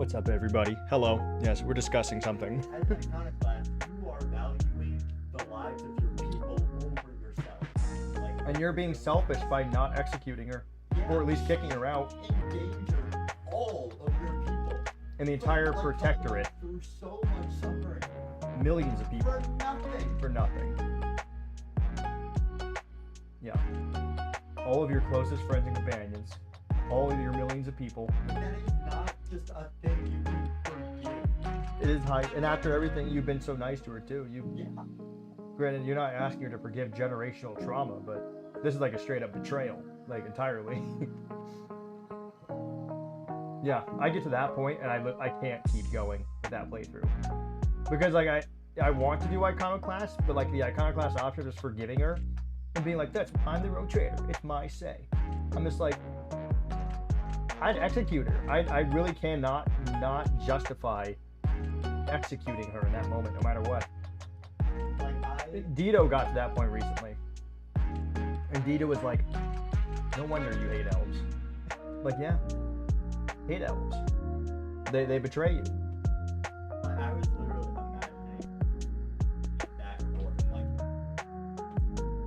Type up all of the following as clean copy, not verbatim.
What's up, everybody? Hello. Yes, we're discussing something. As an iconoclast, you are valuing the lives of your people over yourself. Like, And you're being selfish by not executing her, yeah, or at least kicking her out. endanger all of your people. And the entire But protectorate. through so much suffering. Millions of people. For nothing. For nothing. Yeah. All of your closest friends and companions. All of your millions of people. And that is not just a thing you can forgive. It is high. And after everything, you've been so nice to her, too. Yeah. Granted, you're not asking her to forgive generational trauma, but this is like a straight up betrayal. Like, entirely. Yeah, I get to that point and I can't keep going with that playthrough. Because, like, I want to do Iconoclast, but, like, the Iconoclast option is forgiving her and being like, I'm the rogue trader. It's my say. I'm just like, I'd execute her. I really cannot not justify executing her in that moment, no matter what. Like, Dito got to that point recently. And Dito was like, no wonder you hate elves. Like, yeah. Hate elves. They betray you. I was literally imagining that door, like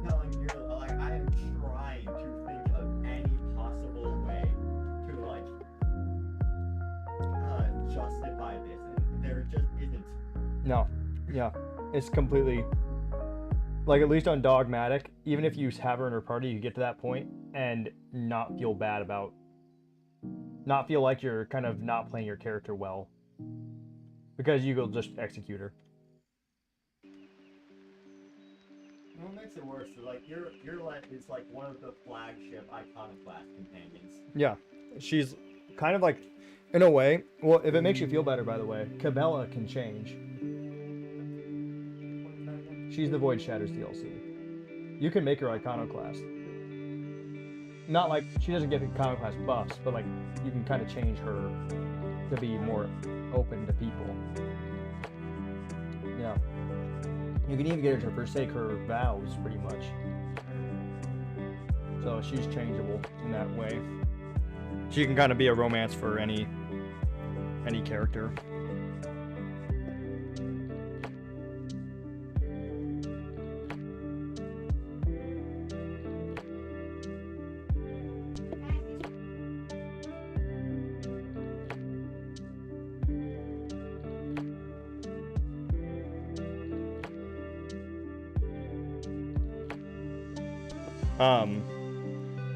telling you, like, I am trying to think of any possible way to like justify this, and there just isn't. No. Yeah. It's completely, like, at least on Dogmatic, even if you have her in her party, you get to that point and not feel bad about, not feel like you're kind of not playing your character well. Because you will just execute her. What makes it worse? So, like, your life is like one of the flagship Iconoclast companions. Yeah. She's kind of like, in a way, well, if it makes you feel better, by the way, Cabela can change. She's the Void Shatters DLC. You can make her Iconoclast. Not like, she doesn't get Iconoclast buffs, but like, you can kind of change her to be more open to people. Yeah. You can even get her to forsake her vows, pretty much. So she's changeable in that way. She can kind of be a romance for any character.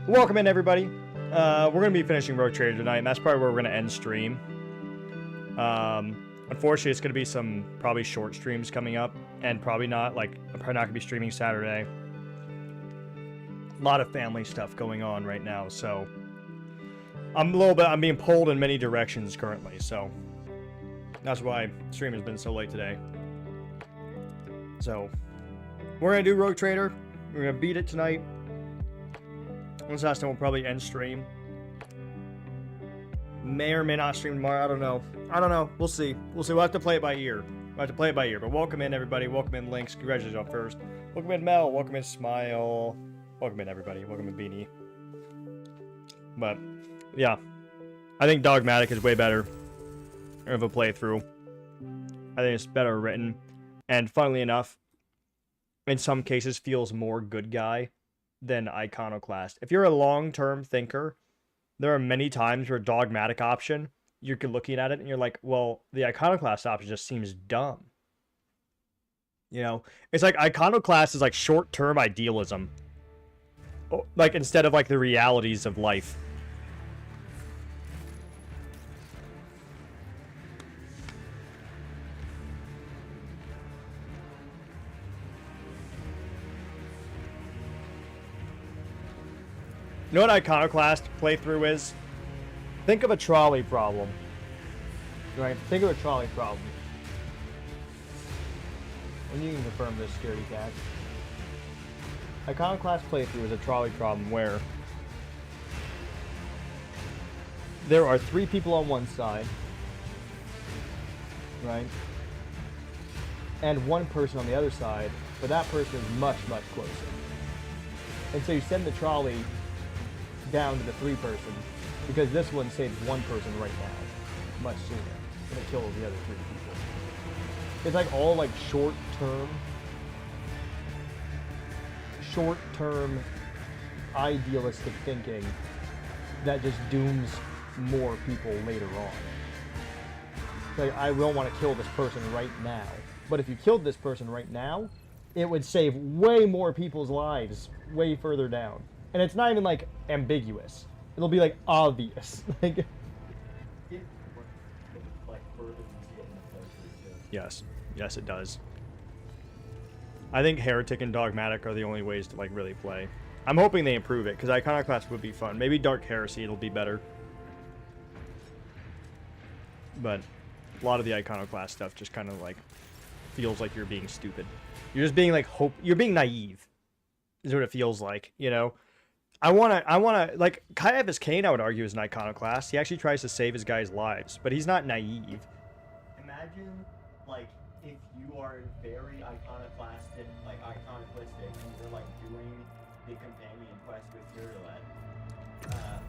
Welcome in, everybody. We're gonna be finishing Rogue Trader tonight, and that's probably where we're gonna end stream. Unfortunately, it's gonna be some probably short streams coming up, and probably not, like, I'm probably not gonna be streaming Saturday. A lot of family stuff going on right now, so I'm being pulled in many directions currently, so that's why stream has been so late today. So we're gonna do Rogue Trader. We're gonna beat it tonight. Once last time, we'll probably end stream. May or may not stream tomorrow. I don't know. We'll see. We'll have to play it by ear. But welcome in, everybody. Welcome in, Lynx. Congratulations on first. Welcome in, Mel. Welcome in, Smile. Welcome in, everybody. Welcome in, Beanie. But yeah, I think Dogmatic is way better of a playthrough. I think it's better written, and funnily enough, in some cases feels more good guy than Iconoclast. If you're a long-term thinker, there are many times where Dogmatic option, you're looking at it and you're like, well, the Iconoclast option just seems dumb. You know, it's like Iconoclast is like short-term idealism, like, instead of like the realities of life. You know what Iconoclast playthrough is? Think of a trolley problem. Right? Think of a trolley problem. And you can confirm this, Scary Cat. Iconoclast playthrough is a trolley problem where there are 3 people on one side, right? And 1 person on the other side, but that person is much, much closer. And so you send the trolley down to the 3 person because this one saves 1 person right now. much sooner than it kills the other 3 people. It's like all like short-term idealistic thinking that just dooms more people later on. Like, I don't want to kill this person right now, but if you killed this person right now, it would save way more people's lives way further down. And it's not even like ambiguous. It'll be like obvious. Like, yes, it does. I think Heretic and Dogmatic are the only ways to like really play. I'm hoping they improve it, because Iconoclast would be fun. Maybe Dark Heresy, it'll be better. But a lot of the Iconoclast stuff just kind of like feels like you're being stupid. You're just being like you're being naive, is what it feels like, you know? I wanna like Caiaphas Cain, I would argue, is an Iconoclast. He actually tries to save his guys' lives, but he's not naive. Imagine like if you are very iconoclastic, and you're like doing the companion quest with Urilet,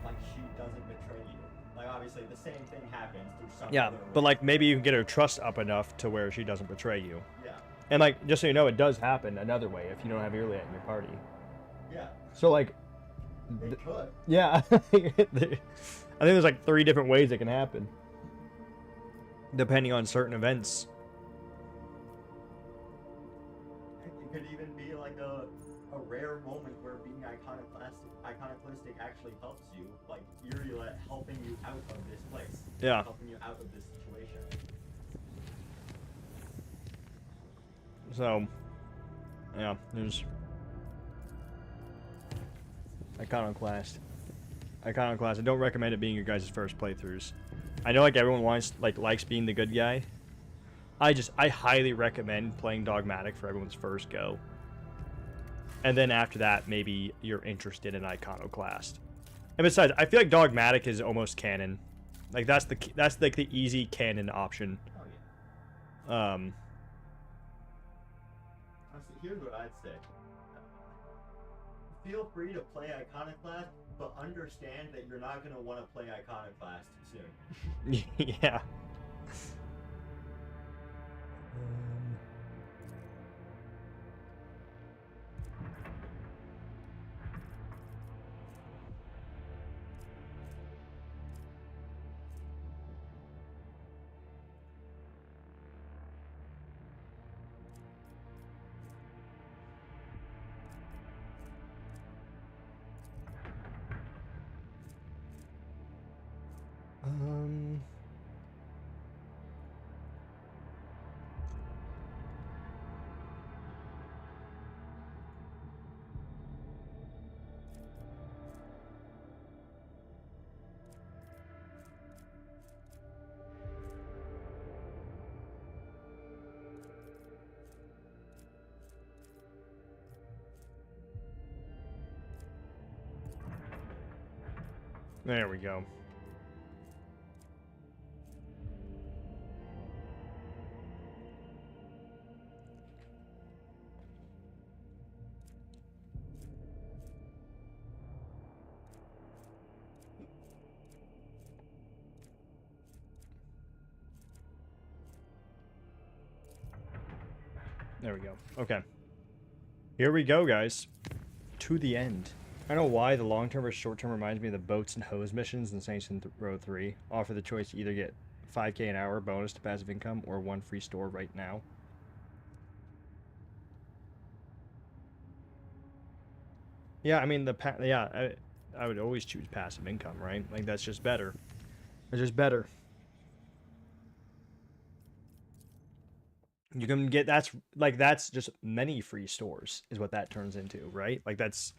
like she doesn't betray you. Like obviously the same thing happens through some. Yeah, but like maybe you can get her trust up enough to where she doesn't betray you. Yeah. And like just so you know, it does happen another way if you don't have Urilet in your party. Yeah. So like. It could. Yeah. I think there's like 3 different ways it can happen, depending on certain events. It could even be like a rare moment where being iconoclastic actually helps you, like Uriel helping you out of this place. Yeah. Helping you out of this situation. So, yeah, there's Iconoclast. I don't recommend it being your guys' first playthroughs. I know like everyone likes being the good guy. I highly recommend playing Dogmatic for everyone's first go. And then after that, maybe you're interested in Iconoclast. And besides, I feel like Dogmatic is almost canon. Like that's like the easy canon option. Oh yeah. Honestly, here's what I'd say. Feel free to play Iconoclast, but understand that you're not gonna want to play Iconoclast soon. Yeah. There we go. There we go. Okay. Here we go, guys. To the end. I don't know why the long-term or short-term reminds me of the boats and hose missions in Saints Row 3. Offer the choice to either get 5k an hour bonus to passive income or 1 free store right now. Yeah, I mean, I would always choose passive income, right? Like, that's just better. It's just better. You can get, that's just many free stores is what that turns into, right? Like, that's...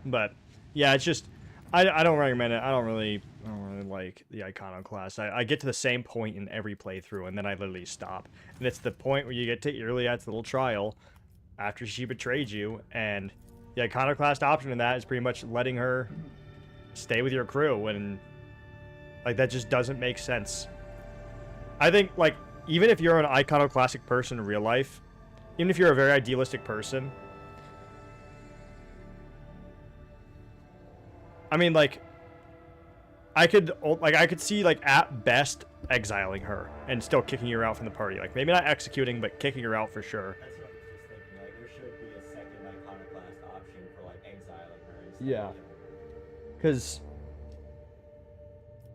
But yeah, it's just I don't recommend it. I don't really like the Iconoclast. I get to the same point in every playthrough and then I literally stop. And it's the point where you get to Uriel's little trial after she betrayed you, and the Iconoclast option in that is pretty much letting her stay with your crew, and like that just doesn't make sense. I think like even if you're an iconoclastic person in real life, even if you're a very idealistic person, I mean, like, I could see like at best exiling her and still kicking her out from the party. Like maybe not executing, but kicking her out for sure. That's what I was just thinking. Like, there should be a second iconoclast option for like exiling her instead Yeah. of, Because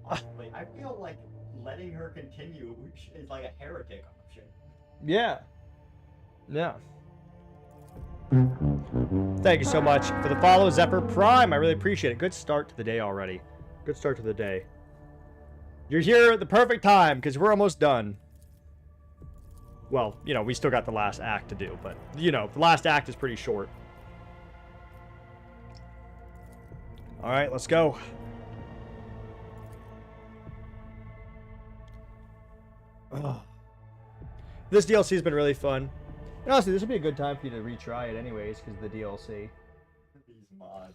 honestly, I feel like letting her continue is like a heretic option. yeah. Yeah. Thank you so much for the follow, Zephyr Prime. I really appreciate it. Good start to the day already. Good start to the day. You're here at the perfect time because we're almost done. Well, you know, we still got the last act to do, but, you know, the last act is pretty short. All right, let's go. Ugh. This DLC has been really fun. And honestly, this would be a good time for you to retry it anyways, because of the DLC. These mods,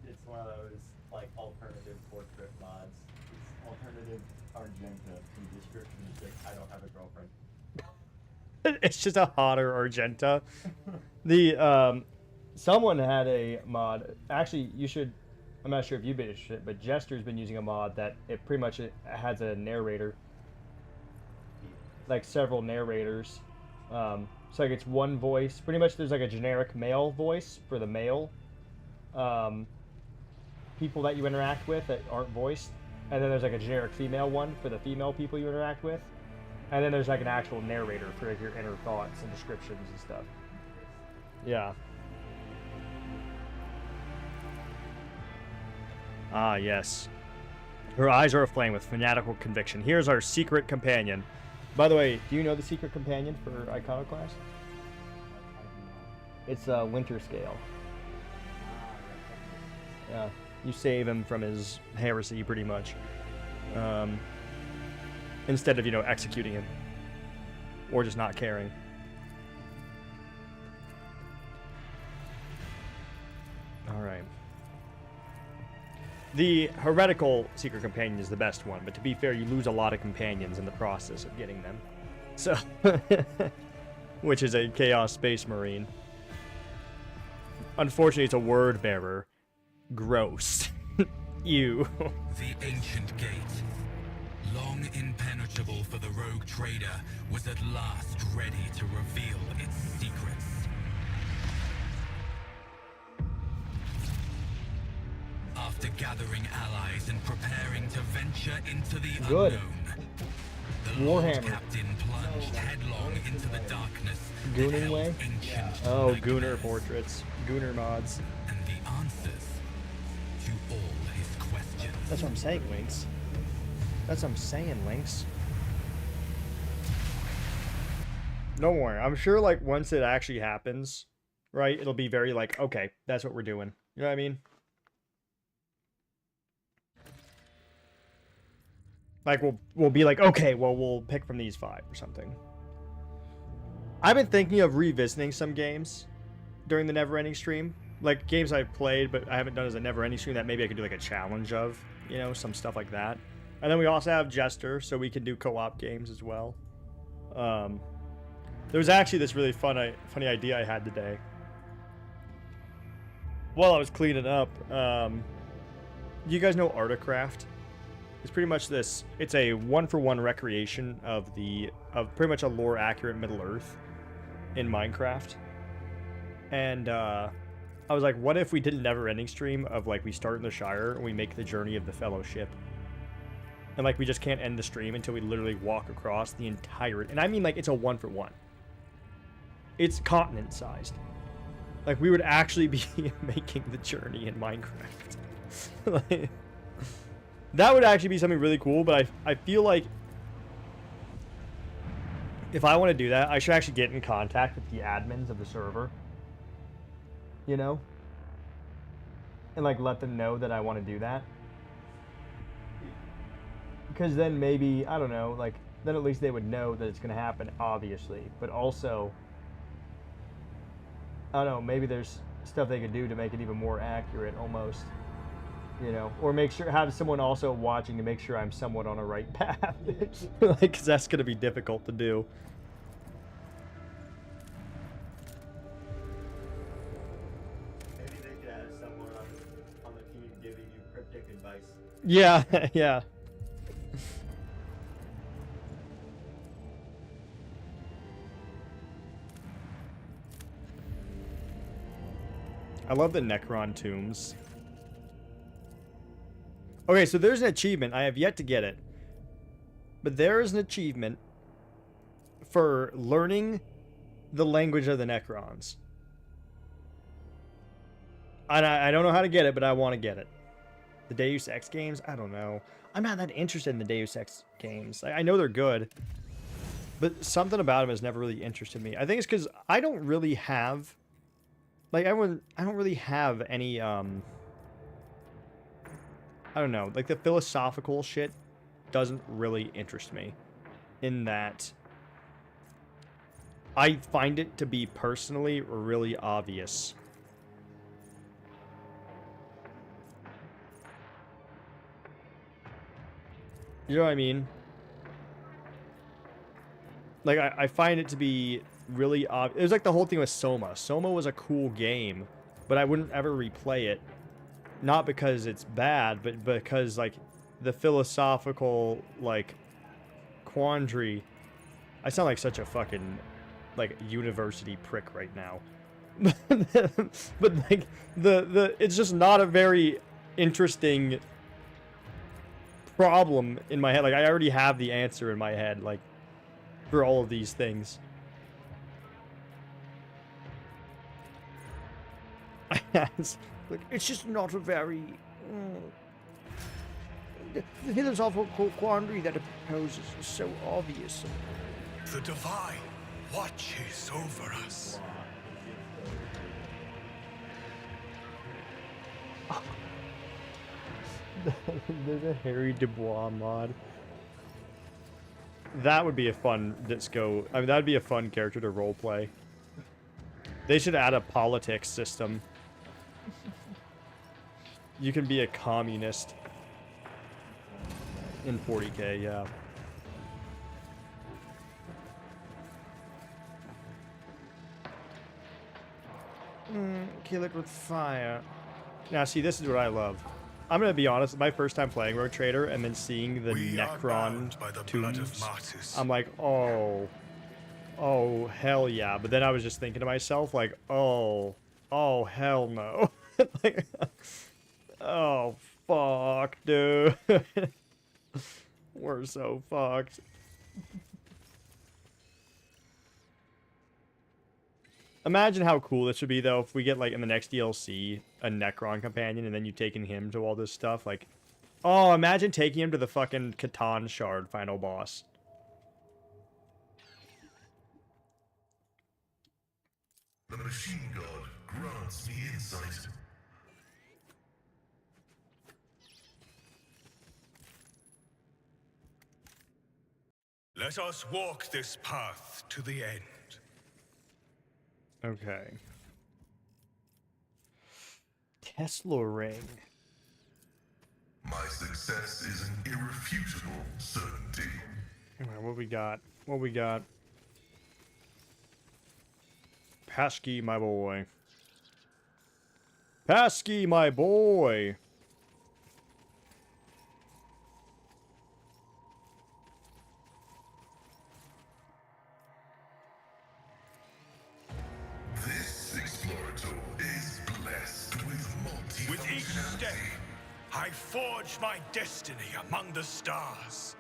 it's one of those like alternative portrait mods. It's alternative Argenta. The description is just, I don't have a girlfriend. It's just a hotter Argenta. The someone had a mod. Actually, you should. I'm not sure if you've been interested, but Jester's been using a mod that it pretty much has a narrator, like several narrators. So like it's one voice. Pretty much, there's like a generic male voice for the male people that you interact with that aren't voiced, and then there's like a generic female one for the female people you interact with. And then there's like an actual narrator for like your inner thoughts and descriptions and stuff. Yeah. Ah, yes. Her eyes are aflame with fanatical conviction. Here's our secret companion. By the way, do you know the secret companion for Iconoclast? It's Winter Scale. Yeah. You save him from his heresy, pretty much. Instead of, you know, executing him. Or just not caring. Alright. The heretical secret companion is the best one, but to be fair, you lose a lot of companions in the process of getting them. So, which is a Chaos Space Marine. Unfortunately, it's a word bearer. Gross. Ew. The ancient gate, long impenetrable for the rogue trader, was at last ready to reveal its secrets. After gathering allies and preparing to venture into the Good. unknown, the Lord Warhammer. Captain plunged headlong into the darkness that Gooning held way? ancient Oh, Gooner nightmares portraits. Gooner mods. and the answers to all his questions. That's what I'm saying, Lynx. That's what I'm saying, Lynx. Don't worry. I'm sure, like, once it actually happens, right, it'll be very, like, okay, that's what we're doing. You know what I mean? Like, we'll be like, okay, well, we'll pick from these 5 or something. I've been thinking of revisiting some games during the Neverending stream. Like, games I've played, but I haven't done as a Neverending stream that maybe I could do, like, a challenge of, you know, some stuff like that. And then we also have Jester, so we can do co-op games as well. There was actually this really funny idea I had today. While I was cleaning up, you guys know Artocraft? It's pretty much this. It's a one-for-one recreation of pretty much a lore-accurate Middle Earth in Minecraft. And I was like, what if we did a never-ending stream of like we start in the Shire and we make the journey of the Fellowship, and like we just can't end the stream until we literally walk across the entire. And I mean like it's a one-for-one. It's continent-sized. Like we would actually be making the journey in Minecraft. Like, that would actually be something really cool, but I feel like if I want to do that, I should actually get in contact with the admins of the server. You know? And like let them know that I want to do that. Because then maybe, I don't know, like then at least they would know that it's going to happen, obviously. But also, I don't know, maybe there's stuff they could do to make it even more accurate almost. You know, or make sure have someone also watching to make sure I'm somewhat on a right path. Like, cause that's gonna be difficult to do. Maybe they could have someone on the team giving you cryptic advice. Yeah, yeah. I love the Necron tombs. Okay, so there's an achievement. I have yet to get it. But there is an achievement for learning the language of the Necrons. And I don't know how to get it, but I want to get it. The Deus Ex games? I don't know. I'm not that interested in the Deus Ex games. I know they're good. But something about them has never really interested me. I think it's because I don't really have... Like, I don't really have any, I don't know. Like, the philosophical shit doesn't really interest me. In that... I find it to be personally really obvious. You know what I mean? Like, I find it to be really obvious. It was like the whole thing with Soma. Soma was a cool game, but I wouldn't ever replay it. Not because it's bad, but because, like, the philosophical, like, quandary... I sound like such a fucking, like, university prick right now. But, like, it's just not a very interesting problem in my head. Like, I already have the answer in my head, like, for all of these things. Like, it's just not a very... the philosophical quandary that it proposes is so obvious. The Divine watches over us. There's a Harry Dubois mod. That would be a fun disco. I mean, that would be a fun character to roleplay. They should add a politics system. You can be a communist in 40K, yeah. Kill it with fire. Now, see, this is what I love. I'm gonna be honest. My first time playing Rogue Trader and then seeing the Necron tombs, I'm like, oh, hell yeah. But then I was just thinking to myself, like, oh, hell no. Like, oh, fuck, dude. We're so fucked. Imagine how cool this would be, though, if we get, like, in the next DLC, a Necron companion, and then you taking him to all this stuff. Like, oh, imagine taking him to the fucking Catan Shard final boss. The machine god grants me insight. Let us walk this path to the end. Okay. Tesla ring. My success is an irrefutable certainty. Alright, what we got? What we got? Pasky, my boy. Pasky, my boy. This explorator is blessed with multi-functionality. With each step, I forge my destiny among the stars.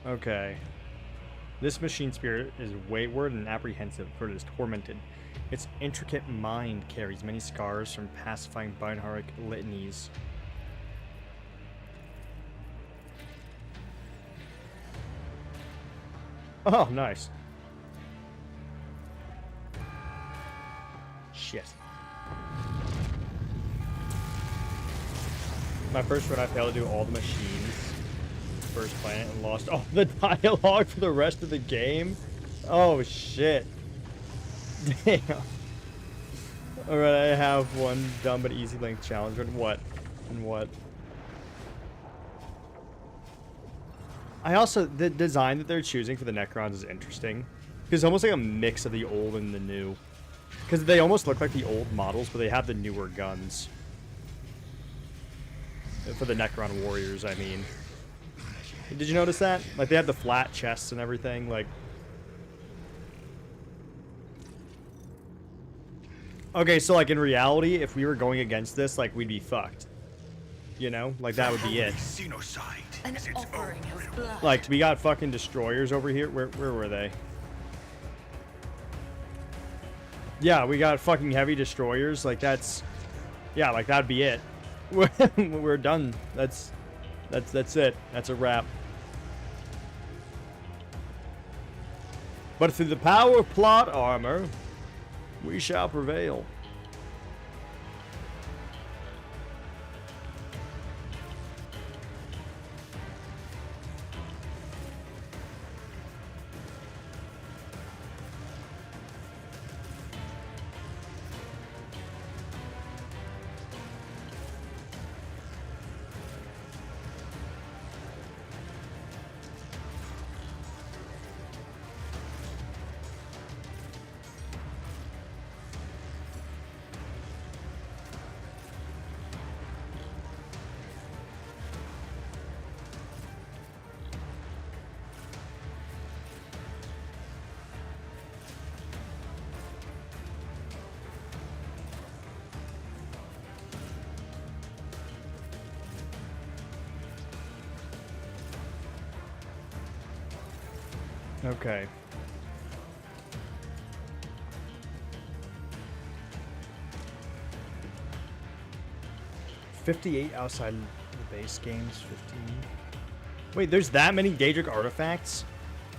Okay. This machine spirit is wayward and apprehensive, for it is tormented. Its intricate mind carries many scars from pacifying Beinharic litanies. Oh, nice. Shit. My first run, I failed to do all the machines. First planet and lost all the dialogue for the rest of the game. Oh, shit. Damn. Alright, I have one dumb but easy length challenge. And what? And what? I also, the design that they're choosing for the Necrons is interesting. It's almost like a mix of the old and the new. Because they almost look like the old models, but they have the newer guns. For the Necron warriors, I mean. Did you notice that? Like, they have the flat chests and everything, like... Okay, so, like, in reality, if we were going against this, like, we'd be fucked. You know? Like, that would be it. An offering of blood. Like, we got fucking destroyers over here. Where were they? Yeah, we got fucking heavy destroyers. Like, that's... Yeah, like, that'd be it. We're done. That's it. That's a wrap. But through the power of plot armor, we shall prevail. Okay. $58 outside the base games, 15. Wait, there's that many Daedric artifacts?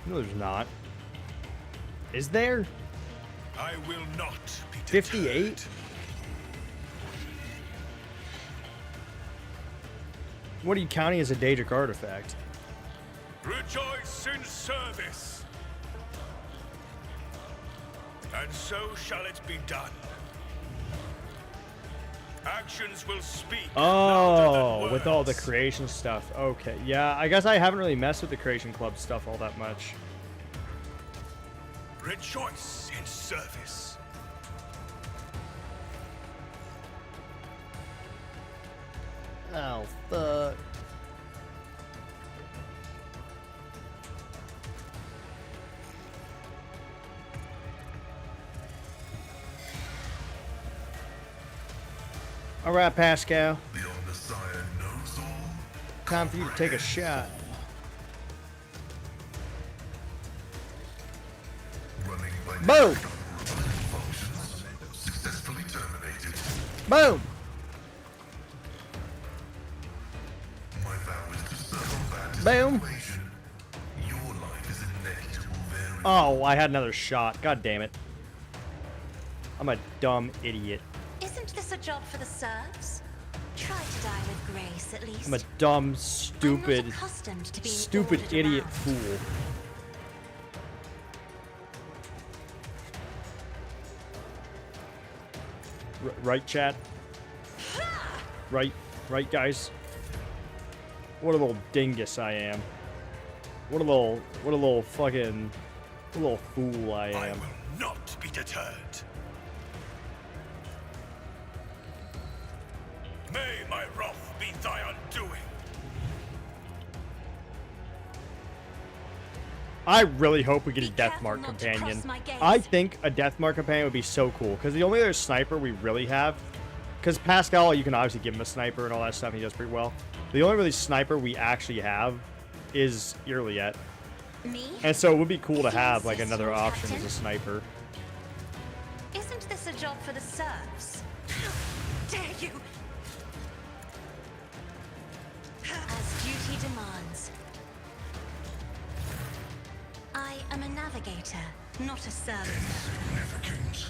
No, there's not. Is there? I will not be 58? What are you counting as a Daedric artifact? Rejoice in service. And so shall it be done. Actions will speak. Oh, with all the creation stuff. Okay, yeah, I guess I haven't really messed with the Creation Club stuff all that much. Rejoice in service. Oh, fuck. All right, Pascal. The Omnissiah knows all. Time for you to take a shot. Running by Boom! functions successfully terminated. Boom! My vow is to serve that Boom! equation. Your life is a negligible variable. Oh, I had another shot. God damn it. I'm a dumb idiot. Isn't this a job for the serfs? Try to die with grace, at least. I'm a dumb, I'm stupid, not accustomed to being stupid ordered idiot around. fool. Right, chat? Right, guys? What a little dingus I am. What a little fucking, what a little fool I I am. will not be deterred. May my wrath be thy undoing. I really hope we get a Be Death careful Mark not to companion. cross my gaze. I think a Death Mark companion would be so cool, because the only other sniper we really have, because Pascal, you can obviously give him a sniper and all that stuff, and he does pretty well. The only really sniper we actually have is Irliet. Me? And so it would be cool to If you have like insist, another Lord option as Captain. a sniper. Isn't this a job for the serfs? How dare you? As duty demands. I am a navigator, not a servant. Significant.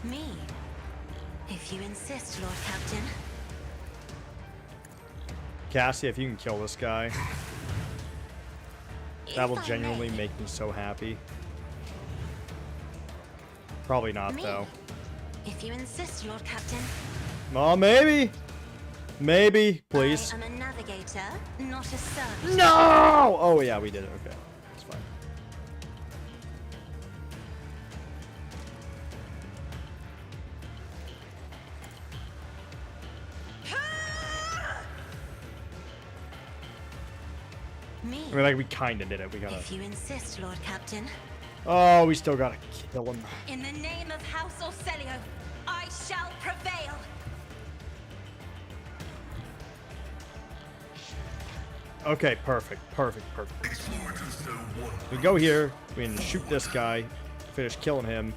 Me? If you insist, Lord Captain. Cassie, if you can kill this guy, that will If I genuinely may. make me so happy. Probably not, Me? though. If you insist, Lord Captain. Well, maybe. Maybe, please. I am a navigator, not a servant. No! Oh, yeah, we did it. Okay. It's fine. Me. I mean, like, we kind of did it. We gotta... If you insist, Lord Captain. Oh, we still gotta kill him. In the name of House Orselio, I shall prevail. Okay, perfect. Perfect, perfect. Exploiters know one. We go here. We can shoot this guy. Finish killing him.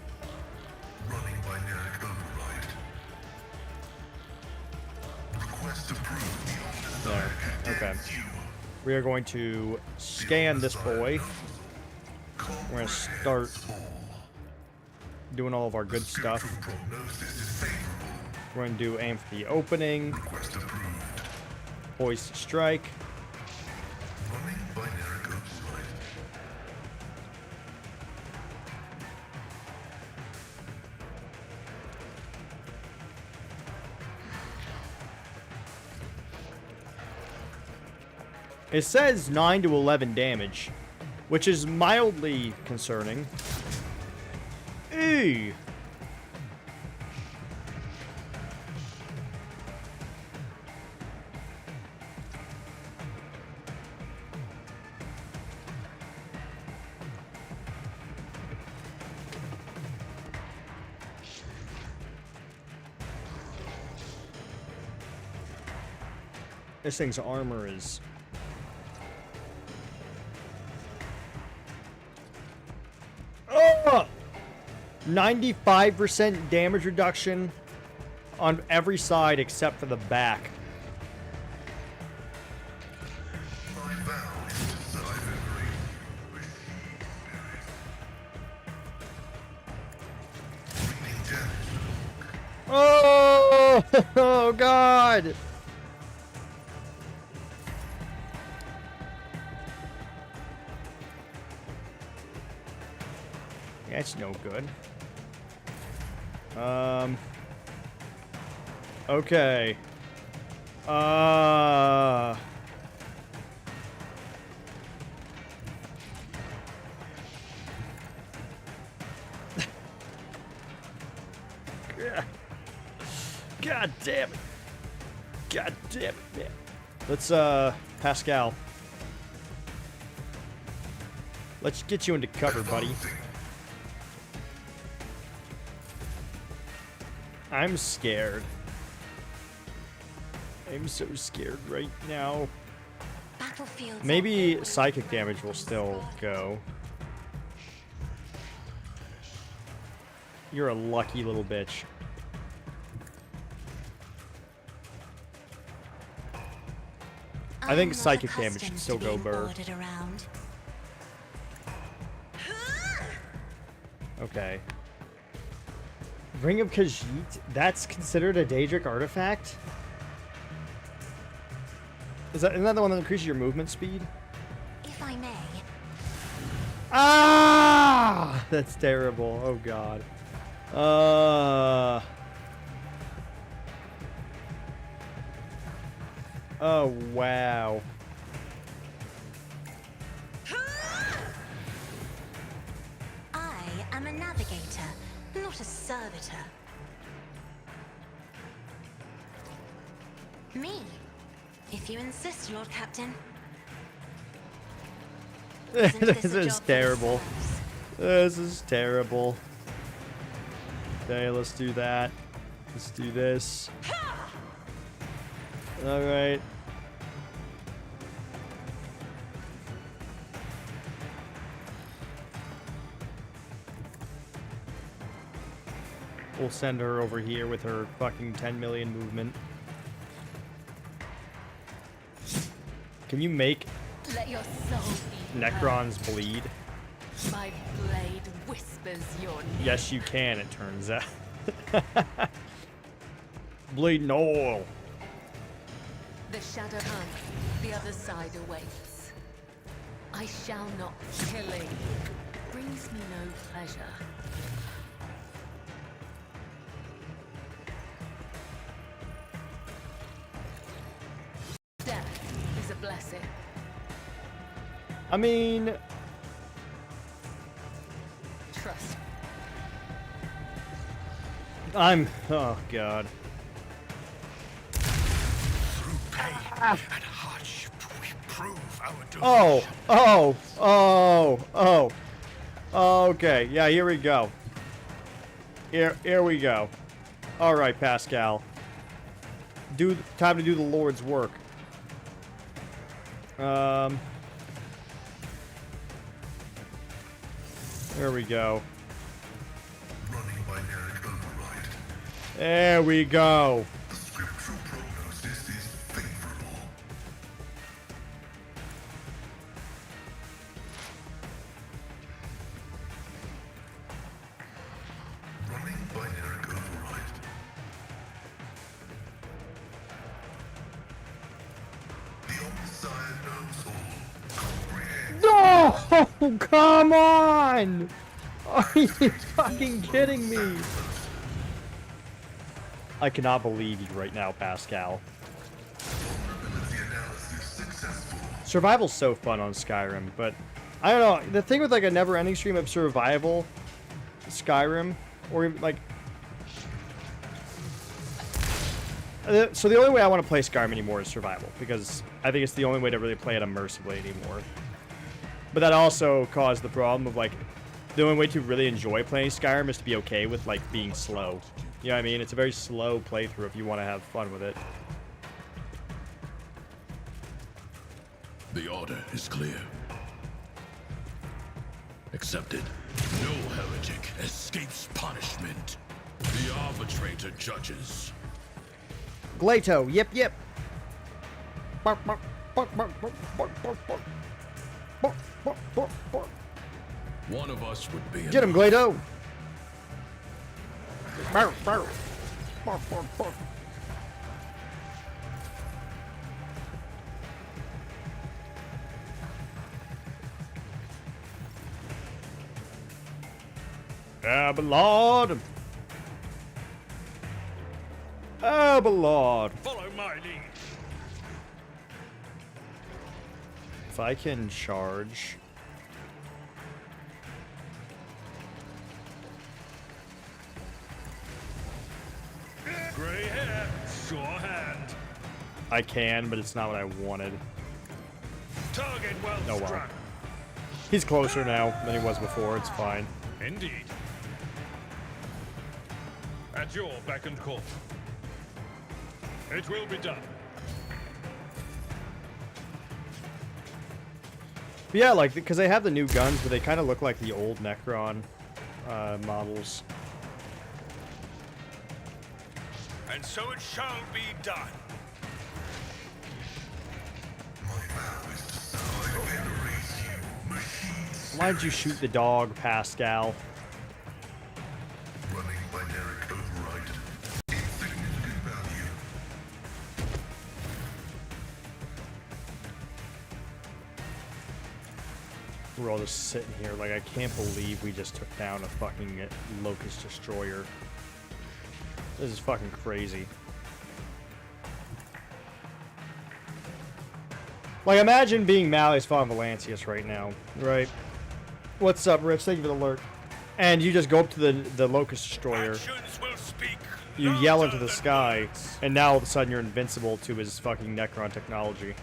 Running binaric override. Request approved. There. Okay. You. We are going to scan this boy. We're going to start doing all of our good stuff. Prognosis is favorable. We're going to do aim for the opening. Request approved. Poised to strike. Running binaric override. It says 9 to 11 damage, which is mildly concerning. Ew. This thing's armor is... Oh! 95% damage reduction on every side except for the back. My vow is to survive every reading damage. Oh! Oh, God! That's no good. Okay. God damn it. God damn it, man. Let's, Pascal. Let's get you into cover, buddy. I'm scared. I'm so scared right now. Battlefields Maybe psychic damage will still go. You're a lucky little bitch. I think psychic damage should still go, Burr. Okay. Ring of Khajiit? That's considered a Daedric artifact? Isn't that the one that increases your movement speed? If I may. Ah! That's terrible. Oh, God. Oh, wow. I am a navigator, not a servitor. Me, if you insist, Lord Captain. Isn't This a is job for the terrible. serfs? This is terrible. Okay, let's do that. Let's do this. Alright. We'll send her over here with her fucking 10 million movement. Can you make Let your soul be Necrons bleed? heard. My blade whispers your name. Yes, you can, it turns out. Bleeding oil. The shadow comes, the other side awaits. I shall not killing. Brings me no pleasure. blessing. I mean, Trust. oh god. Through pain and hardship, we prove our devotion. Okay, yeah, here we go. Here we go. All right, Pascal. Time to do the Lord's work. There we go. Running binaric override. There we go. The scriptural prognosis is favorable. Running binaric override. The Omnissiah knows all. Comprehends. No! Come on! Are you fucking kidding me? I cannot believe you right now, Pascal. Vulnerability analysis successful. Survival's so fun on Skyrim, but I don't know. The thing with like a never-ending stream of survival, Skyrim, or even, like, so the only way I want to play Skyrim anymore is survival, because I think it's the only way to really play it immersively anymore. But that also caused the problem of like, the only way to really enjoy playing Skyrim is to be okay with like being slow. You know what I mean? It's a very slow playthrough if you want to have fun with it. The order is clear. Accepted. No heretic escapes punishment. The arbitrator judges. Glato, yip yip. One of us would be Get him, enough. Glato. Abelard. Abelard. Follow my lead. If I can charge. Grey hair, sure hand. I can, but it's not what I wanted. Target well Oh, wow. struck. He's closer now than he was before. It's fine. Indeed. At your beck and call. It will be done. But yeah, like, because they have the new guns, but they kind of look like the old Necron models. And so it shall be done. My vow is to survive and erase you, machines. Why'd you shoot the dog, Pascal? Running binaric override. Insignificant value. We're all just sitting here like, I can't believe we just took down a fucking Locust Destroyer. This is fucking crazy. Like, imagine being Malleus von Valancius right now, right? What's up, Rich? Thank you for the alert. And you just go up to the Locust Destroyer, Actions will speak. you yell louder into the than sky, words. and now all of a sudden you're invincible to his fucking Necron technology.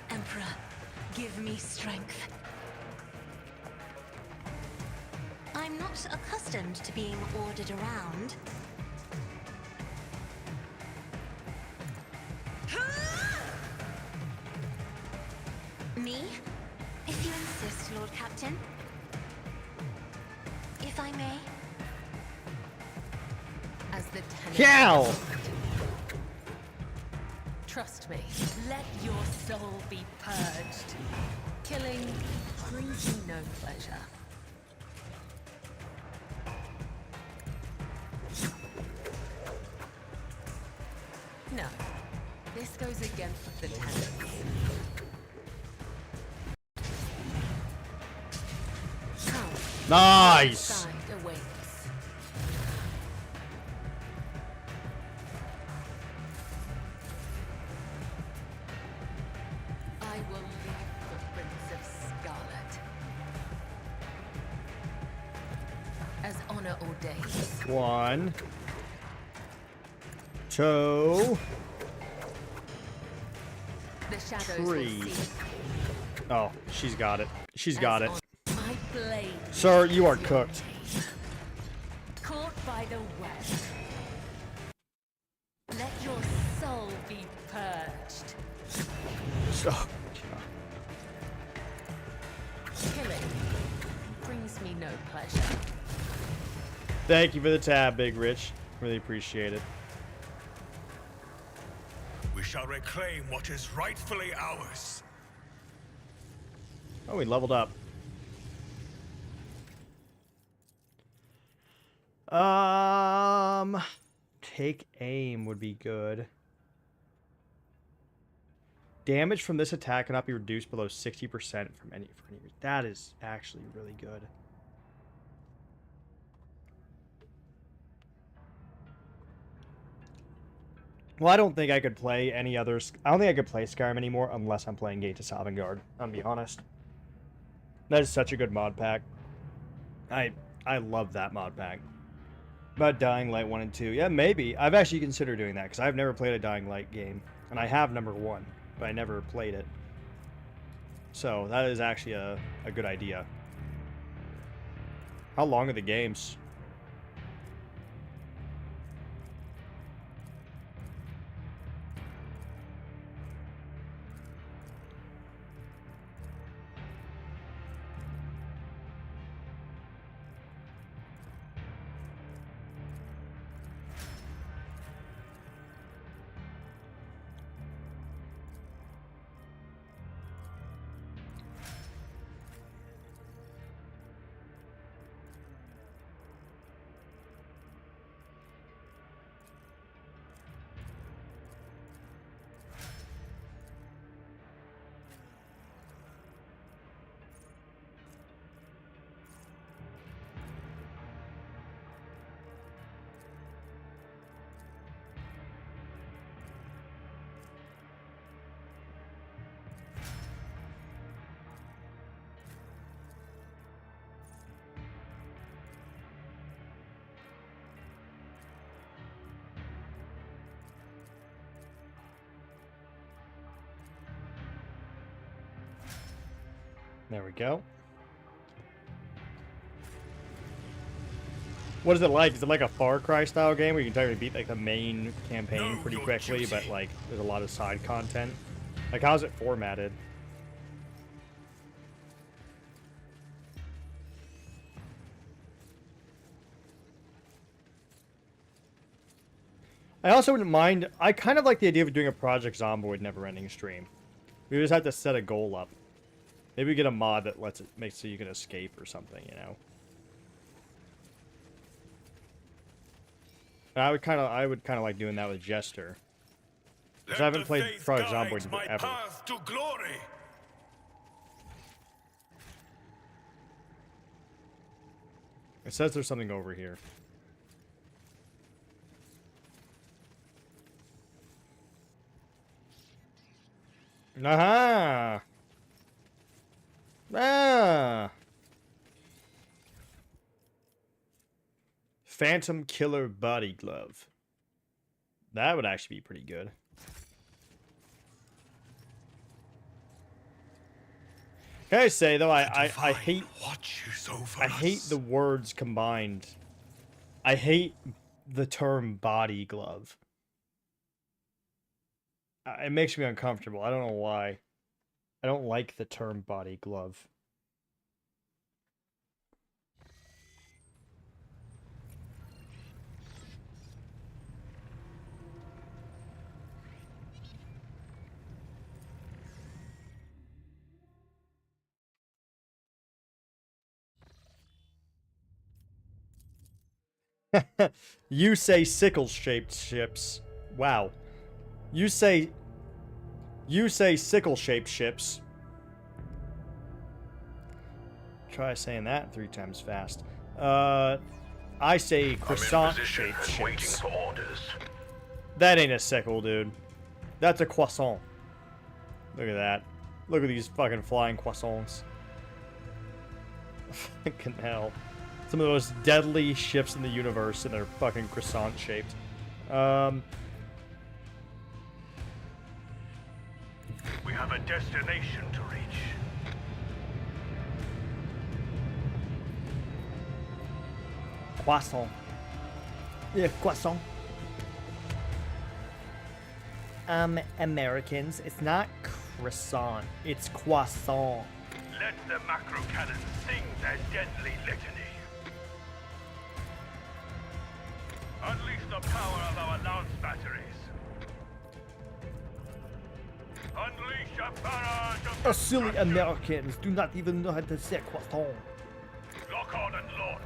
Emperor, give me strength. I'm not accustomed to being ordered around. Me? If you insist, Lord Captain. If I may. As the tenant. Cow! Trust me. Let your soul be purged. Killing brings you no pleasure. No. This goes against the tenets. Come. Nice! Side awaits. honor ordains. 1, 2, The shadows 3. will see. Oh, she's got it. She's got it. My blade. Sir, you are cooked. Caught by the web. Let your soul be purged. So, Killing brings me no pleasure. thank you for the tab, Big Rich. Really appreciate it. We shall reclaim what is rightfully ours. Oh, we leveled up. Take aim would be good. Damage from this attack cannot be reduced below 60% from any. That is actually really good. Well, I don't think I could play any others. I don't think I could play Skyrim anymore unless I'm playing Gate to Sovngarde. I'm gonna be honest. That is such a good mod pack. I love that mod pack. About Dying Light 1 and 2. Yeah, maybe. I've actually considered doing that, because I've never played a Dying Light game. And I have number 1, but I never played it. So, that is actually a good idea. How long are the games? There we go. What is it like? Is it like a Far Cry style game where you can technically beat like the main campaign pretty quickly, but like there's a lot of side content? Like how's it formatted? I also wouldn't mind. I kind of like the idea of doing a Project Zomboid never-ending stream. We just have to set a goal up. Maybe we get a mod that lets it make so you can escape or something, you know. I would kind of like doing that with Jester. Because I haven't played Project Zomboid in ever. Path to glory. It says there's something over here. Aha! Ah! Phantom Killer Body Glove. That would actually be pretty good. Can I say though, I hate I hate the words combined. I hate the term body glove. It makes me uncomfortable. I don't know why. I don't like the term body glove. You say sickle-shaped ships. Wow. You say sickle-shaped ships. Try saying that 3 times fast. I say croissant-shaped ships. That ain't a sickle, dude. That's a croissant. Look at that. Look at these fucking flying croissants. Fucking hell. Some of the most deadly ships in the universe, and they're fucking croissant shaped. We have a destination to reach. Croissant. Yeah, croissant. Americans, it's not croissant, it's croissant. Let the macro cannons sing their deadly litany. Unleash the power of our lance batteries. Unleash a barrage of Us silly destruction. Americans do not even know how to say croissant. Lock on and launch.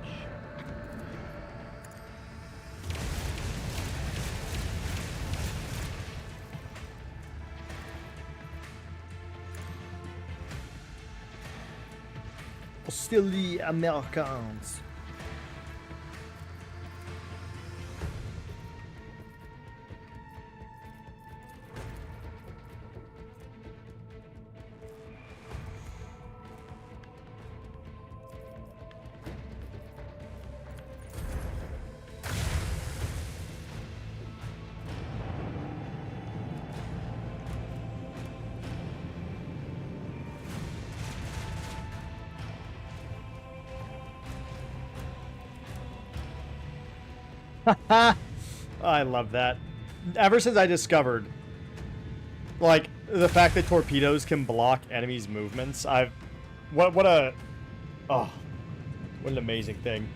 Us silly Americans. I love that. Ever since I discovered, like, the fact that torpedoes can block enemies' movements, what an amazing thing.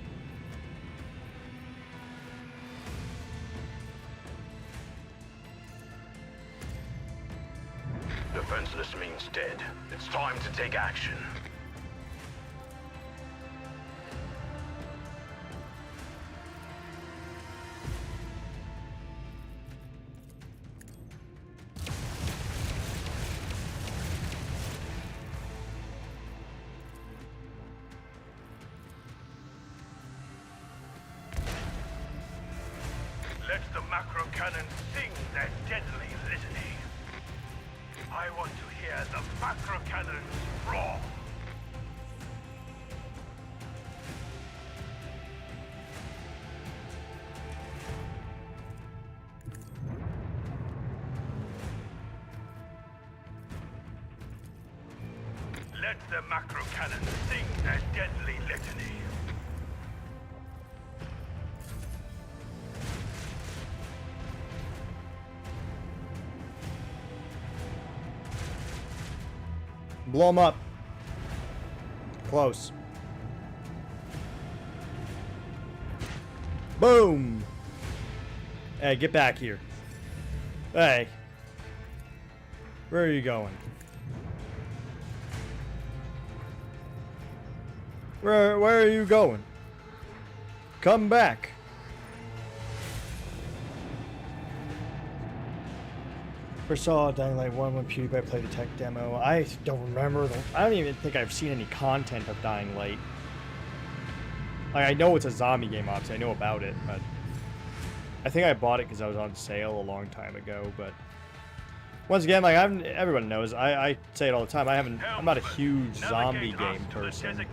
Defenseless means dead. It's time to take action. Let the macro cannons sing their deadly litany. I want to hear the macro cannons roar. Let the macro cannons sing their deadly litany. Blow them up. Close. Boom. Hey, get back here. Hey. Where are you going? Where are you going? Come back. First saw Dying Light 1 when PewDiePie played the tech demo. I don't remember. I don't even think I've seen any content of Dying Light. Like, I know it's a zombie game, obviously. I know about it, but I think I bought it because I was on sale a long time ago. But once again, like everyone knows, I say it all the time. I'm not a huge zombie game person.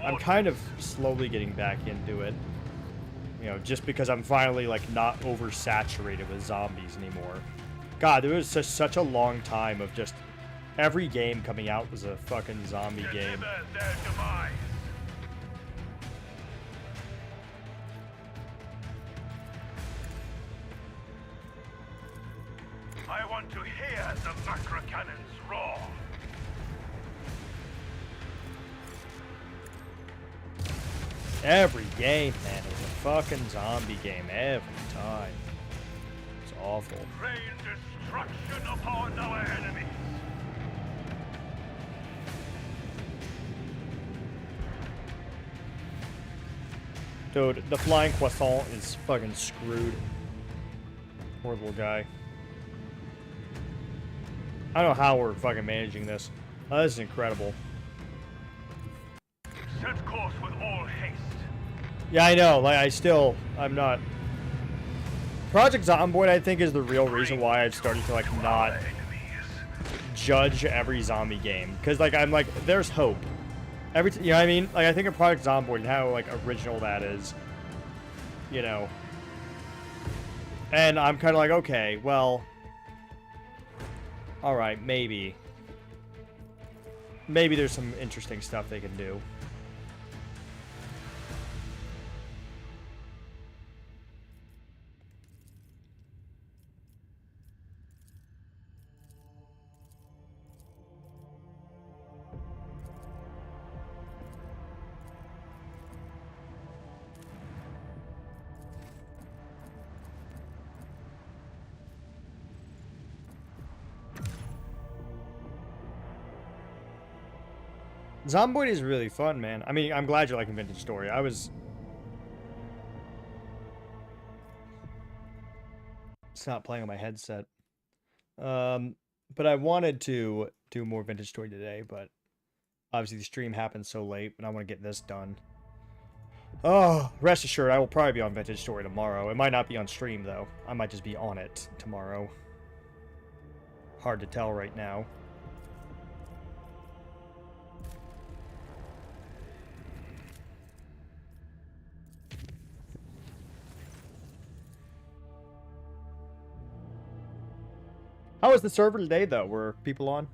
I'm kind of slowly getting back into it. You know, just because I'm finally like not oversaturated with zombies anymore. God, there was such a long time of just every game coming out was a fucking zombie game. Their demise. I want to hear the macro cannons roar. Every game, man, is a fucking zombie game every time. It's awful. Rain destruction upon our enemies. Dude, the flying croissant is fucking screwed. Poor little guy. I don't know how we're fucking managing this. Oh, this is incredible. Set course with all haste. Yeah, I know. Like, I'm not. Project Zomboid, I think, is the real reason why I've started to, like, not Enemies. judge every zombie game. Because, like, I'm like, there's hope. You know what I mean? Like, I think of Project Zomboid and how, like, original that is. You know. And I'm kind of like, okay, well... Alright, maybe. Maybe there's some interesting stuff they can do. Zomboid is really fun, man. I mean, I'm glad you're liking Vintage Story. I was... It's not playing on my headset. But I wanted to do more Vintage Story today, but obviously the stream happened so late, and I want to get this done. Oh, rest assured, I will probably be on Vintage Story tomorrow. It might not be on stream, though. I might just be on it tomorrow. Hard to tell right now. How was the server today, though? Were people on?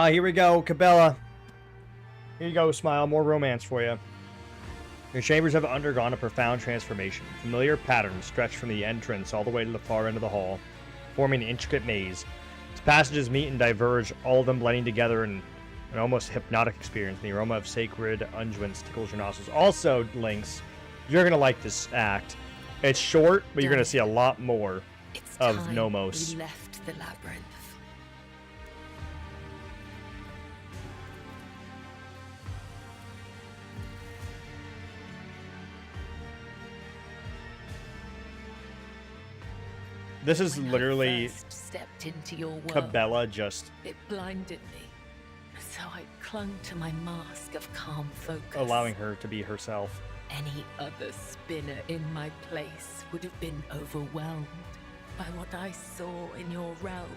Here we go, Cabela. Here you go, Smile. More romance for you. Your chambers have undergone a profound transformation. Familiar patterns stretch from the entrance all the way to the far end of the hall, forming an intricate maze. Its passages meet and diverge, all of them blending together in an almost hypnotic experience. The aroma of sacred unguents tickles your nostrils. Also, Lynx, you're going to like this act. It's short, but you're going to see a lot more of Nomos. We left the labyrinth. This is When I literally first stepped into your world, Cabela just it blinded me. So I clung to my mask of calm focus. allowing her to be herself. Any other spinner in my place would have been overwhelmed by what I saw in your realm.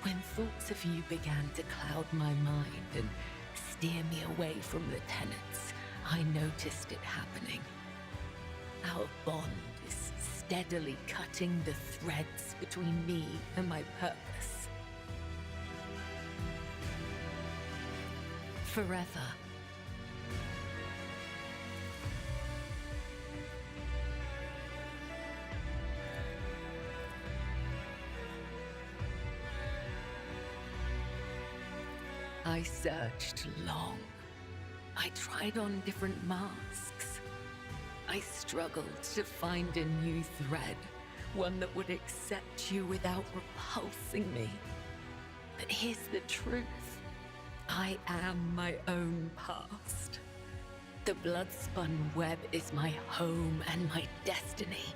When thoughts of you began to cloud my mind and steer me away from the tenets, I noticed it happening. Our bond is steadily cutting the threads between me and my purpose. Forever. I searched long. I tried on different masks. I struggled to find a new thread, one that would accept you without repulsing me. But here's the truth. I am my own past. The blood-spun web is my home and my destiny.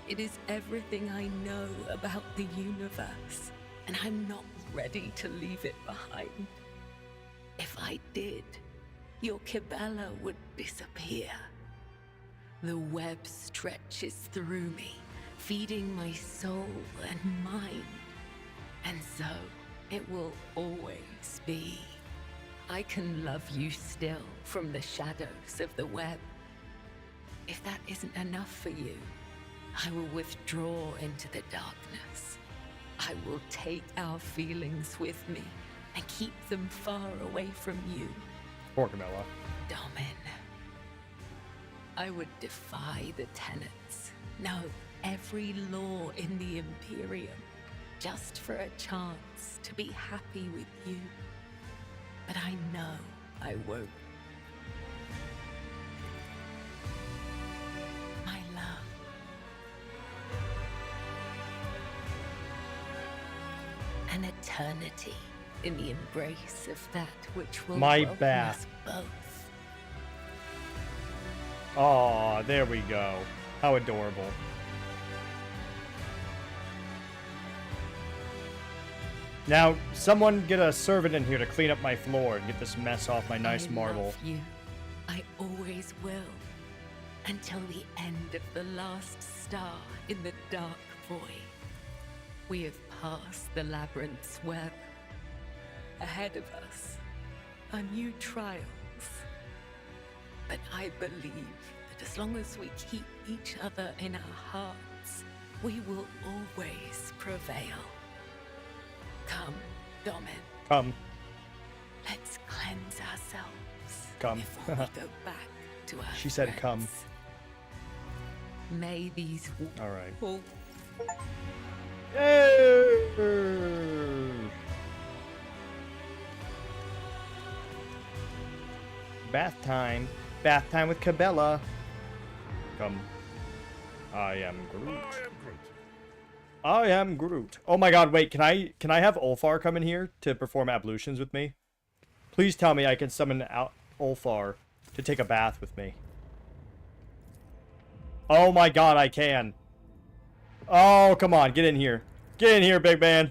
It is everything I know about the universe, and I'm not ready to leave it behind. If I did, your Cabela would disappear. The web stretches through me, feeding my soul and mind. And so, it will always be. I can love you still from the shadows of the web. If that isn't enough for you, I will withdraw into the darkness. I will take our feelings with me and keep them far away from you. Poor Camilla. Domin. I would defy the tenets. No, every law in the Imperium, just for a chance to be happy with you. But I know I won't. My love. An eternity in the embrace of that which will My welcome bath. us both. Aw, there we go. How adorable. Now, someone get a servant in here to clean up my floor and get this mess off my nice marble. I love you. I always will. Until the end of the last star in the dark void. We have passed the labyrinth's web. Ahead of us are new trials. But I believe that as long as we keep each other in our hearts, we will always prevail. Come, Domin. Come. Let's cleanse ourselves. Come. Before we go back to our She said friends. come. May these All right. walls Bath time. Bath time with Cabela. Come. I am Groot. I am Groot. Oh my god, wait, can I have Ulfar come in here to perform ablutions with me? Please tell me I can summon out Ulfar to take a bath with me. Oh my god, I can. Oh, come on, get in here. Get in here, big man.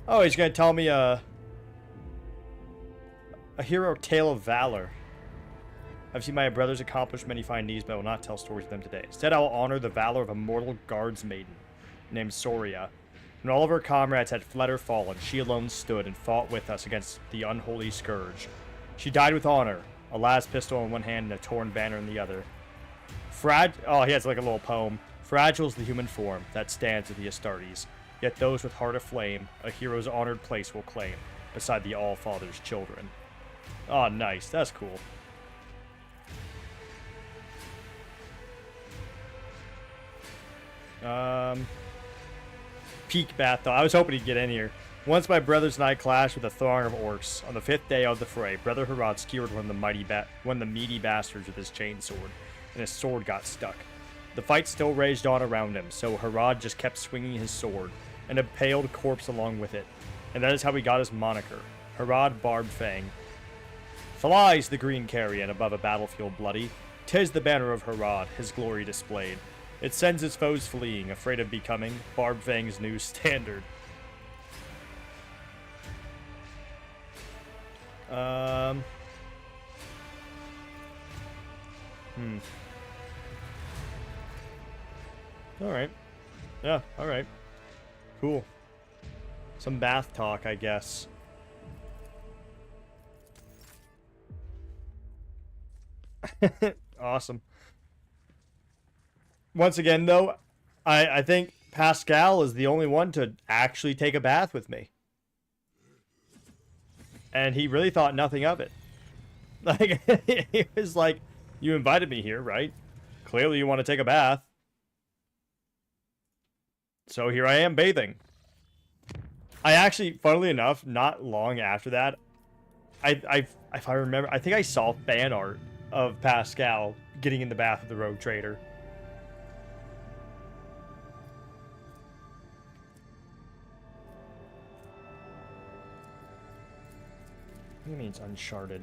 Oh, he's gonna tell me a hero tale of valor. I've seen my brothers accomplish many fine deeds, but I will not tell stories of them today. Instead, I will honor the valor of a mortal guards maiden named Soria. When all of her comrades had fled or fallen, she alone stood and fought with us against the unholy scourge. She died with honor, a las pistol in one hand and a torn banner in the other. Oh, he has like a little poem. Fragile is the human form that stands at the Astartes, yet those with heart aflame a hero's honored place will claim beside the All-Father's children. Oh, nice. That's cool. Peak bath though. I was hoping he'd get in here. Once my brothers and I clashed with a throng of orcs. On the 5th day of the fray, Brother Harad skewered one of the meaty bastards with his chainsword, and his sword got stuck. The fight still raged on around him, so Harad just kept swinging his sword, and impaled corpse along with it. And that is how he got his moniker, Harad Barbed Fang. Flies the green carrion above a battlefield bloody. 'Tis the banner of Harad, his glory displayed. It sends its foes fleeing, afraid of becoming Barbed Fang's new standard. Alright. Yeah, alright. Cool. Some bath talk, I guess. Awesome. Once again, though, I think Pascal is the only one to actually take a bath with me. And he really thought nothing of it. Like, he was like, you invited me here, right? Clearly you want to take a bath. So here I am bathing. I actually, funnily enough, not long after that, if I remember, I think I saw fan art of Pascal getting in the bath with the Rogue Trader. What do you mean it's Uncharted?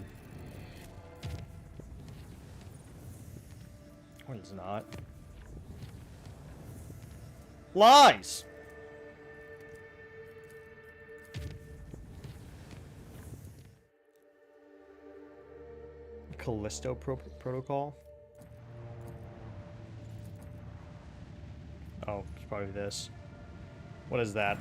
Oh, it's not. Lies! Callisto Protocol? Oh, it's probably this. What is that?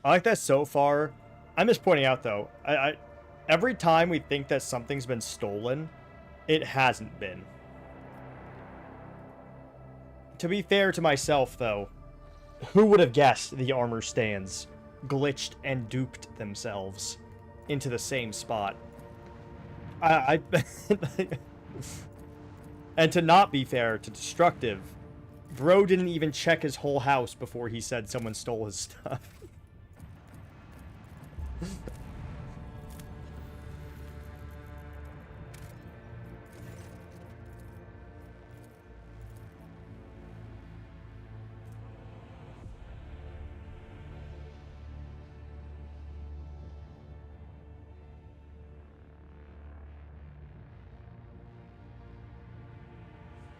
I like that so far. I'm just pointing out, though, every time we think that something's been stolen, it hasn't been. To be fair to myself, though, who would have guessed the armor stands glitched and duped themselves into the same spot? And to not be fair to Destructive, bro didn't even check his whole house before he said someone stole his stuff.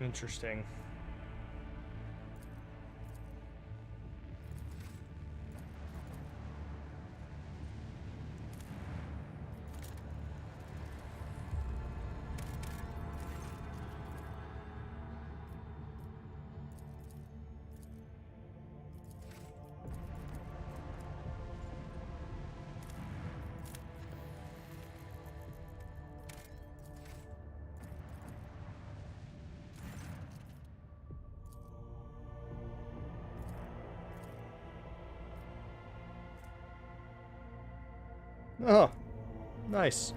Interesting. Oh, nice.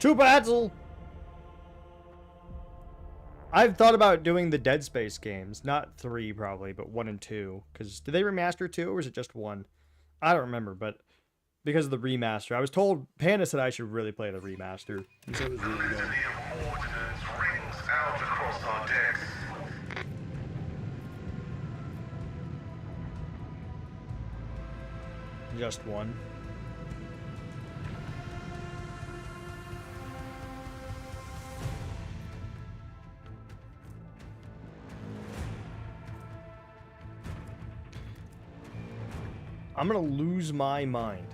To battle! I've thought about doing the Dead Space games. Not 3, probably, but 1 and 2. Because, did they remaster 2, or was it just 1? I don't remember, but because of the remaster. I was told, Panda said I should really play the remaster. He said it was really good. Just 1. I'm gonna lose my mind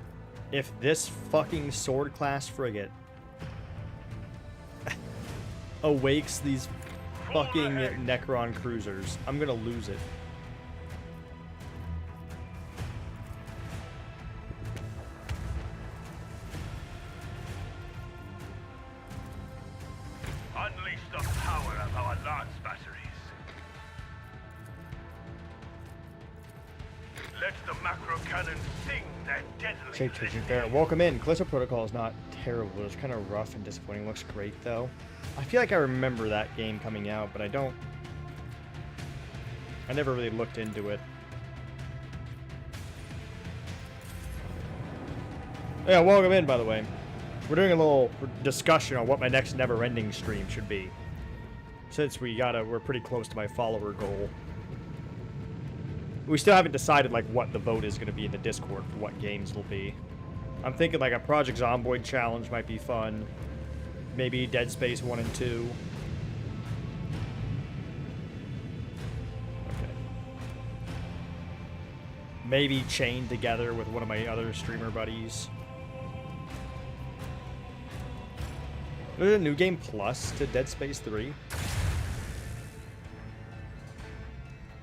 if this fucking sword class frigate awakes these fucking Necron cruisers. I'm gonna lose it. Unleash the power of our lance batteries. Let the macro cannon sing their deadly Shape changing litany. fair. Welcome in. Callisto Protocol is not terrible. It's kind of rough and disappointing. Looks great though. I feel like I remember that game coming out, but I don't. I never really looked into it. Yeah, welcome in, by the way. We're doing a little discussion on what my next never-ending stream should be. Since we're pretty close to my follower goal. We still haven't decided, like, what the vote is going to be in the Discord for what games will be. I'm thinking, like, a Project Zomboid challenge might be fun. Maybe Dead Space 1 and 2. Okay. Maybe Chained Together with one of my other streamer buddies. There's a New Game Plus to Dead Space 3.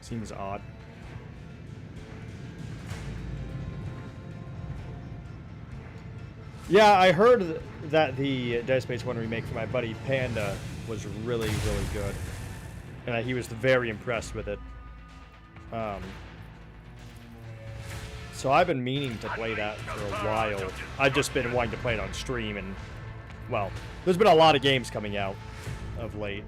Seems odd. Yeah, I heard that the Dead Space 1 remake for my buddy Panda was really, really good. And that he was very impressed with it. So I've been meaning to play that for a while. I've just been wanting to play it on stream, and, well, there's been a lot of games coming out of late.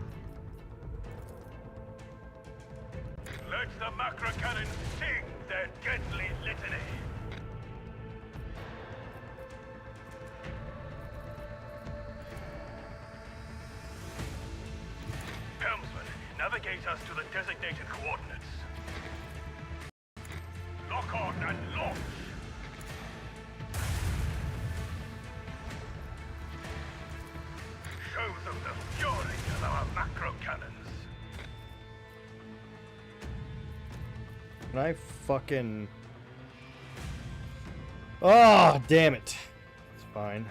Let the macro cannon sing their deadly litany. Helmsman, navigate us to the designated coordinates. Lock on and launch! Show them the fury of our macro cannons. And I fucking... Oh, damn it. It's fine.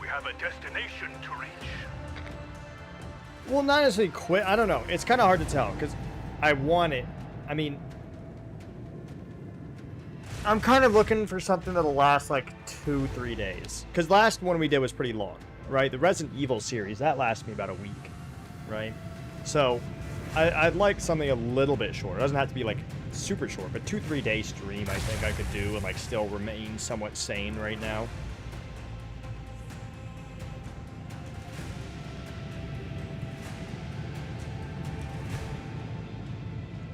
We have a destination to reach. Well, not necessarily quit. I don't know. It's kind of hard to tell, because I want it. I mean... I'm kind of looking for something that'll last like 2-3 days. Because last one we did was pretty long, right? The Resident Evil series, that lasted me about a week, right? So, I'd like something a little bit short. It doesn't have to be like super short, but 2-3 day stream I think I could do and like still remain somewhat sane right now.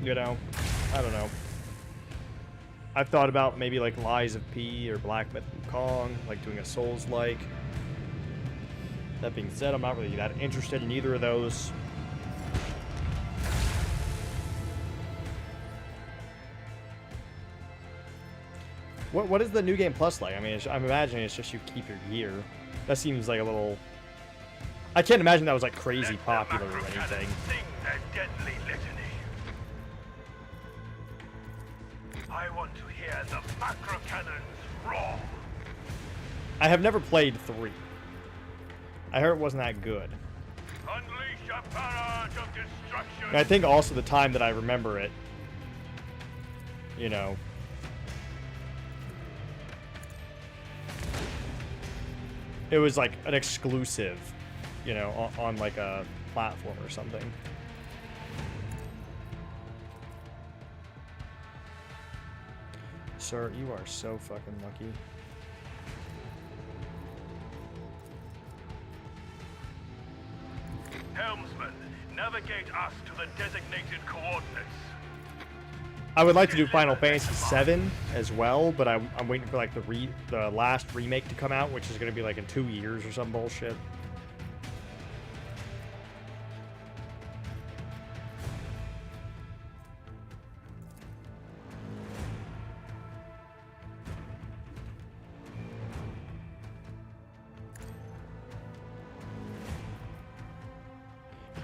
You know? I don't know. I've thought about maybe like Lies of P or Black Myth Wukong, like doing a Souls-like. That being said, I'm not really that interested in either of those. What is the New Game Plus like? I mean, I'm imagining it's just you keep your gear. That seems like a little... I can't imagine that was like crazy popular or anything. Sing their deadly litany. I want to hear the macro cannons roar. I have never played 3. I heard it wasn't that good. Unleash a barrage of destruction. And I think also the time that I remember it, you know, it was like an exclusive, you know, on like a platform or something. Sir, you are so fucking lucky. Helmsman, navigate us to the designated coordinates. I would like to do Final Fantasy VII as well, but I'm waiting for like the last remake to come out, which is going to be like in 2 years or some bullshit.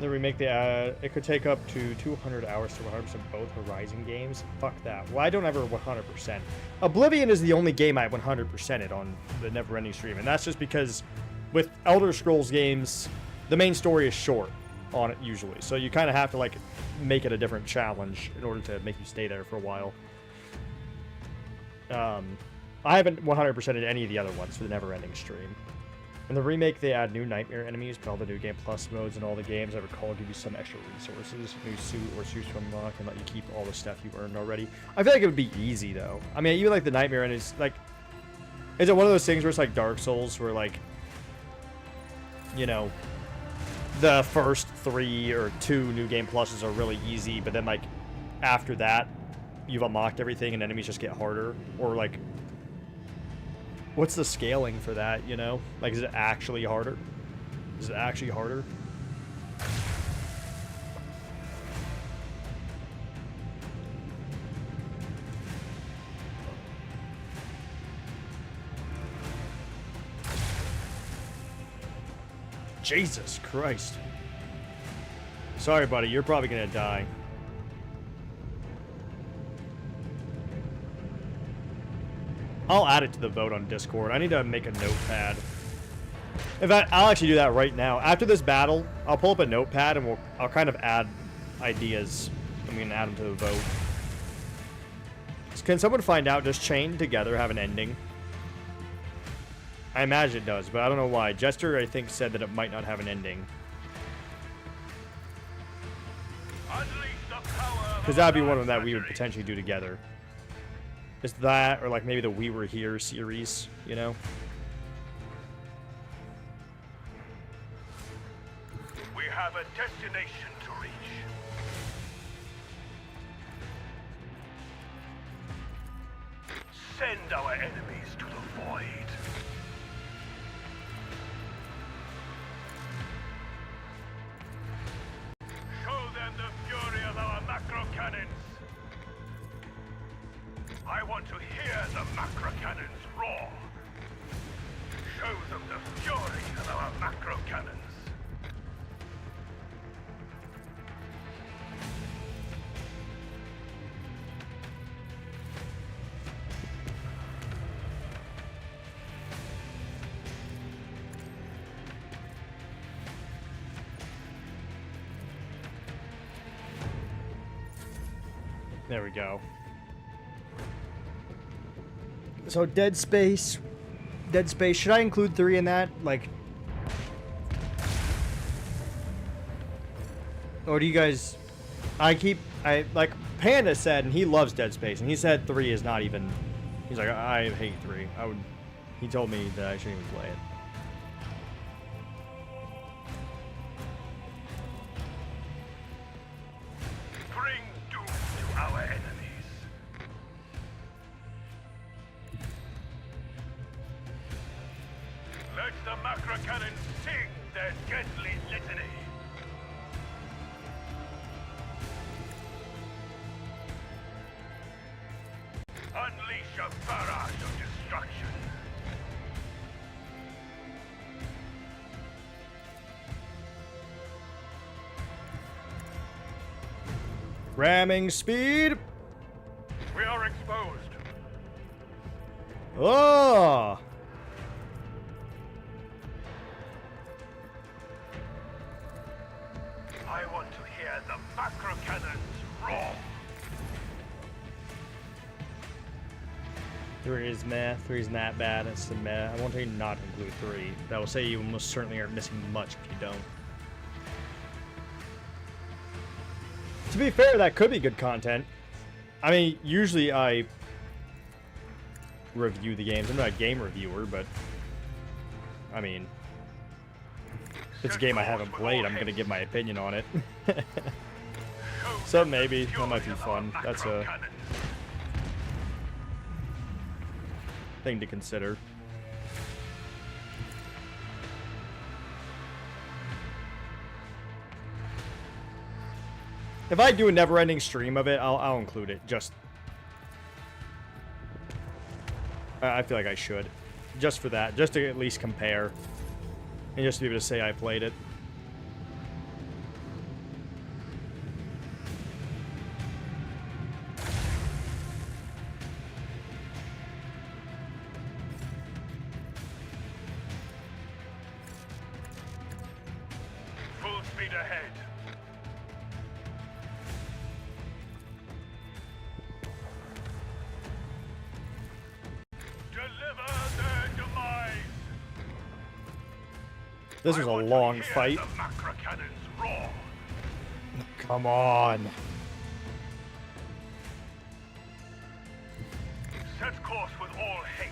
The remake, it could take up to 200 hours to 100% both Horizon games. Fuck that. Well, I don't ever 100%. Oblivion is the only game I 100%ed on the Neverending Stream, and that's just because with Elder Scrolls games, the main story is short on it usually, so you kind of have to like make it a different challenge in order to make you stay there for a while. I haven't 100%ed any of the other ones for the Neverending Stream. In the remake, they add new nightmare enemies, but all the new Game Plus modes and all the games I recall give you some extra resources, new suit or suits to unlock, and let you keep all the stuff you earned already. I feel like it would be easy, though. I mean, even like the nightmare enemies, like, is it one of those things where it's like Dark Souls, where like, you know, the first 3 or 2 new Game Pluses are really easy, but then like after that, you've unlocked everything and enemies just get harder, or like, what's the scaling for that, you know? Like, is it actually harder? Is it actually harder? Jesus Christ. Sorry, buddy. You're probably gonna die. I'll add it to the vote on Discord. I need to make a notepad. In fact, I'll actually do that right now. After this battle, I'll pull up a notepad and I'll kind of add ideas. I'm gonna add them to the vote. Can someone find out, does Chained Together have an ending? I imagine it does, but I don't know why. Jester, I think, said that it might not have an ending. Because that would be one of them that we would potentially do together. Is that, or like maybe the We Were Here series, you know? We have a destination to reach. Send our enemies to the void. Show them the fury of our macro cannons. I want to hear the macro cannons roar. Show them the fury of our macro cannons. There we go. So Dead Space, should I include 3 in that? Like, or do you guys, like Panda said, and he loves Dead Space, and he said 3 is not even, he's like, I hate 3. He told me that I shouldn't even play it. Bring doom to our enemies. Let the macro cannons sing their deadly litany. Unleash a barrage of destruction. Ramming speed. We are exposed. Oh! I want to hear the macro cannons roar. 3 is meh. 3 is not bad. It's the meh. I won't tell you not to include 3. That will say you almost certainly aren't missing much if you don't. To be fair, that could be good content. I mean, usually I review the games. I'm not a game reviewer, but I mean, if it's a game I haven't played, I'm gonna give my opinion on it. So maybe that might be fun. That's a thing to consider. If I do a never-ending stream of it, I'll include it. Just, I feel like I should, just for that, just to at least compare, and just to be able to say I played it. Full speed ahead. Deliver their demise. This was a long fight. The macro cannons roar. Come on. Set course with all haste.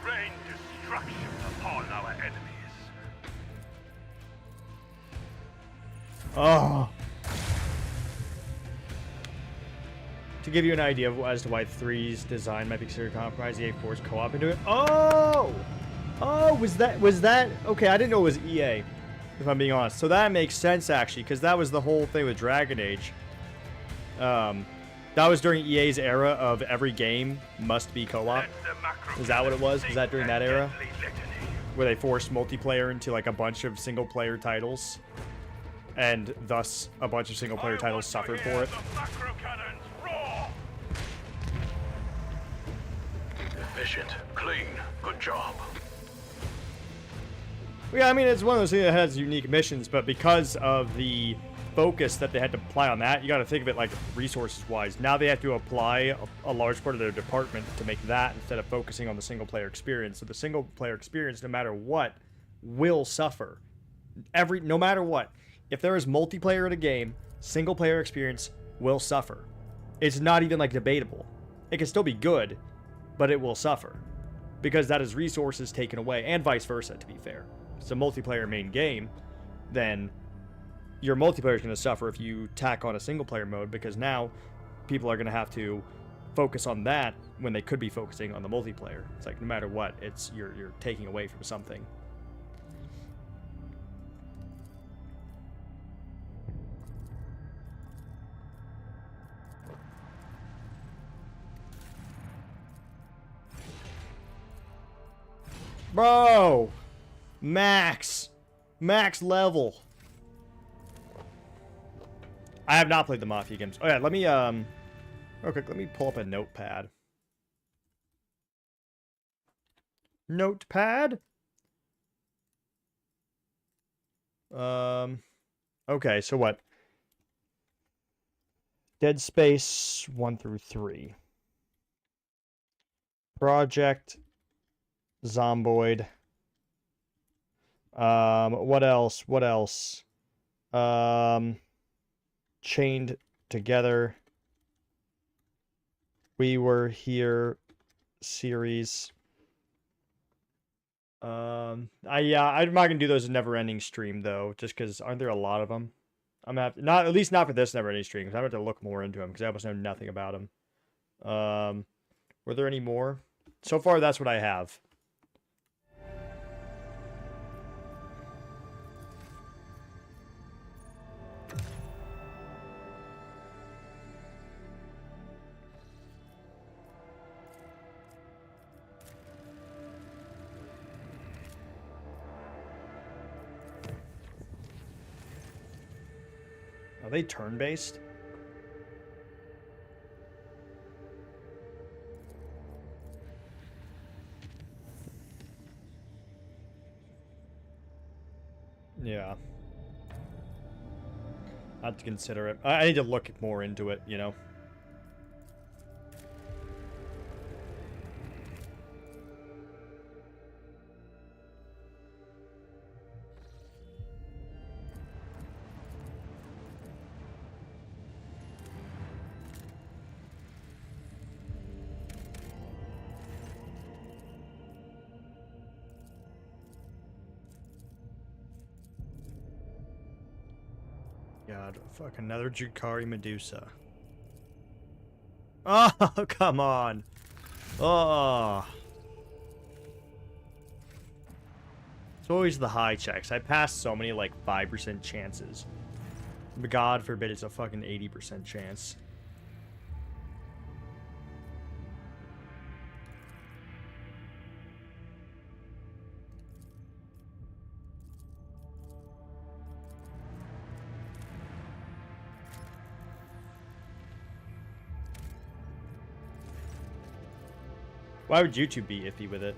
Rain destruction upon our enemies. Oh. To give you an idea as to why 3's design might be considered compromised, the A4's co-op into it. Oh! Oh, was that? Okay, I didn't know it was EA, if I'm being honest. So that makes sense, actually, because that was the whole thing with Dragon Age. That was during EA's era of every game must be co-op. Is that what it was? Was that during that era? Where they forced multiplayer into, like, a bunch of single-player titles? And thus, a bunch of single-player titles suffered for it. Efficient, clean, good job. Yeah, I mean, it's one of those things that has unique missions, but because of the focus that they had to apply on that, you got to think of it like resources-wise. Now they have to apply a large part of their department to make that instead of focusing on the single-player experience. So the single-player experience, no matter what, will suffer. No matter what. If there is multiplayer in a game, single-player experience will suffer. It's not even, like, debatable. It can still be good, but it will suffer. Because that is resources taken away, and vice versa, to be fair. If it's a multiplayer main game, then your multiplayer is going to suffer if you tack on a single-player mode, because now people are going to have to focus on that when they could be focusing on the multiplayer. It's like, no matter what, it's you're taking away from something. Bro! Max level. I have not played the Mafia games. Oh yeah, let me real quick, let me pull up a notepad. Notepad? Okay, so what? Dead Space 1 through 3. Project Zomboid. What else? What else? Chained Together. We Were Here series. Yeah, I'm not gonna do those in never-ending stream though, just because aren't there a lot of them? I'm gonna have to, not at least not for this never ending stream, because I'm going to have to look more into him because I almost know nothing about him. Were there any more? So far, that's what I have. Are they turn-based? Yeah. I have to consider it. I need to look more into it, you know? God, fuck, another Jukari Medusa. Oh, come on. Oh. It's always the high checks. I passed so many, like, 5% chances. But God forbid it's a fucking 80% chance. Why would YouTube be iffy with it?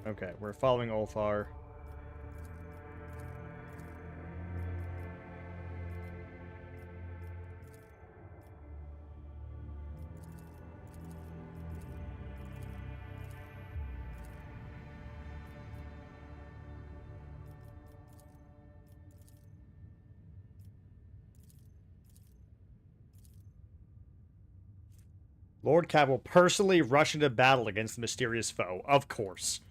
Okay, we're following Ulfar. Lord Cap will personally rush into battle against the mysterious foe. Of course.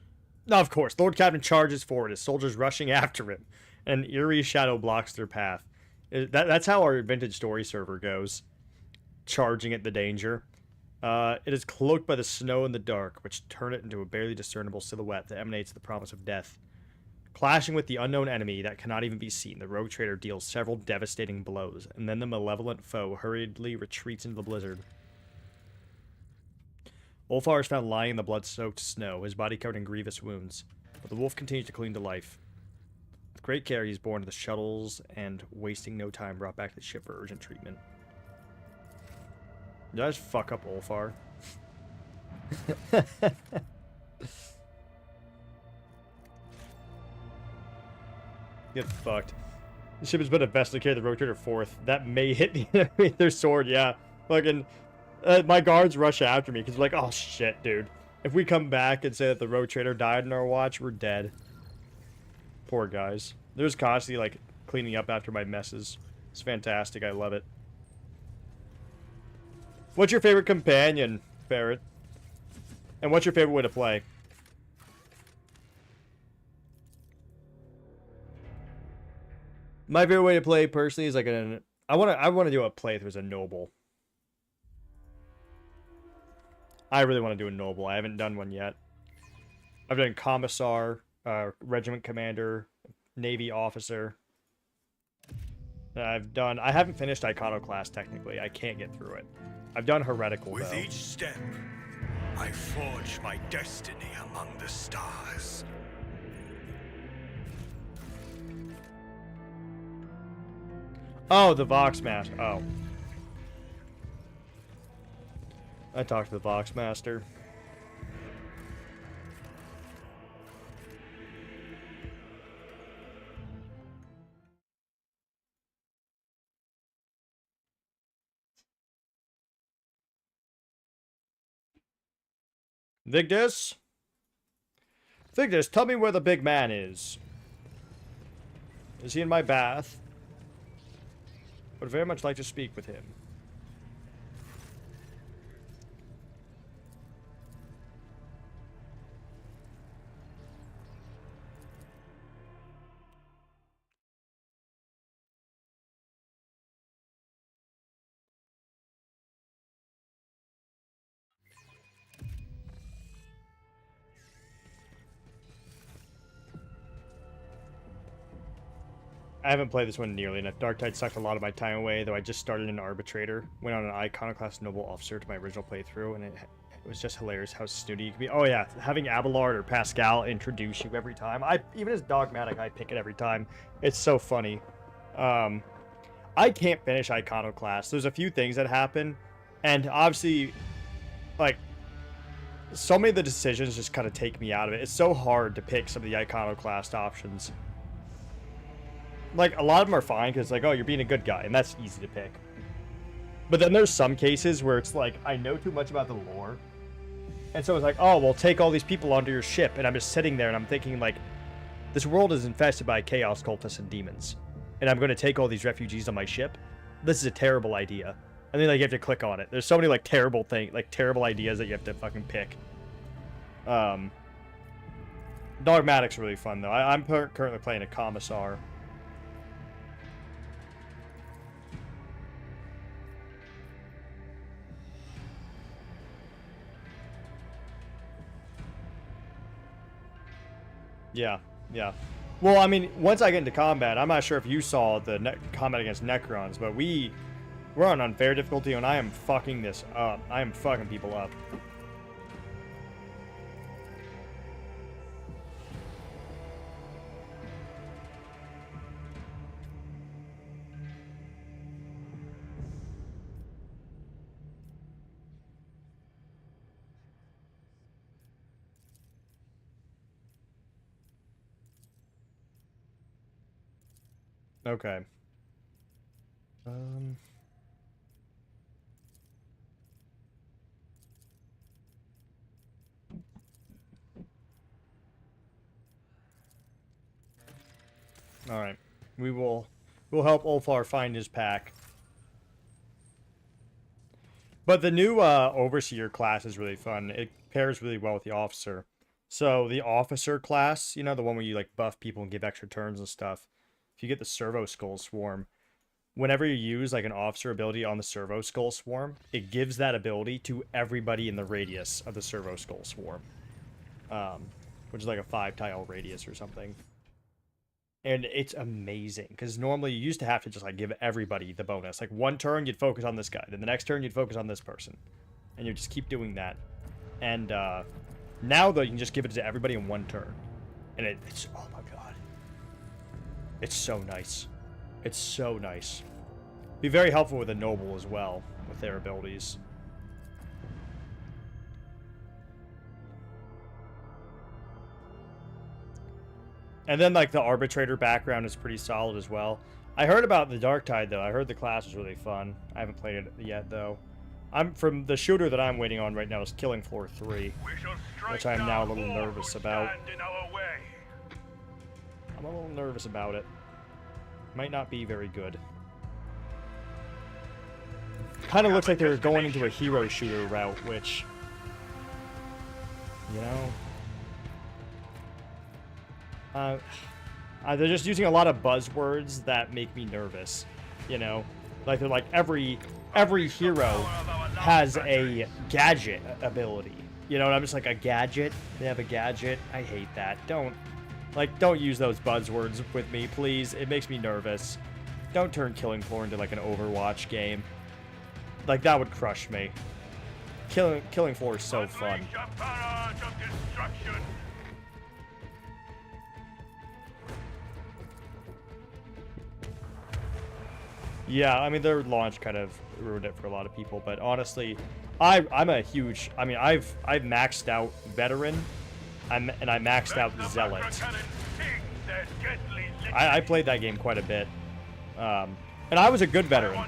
Of course. Lord Captain charges forward, his soldiers rushing after him. An eerie shadow blocks their path. That's how our vintage story server goes. Charging at the danger. It is cloaked by the snow and the dark, which turn it into a barely discernible silhouette that emanates the promise of death. Clashing with the unknown enemy that cannot even be seen, the rogue trader deals several devastating blows, and then the malevolent foe hurriedly retreats into the blizzard. Ulfar is found lying in the blood-soaked snow, his body covered in grievous wounds, but the wolf continues to cling to life. With great care, he's borne to the shuttles and, wasting no time, brought back to the ship for urgent treatment. Did I just fuck up Ulfar? Get fucked. The ship has been invested to carry the rogue trader forth. That may hit the enemy with their sword, yeah. Fucking... my guards rush after me because they're like, oh shit, dude. If we come back and say that the rogue trader died in our watch, we're dead. Poor guys. They're just constantly, like, cleaning up after my messes. It's fantastic. I love it. What's your favorite companion, Barrett? And what's your favorite way to play? My favorite way to play, personally, is like an... I want to do a playthrough as a noble. I really want to do a noble. I haven't done one yet. I've done commissar, regiment commander, navy officer. I haven't finished iconoclast technically. I can't get through it. I've done heretical With though. each step, I forge my destiny among the stars. Oh, the Voxmaster. Oh. I talked to the Voxmaster. Vigdis? Vigdis, tell me where the big man is. Is he in my bath? Would very much like to speak with him. I haven't played this one nearly enough. Dark Tide sucked a lot of my time away, though I just started an Arbitrator. Went on an Iconoclast Noble Officer to my original playthrough, and it was just hilarious how snooty you can be. Oh yeah, having Abelard or Pascal introduce you every time. Even as Dogmatic, I pick it every time. It's so funny. I can't finish Iconoclast. There's a few things that happen, and obviously, like, so many of the decisions just kind of take me out of it. It's so hard to pick some of the Iconoclast options. Like, a lot of them are fine, because, like, oh, you're being a good guy, and that's easy to pick. But then there's some cases where it's like, I know too much about the lore, and so it's like, oh, well, take all these people onto your ship, and I'm just sitting there, and I'm thinking, like, this world is infested by chaos cultists and demons, and I'm going to take all these refugees on my ship? This is a terrible idea. And then, like, you have to click on it. There's so many, like, terrible ideas that you have to fucking pick. Dogmatic's really fun, though. I'm currently playing a Commissar. Yeah, yeah. Well, I mean, once I get into combat, I'm not sure if you saw the combat against Necrons, but we're on unfair difficulty, and I am fucking this up. I am fucking people up. Okay. Alright. We'll help Ulfar find his pack. But the new Overseer class is really fun. It pairs really well with the Officer. So the Officer class, you know, the one where you like buff people and give extra turns and stuff. If you get the Servo Skull Swarm, whenever you use like an Officer ability on the Servo Skull Swarm, it gives that ability to everybody in the radius of the Servo Skull Swarm. Which is like a 5-tile radius or something. And it's amazing, because normally you used to have to just like give everybody the bonus. Like one turn you'd focus on this guy, then the next turn you'd focus on this person. And you just keep doing that. And now though, you can just give it to everybody in one turn. And it's, oh my god. It's so nice. It's so nice. Be very helpful with a Noble as well, with their abilities. And then, like, the Arbitrator background is pretty solid as well. I heard about the Dark Tide, though. I heard the class was really fun. I haven't played it yet, though. From the shooter that I'm waiting on right now is Killing Floor 3, which I'm now a little nervous about. I'm a little nervous about it. Might not be very good. Kind of looks like they're going into a hero shooter route, which, you know... they're just using a lot of buzzwords that make me nervous, you know? Like, they're like, every hero has a gadget ability. You know, and I'm just like, a gadget? They have a gadget? I hate that. Don't use those buzzwords with me, please. It makes me nervous. Don't turn Killing Floor into, like, an Overwatch game. Like, that would crush me. Killing Floor is so fun. Yeah, I mean, their launch kind of ruined it for a lot of people, but honestly, I'm a huge... I mean, I've maxed out Veteran, and I maxed out Zealot. I played that game quite a bit, and I was a good Veteran.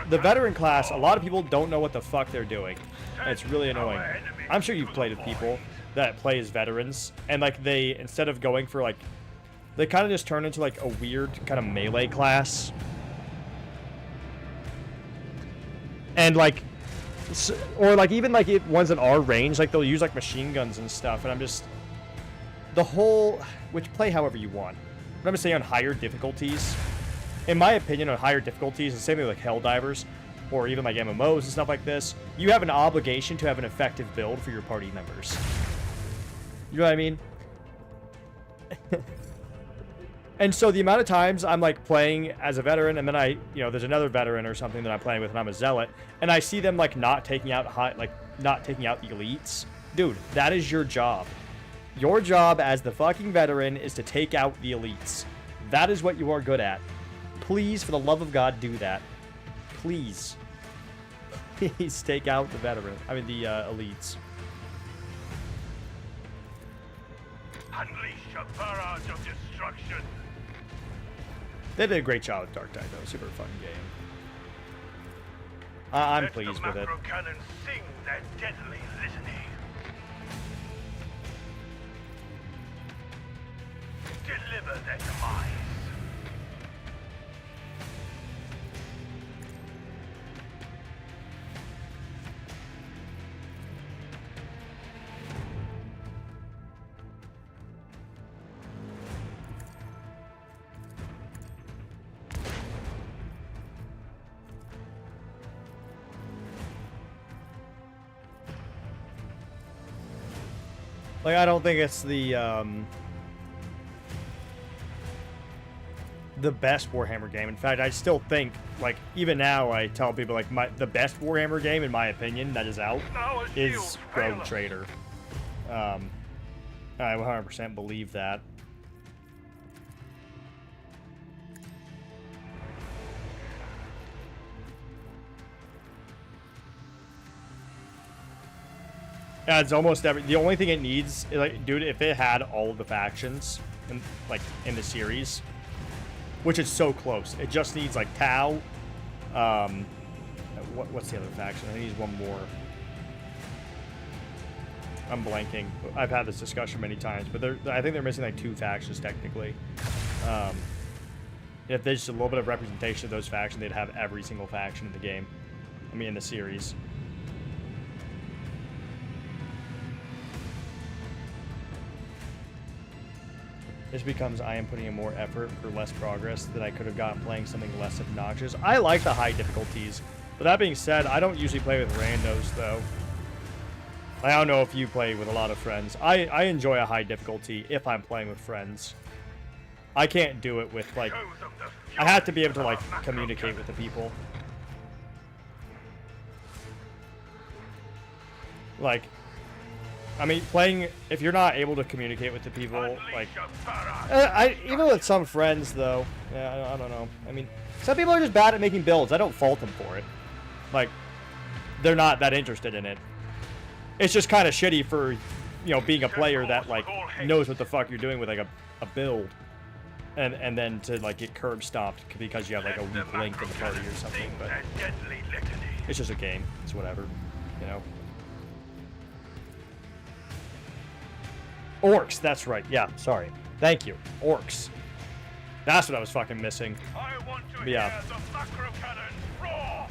The Veteran class, a lot of people don't know what the fuck they're doing, and it's really annoying. I'm sure you've played with people that play as Veterans, and like they, instead of going for like... They kind of just turn into like a weird kind of melee class. And like, or like even like ones in our range, like they'll use like machine guns and stuff. And I'm just, the whole, which play however you want. But I'm just saying on higher difficulties, in my opinion, on higher difficulties, the same thing with like Helldivers, or even like MMOs and stuff like this, you have an obligation to have an effective build for your party members. You know what I mean? And so the amount of times I'm like playing as a veteran, and then there's another veteran or something that I'm playing with, and I'm a zealot, and I see them like not taking out not taking out the elites. Dude, that is your job. Your job as the fucking veteran is to take out the elites. That is what you are good at. Please, for the love of God, do that. Please. Please take out the the elites. Unleash a barrage of destruction. They did a great job with Dark Tide, though. Super fun game. I'm Let pleased the with it. macro cannon sing their deadly litany. Deliver their demise. Like, I don't think it's the best Warhammer game. In fact, I still think, like, even now, I tell people, like, the best Warhammer game, in my opinion, that is out, Now a is shield fail Rogue us. Trader. I 100% believe that. Yeah, it's almost every. The only thing it needs, like, dude, if it had all of the factions, in the series, which is so close, it just needs like Tau. What's the other faction? I think it needs one more. I'm blanking. I've had this discussion many times, but I think they're missing like 2 factions technically. If there's just a little bit of representation of those factions, they'd have every single faction in the game. I mean, in the series. This becomes I am putting in more effort for less progress that I could have gotten playing something less obnoxious. I like the high difficulties. But that being said, I don't usually play with randos, though. I don't know if you play with a lot of friends. I enjoy a high difficulty if I'm playing with friends. I can't do it with, like... I have to be able to, like, communicate with the people. Like... I mean, playing, if you're not able to communicate with the people, like, even with some friends, though, yeah, I don't know. I mean, some people are just bad at making builds. I don't fault them for it. Like, they're not that interested in it. It's just kind of shitty for, being a player that, like, knows what the fuck you're doing with, like, a build. And then to, like, get curb stomped because you have, like, a weak link in the party or something, but it's just a game. It's whatever, Orcs, that's right. Yeah, sorry. Thank you. Orcs. That's what I was fucking missing. I want to Yeah. hear the macro cannon roar.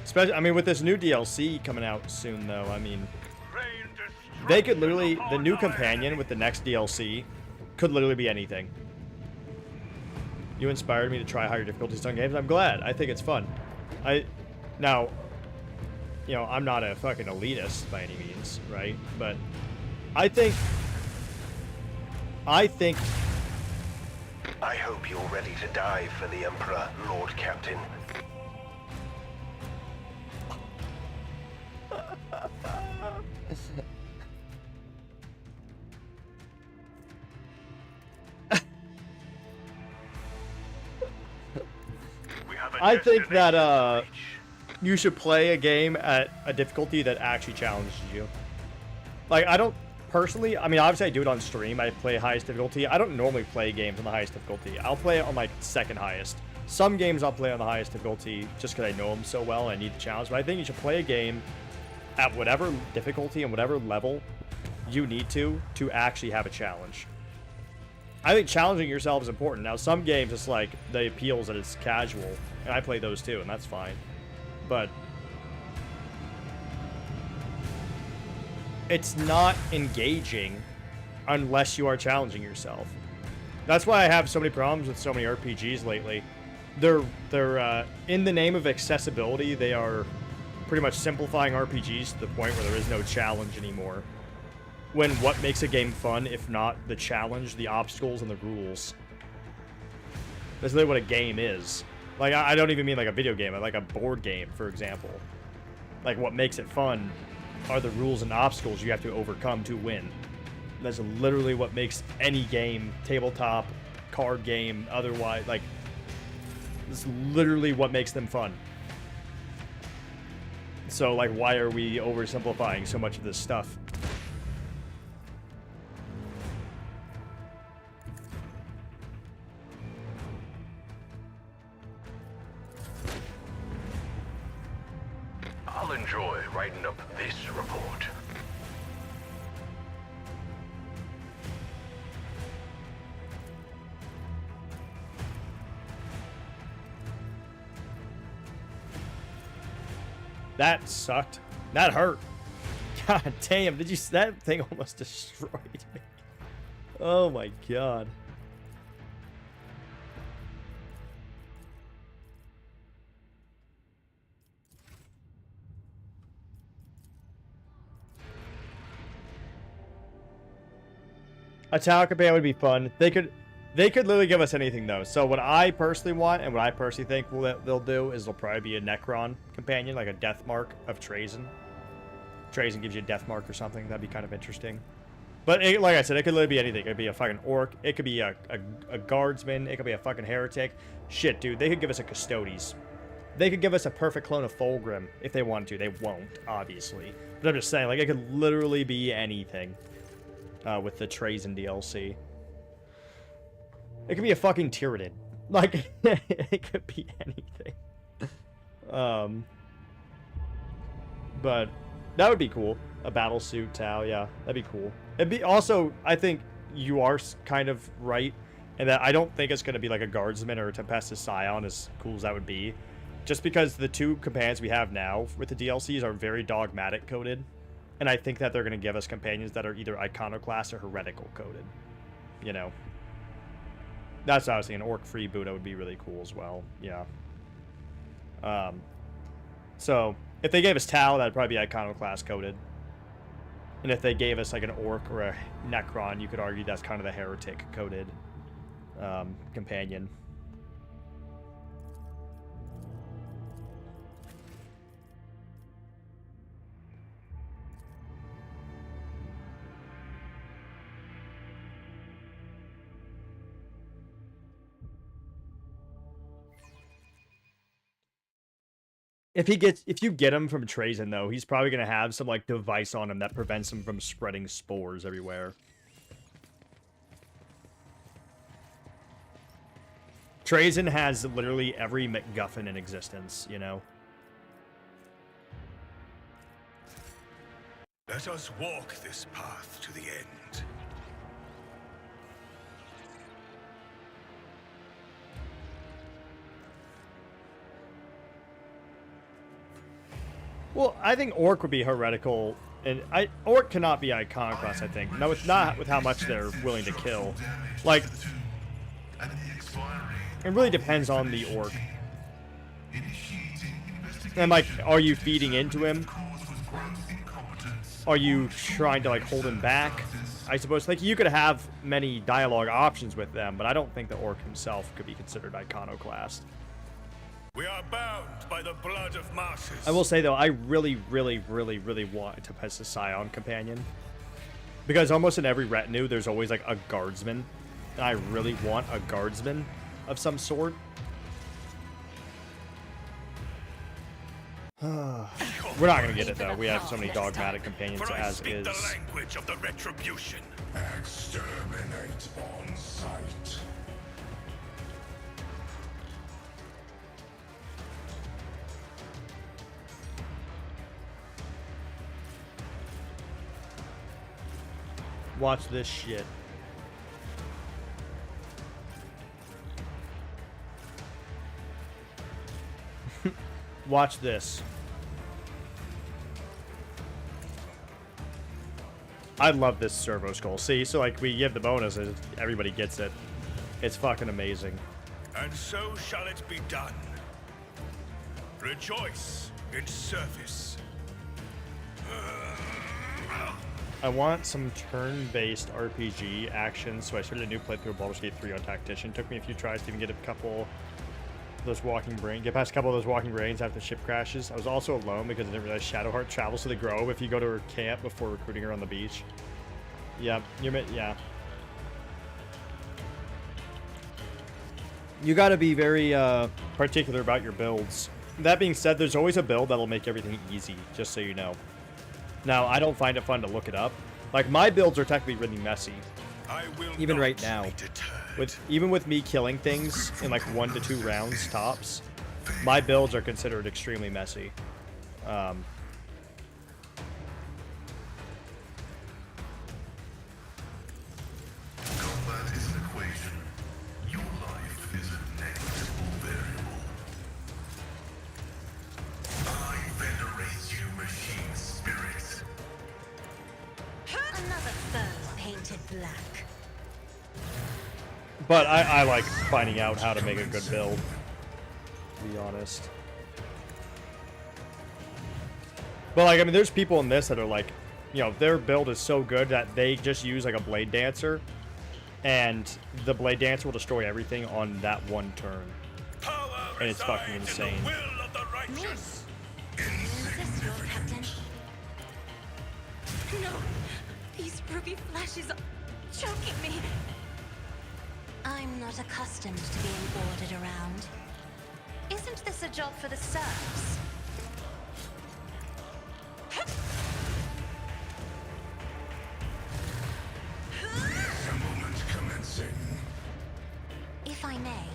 Especially, I mean, with this new DLC coming out soon, though, I mean, Rain they could destruction literally, the upon new our companion enemy. with the next DLC could literally be anything. You inspired me to try higher difficulties on games. I'm glad. I think it's fun. Now, I'm not a fucking elitist by any means, right? But I think I hope you're ready to die for the Emperor, Lord Captain. We have a I think that destination to reach. you should play a game at a difficulty that actually challenges you. Like, I don't personally, I mean, obviously I do it on stream. I play highest difficulty. I don't normally play games on the highest difficulty. I'll play it on, like, second highest. Some games I'll play on the highest difficulty just because I know them so well and I need the challenge. But I think you should play a game at whatever difficulty and whatever level you need to actually have a challenge. I think challenging yourself is important. Now, some games, it's like, the appeals that it's casual. And I play those too, and that's fine. But it's not engaging unless you are challenging yourself. That's why I have so many problems with so many RPGs lately. They're in the name of accessibility, they are pretty much simplifying RPGs to the point where there is no challenge anymore. when what makes a game fun, if not the challenge, the obstacles, and the rules. That's literally what a game is. Like, I don't even mean like a video game, like a board game, for example. Like, what makes it fun are the rules and obstacles you have to overcome to win. That's literally what makes any game, tabletop, card game, otherwise, like, it's literally what makes them fun. So, like, why are we oversimplifying so much of this stuff? I'll enjoy writing up this report. That sucked. That hurt. God damn, did you... That thing almost destroyed me. Oh my god. A tower companion would be fun. They could literally give us anything though. So what I personally want and what I personally think they'll do is they'll probably be a Necron companion, like a death mark of Trazen. Trazen gives you a death mark or something. That'd be kind of interesting. But it, like I said, it could literally be anything. It could be a fucking orc. It could be a guardsman. It could be a fucking heretic. Shit, dude. They could give us a Custodes. They could give us a perfect clone of Fulgrim if they wanted to. They won't, obviously. But I'm just saying, like, it could literally be anything with the Trazen DLC. It could be a fucking Tyranid. Like, it could be anything. But that would be cool. A battlesuit Tau, yeah, that'd be cool. It'd be also, I think you are kind of right in that I don't think it's going to be like a Guardsman or a Tempestus Scion, as cool as that would be. Just because the two companions we have now with the DLCs are very dogmatic coded. And I think that they're going to give us companions that are either Iconoclast or Heretical coded. You know. That's what I was thinking. Orc Freebooter would be really cool as well. Yeah. So, if they gave us Tau, that'd probably be Iconoclast coded. And if they gave us like an Orc or a Necron, you could argue that's kind of the Heretic coded companion. If you get him from Trazen though, he's probably gonna have some like device on him that prevents him from spreading spores everywhere. Trazen has literally every MacGuffin in existence, you know. Let us walk this path to the end. Well, I think Orc would be heretical, and Orc cannot be Iconoclast, I think. No, it's not with how much they're willing to kill. Like, it really depends on the Orc. And, like, are you feeding into him? Are you trying to, like, hold him back? I suppose, like, you could have many dialogue options with them, but I don't think the Orc himself could be considered Iconoclast. We are bound by the blood of martyrs. I will say, though, I really, really, really, really want a Tempestus Scion companion. Because almost in every retinue, there's always, like, a guardsman. And I really want a guardsman of some sort. We're not going to get it, though. We have so many dogmatic companions as is. The language of the retribution. Exterminate on sight. Watch this shit. Watch this. I love this servo skull. See, so like we give the bonuses, everybody gets it. It's fucking amazing. And so shall it be done. Rejoice in service. I want some turn-based RPG action, so I started a new playthrough of Baldur's Gate 3 on Tactician. Took me a few tries to even get get past a couple of those walking brains after the ship crashes. I was also alone because I didn't realize Shadowheart travels to the Grove if you go to her camp before recruiting her on the beach. Yeah, yeah. You gotta be very particular about your builds. That being said, there's always a build that'll make everything easy, just so you know. Now, I don't find it fun to look it up. Like, my builds are technically really messy. Even right now. Even with me killing things in like 1 to 2 rounds tops, my builds are considered extremely messy. Combat is an equation. Your life is a negligible variable. I venerate you, machine spirits. Another foe painted black. But I like finding out how to make a good build, to be honest. But like, I mean, there's people in this that are like, you know, their build is so good that they just use like a Blade Dancer, and the Blade Dancer will destroy everything on that one turn. And it's fucking insane. Me? Is this your captain? No! These ruby flashes are choking me! I'm not accustomed to being ordered around. Isn't this a job for the serfs? Assemblement commencing. If I may.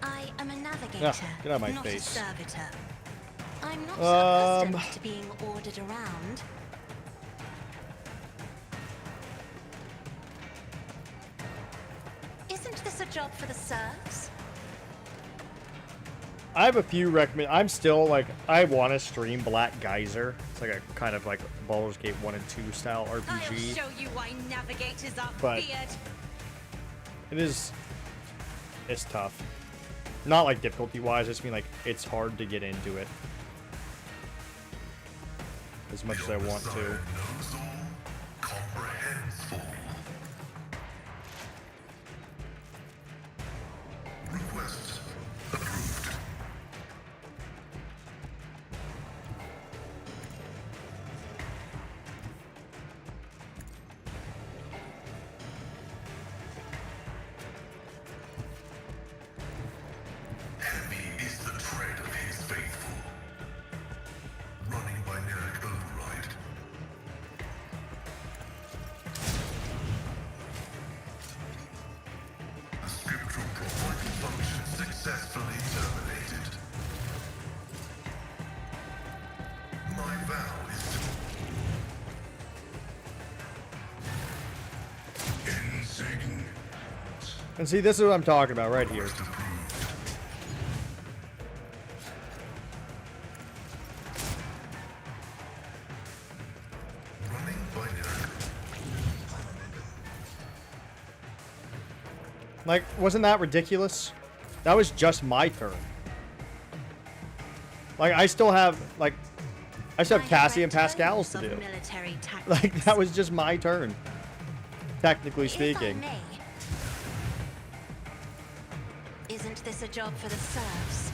I am a navigator, get out of my not face. a servitor. I'm not accustomed to being ordered around. Isn't this a job for the serfs? I have a few I'm still like, I want to stream Black Geyser. It's like a kind of like Baldur's Gate 1 and 2 style I'll RPG. show you why navigators are But feared. It's tough. Not like difficulty wise, I just mean like it's hard to get into it. As much as I want to. Knows all, comprehends all. Request approved. Heavy is the tread of his faithful. Running by Nerrick override. The scriptural prophetic function successfully terminated. My vow is to... Insign. And see, this is what I'm talking about right here. Request approved. Running by Nerrick. Like, wasn't that ridiculous? That was just my turn. Like, I still have Cassie and Pascal's to do. Military tactics. Like, that was just my turn. Technically If I speaking. may. Isn't this a job for the serfs?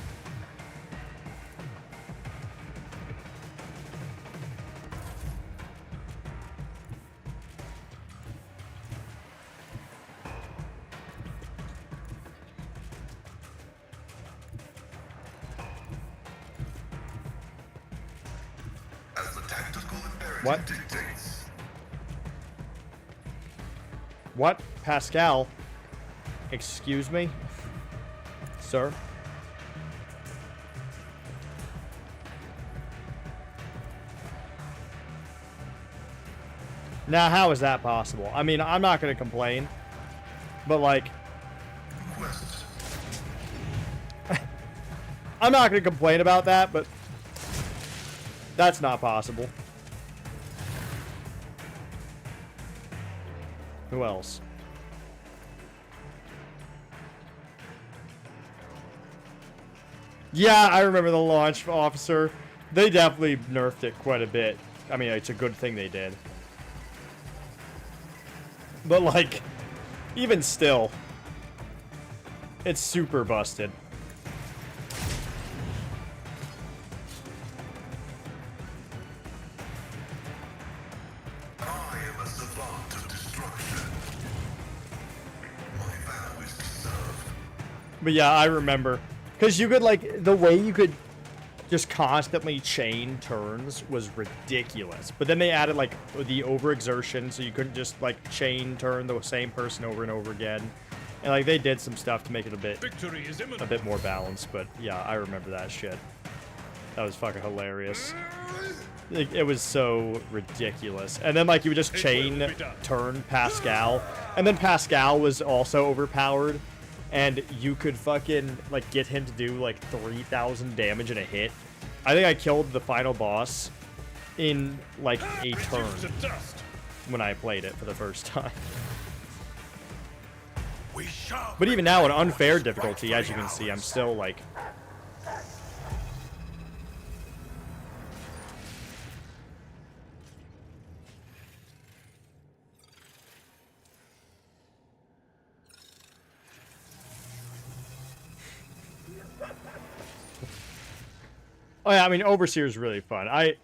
As the tactical imperative What? dictates. What? Pascal? Excuse me? Sir? Now, how is that possible? I mean, I'm not going to complain. But, like, Request. I'm not going to complain about that, but that's not possible. Who else? Yeah, I remember the launch officer. They definitely nerfed it quite a bit. I mean, it's a good thing they did. But, like, even still, it's super busted. I am a savant of destruction. My vow is to serve. But yeah, I remember. Because you could, like, the way you could just constantly chain turns was ridiculous. But then they added, like, the overexertion, so you couldn't just, like, chain turn the same person over and over again. And, like, they did some stuff to make it a bit more balanced. But yeah, I remember that shit. That was fucking hilarious. It was so ridiculous. And then, like, you would just chain turn Pascal. And then Pascal was also overpowered. And you could fucking, like, get him to do, like, 3,000 damage in a hit. I think I killed the final boss in, like, a turn when I played it for the first time. But even now, in unfair difficulty, as you can see, I'm still, like... Oh yeah, I mean, Overseer is really fun. I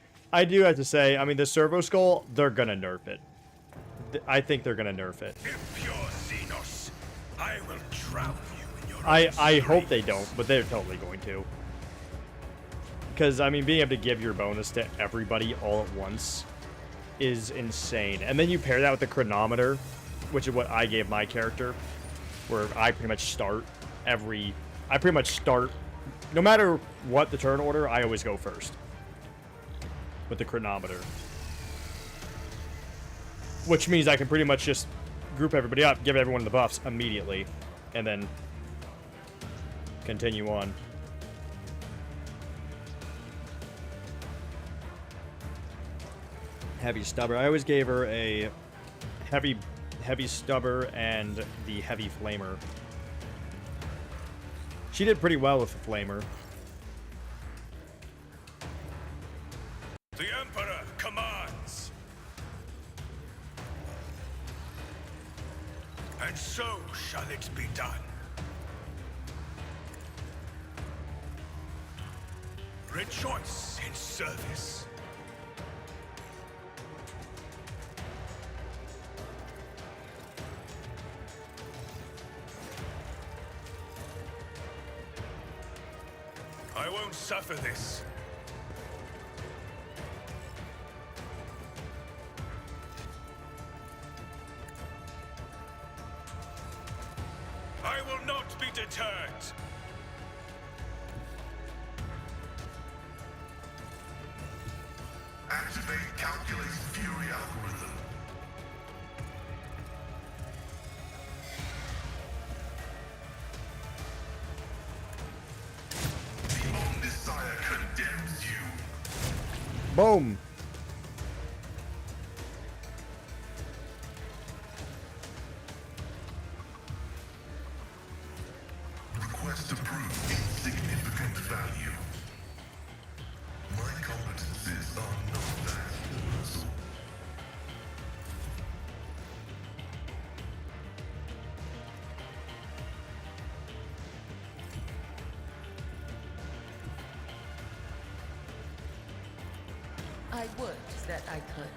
do have to say, I mean, the Servo Skull, they're gonna nerf it. I think they're gonna nerf it. Impure Xenos, I will drown you in your I hope they don't, but they're totally going to. Because, I mean, being able to give your bonus to everybody all at once is insane. And then you pair that with the chronometer, which is what I gave my character, where I pretty much start no matter what the turn order, I always go first with the chronometer. Which means I can pretty much just group everybody up, give everyone the buffs immediately, and then continue on. Heavy Stubber. I always gave her a heavy Stubber and the Heavy Flamer. She did pretty well with the Flamer. The Emperor commands. And so shall it be done. Rejoice in service. I won't suffer this. I will not be deterred. Activate calculate fury algorithm. The Omnisire condemns you. Boom. Request approved. Insignificant value. My competencies are not that universal. I would that I could.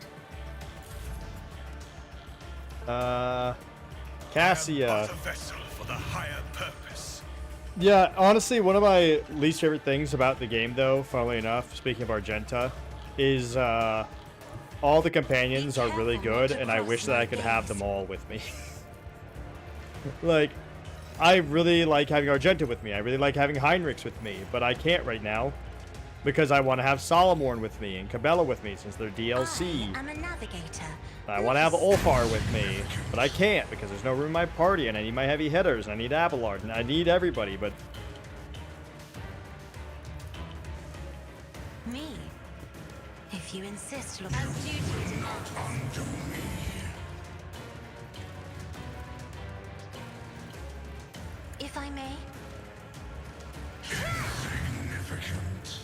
Cassia. I am but a vessel for the higher purpose. Yeah, honestly, one of my least favorite things about the game, though, funnily enough, speaking of Argenta, is all the companions are really good, and I wish that I could have them all with me. Like, I really like having Argenta with me. I really like having Heinrichs with me, but I can't right now because I want to have Solomorn with me and Cabela with me since they're DLC. I'm a navigator. I want to have Ulfar with me, but I can't because there's no room in my party, and I need my heavy hitters, and I need Abelard, and I need everybody, but... Me. If you insist, look. As duty demands. If I may. Significant.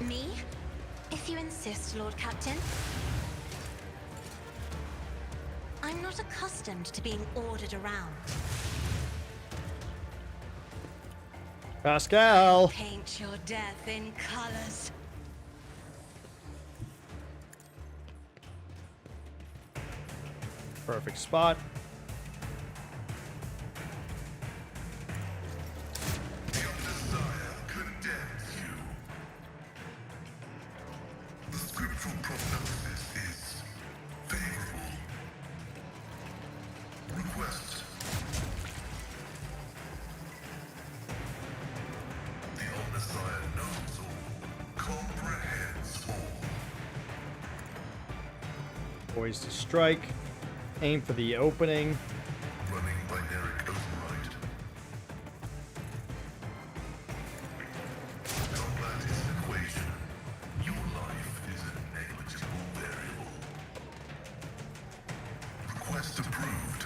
Me? If you insist, Lord Captain. I'm not accustomed to being ordered around. Pascal! Paint your death in colors. Perfect spot. Your desire condemns you. The scriptural prognosis is favorable. Request. The Omnissiah knows all, comprehends all. Poised to strike. Aim for the opening. Running binary override. Combat is an equation. Your life is a negligible variable. Request approved.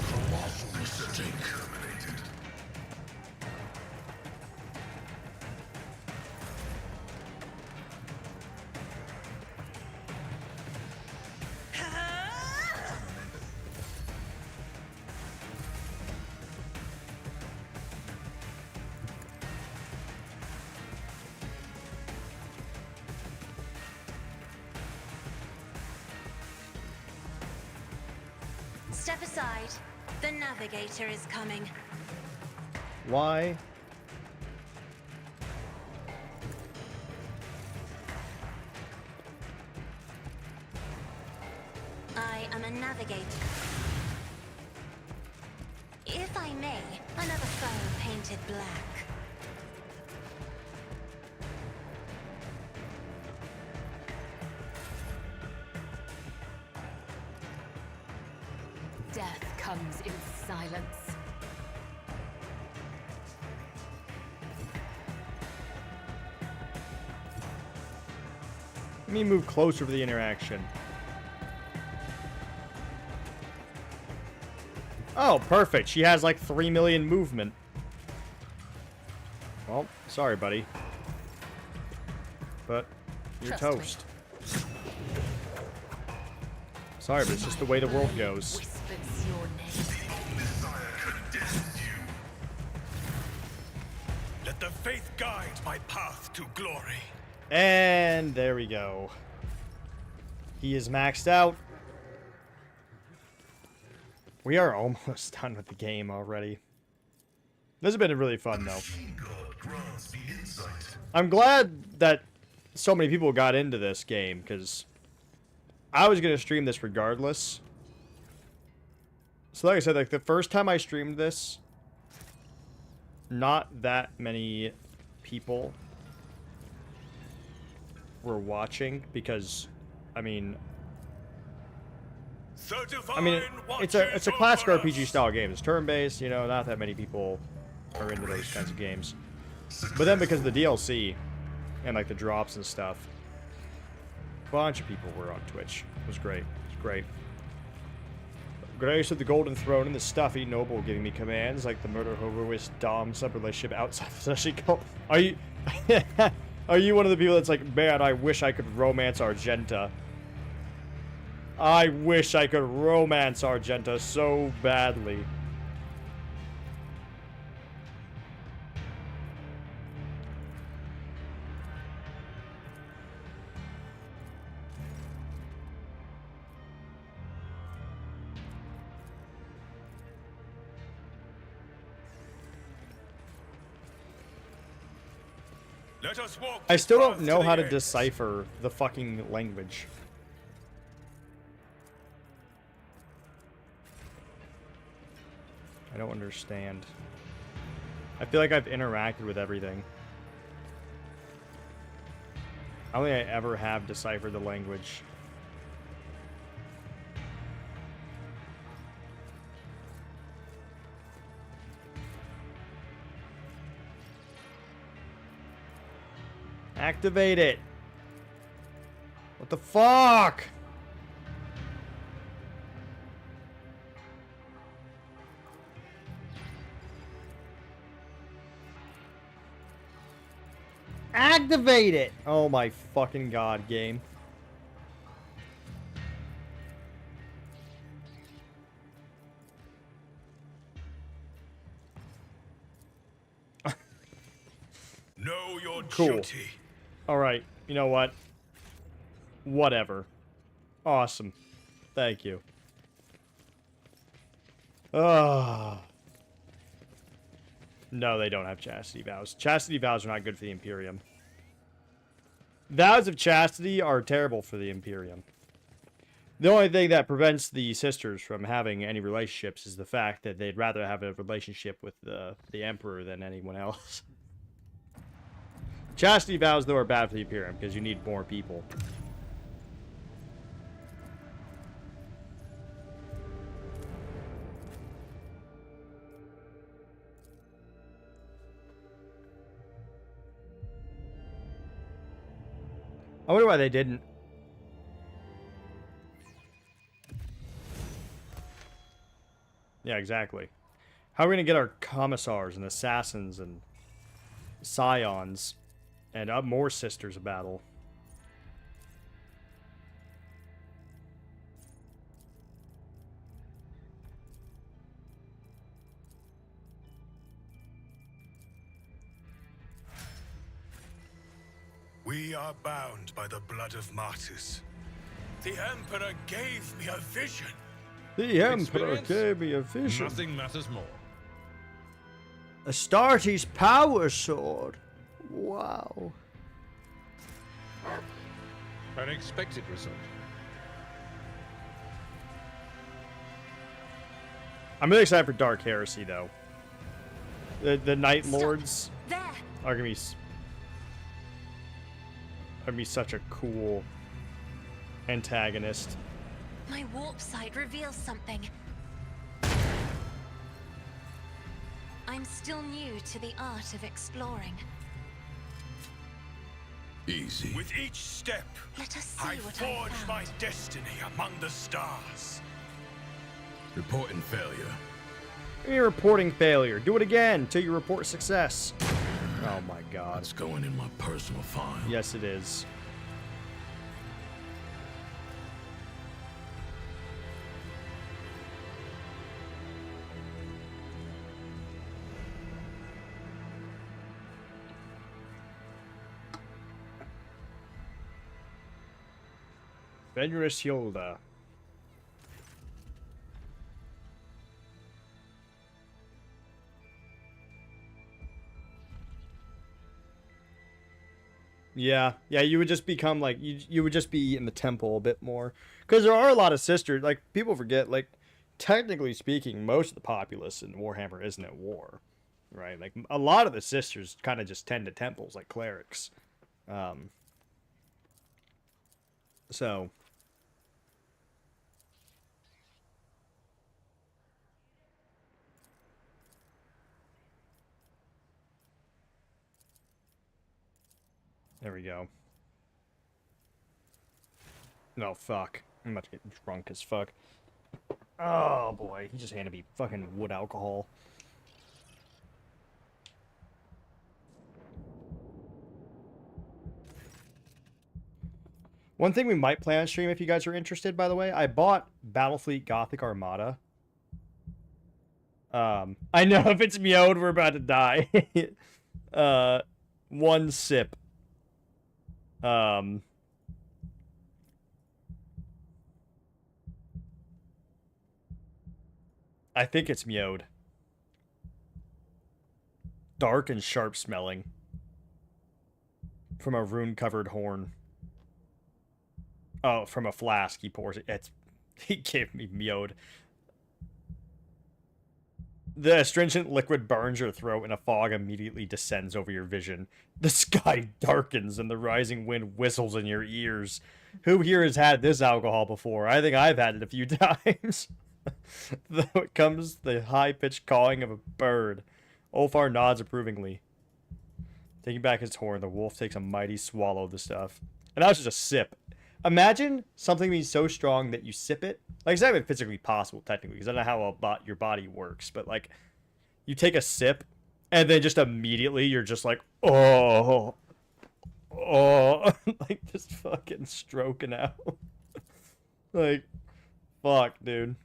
Colossal mistake terminated. Step aside. The navigator is coming. Why? I am a navigator. If I may, another foe painted black. Death comes in silence. Let me move closer for the interaction. Oh, perfect. She has like 3 million movement. Well, sorry, buddy. But you're Trust me. toast. Sorry, but it's just the way the world goes. Whispers your name. Messiah condemns you. Let the faith guide my path to glory. And there we go. He is maxed out. We are almost done with the game already. This has been really fun, though. Machine God grants me insight. I'm glad that so many people got into this game, because I was going to stream this regardless. So like I said, like the first time I streamed this, not that many people were watching, because, I mean, it's a classic RPG style game. It's turn-based, you know, not that many people are into those kinds of games. But then because of the DLC and like the drops and stuff, a bunch of people were on Twitch. It was great. It was great. Grace of the Golden Throne and the stuffy noble giving me commands like the murder hoboist Dom sub-relationship outside the session. Are you are you one of the people that's like, man, I wish I could romance Argenta. I wish I could romance Argenta so badly. Let us walk I this still don't path know the how to end. decipher the fucking language. I don't understand. I feel like I've interacted with everything. I don't think I ever have deciphered the language. Activate it. What the fuck? Activate it! Oh my fucking god, game. Know your Cool. duty. Alright, you know what? Whatever. Awesome. Thank you. Ah. No, they don't have chastity vows. Chastity vows are not good for the Imperium. Vows of chastity are terrible for the Imperium. The only thing that prevents the sisters from having any relationships is the fact that they'd rather have a relationship with the Emperor than anyone else. Chastity vows, though, are bad for the Imperium because you need more people. I wonder why they didn't. Yeah, exactly. How are we going to get our commissars and assassins and scions and up more sisters of battle? We are bound by the blood of martyrs. The Emperor gave me a vision. The Emperor Experience? gave me a vision. Nothing matters more. Astartes power sword. Wow. An expected result. I'm really excited for Dark Heresy, though. The Night Stop. Lords There! are gonna be such a cool antagonist. My warp sight reveals something. I'm still new to the art of exploring. Easy. With each step, Let us see I what I forge found. my destiny among the stars. Reporting failure. You're reporting failure. Do it again till you report success. Oh my god. That's going in my personal file. Yes, it is. Fenris Hilda. Yeah, you would just become like you would just be in the temple a bit more because there are a lot of sisters. Like people forget, like technically speaking, most of the populace in Warhammer isn't at war, right? Like a lot of the sisters kind of just tend to temples like clerics. So there we go. No, fuck. I'm about to get drunk as fuck. Oh boy, he just handed me fucking wood alcohol. One thing we might play on stream if you guys are interested, by the way, I bought Battlefleet Gothic Armada. I know if it's meowed, we're about to die. One sip. I think it's meowed. Dark and sharp smelling. From a rune-covered horn. Oh, from a flask he pours it. He gave me meowed. The astringent liquid burns your throat and a fog immediately descends over your vision. The sky darkens and the rising wind whistles in your ears. Who here has had this alcohol before? I think I've had it a few times. Though it comes the high-pitched cawing of a bird. Ulfar nods approvingly. Taking back his horn, the wolf takes a mighty swallow of the stuff. And that was just a sip. Imagine something being so strong that you sip it. Like, it's not even physically possible, technically, because I don't know how your body works. But, like, you take a sip, and then just immediately you're just like, oh. Oh, like just fucking stroking out. Like, fuck, dude.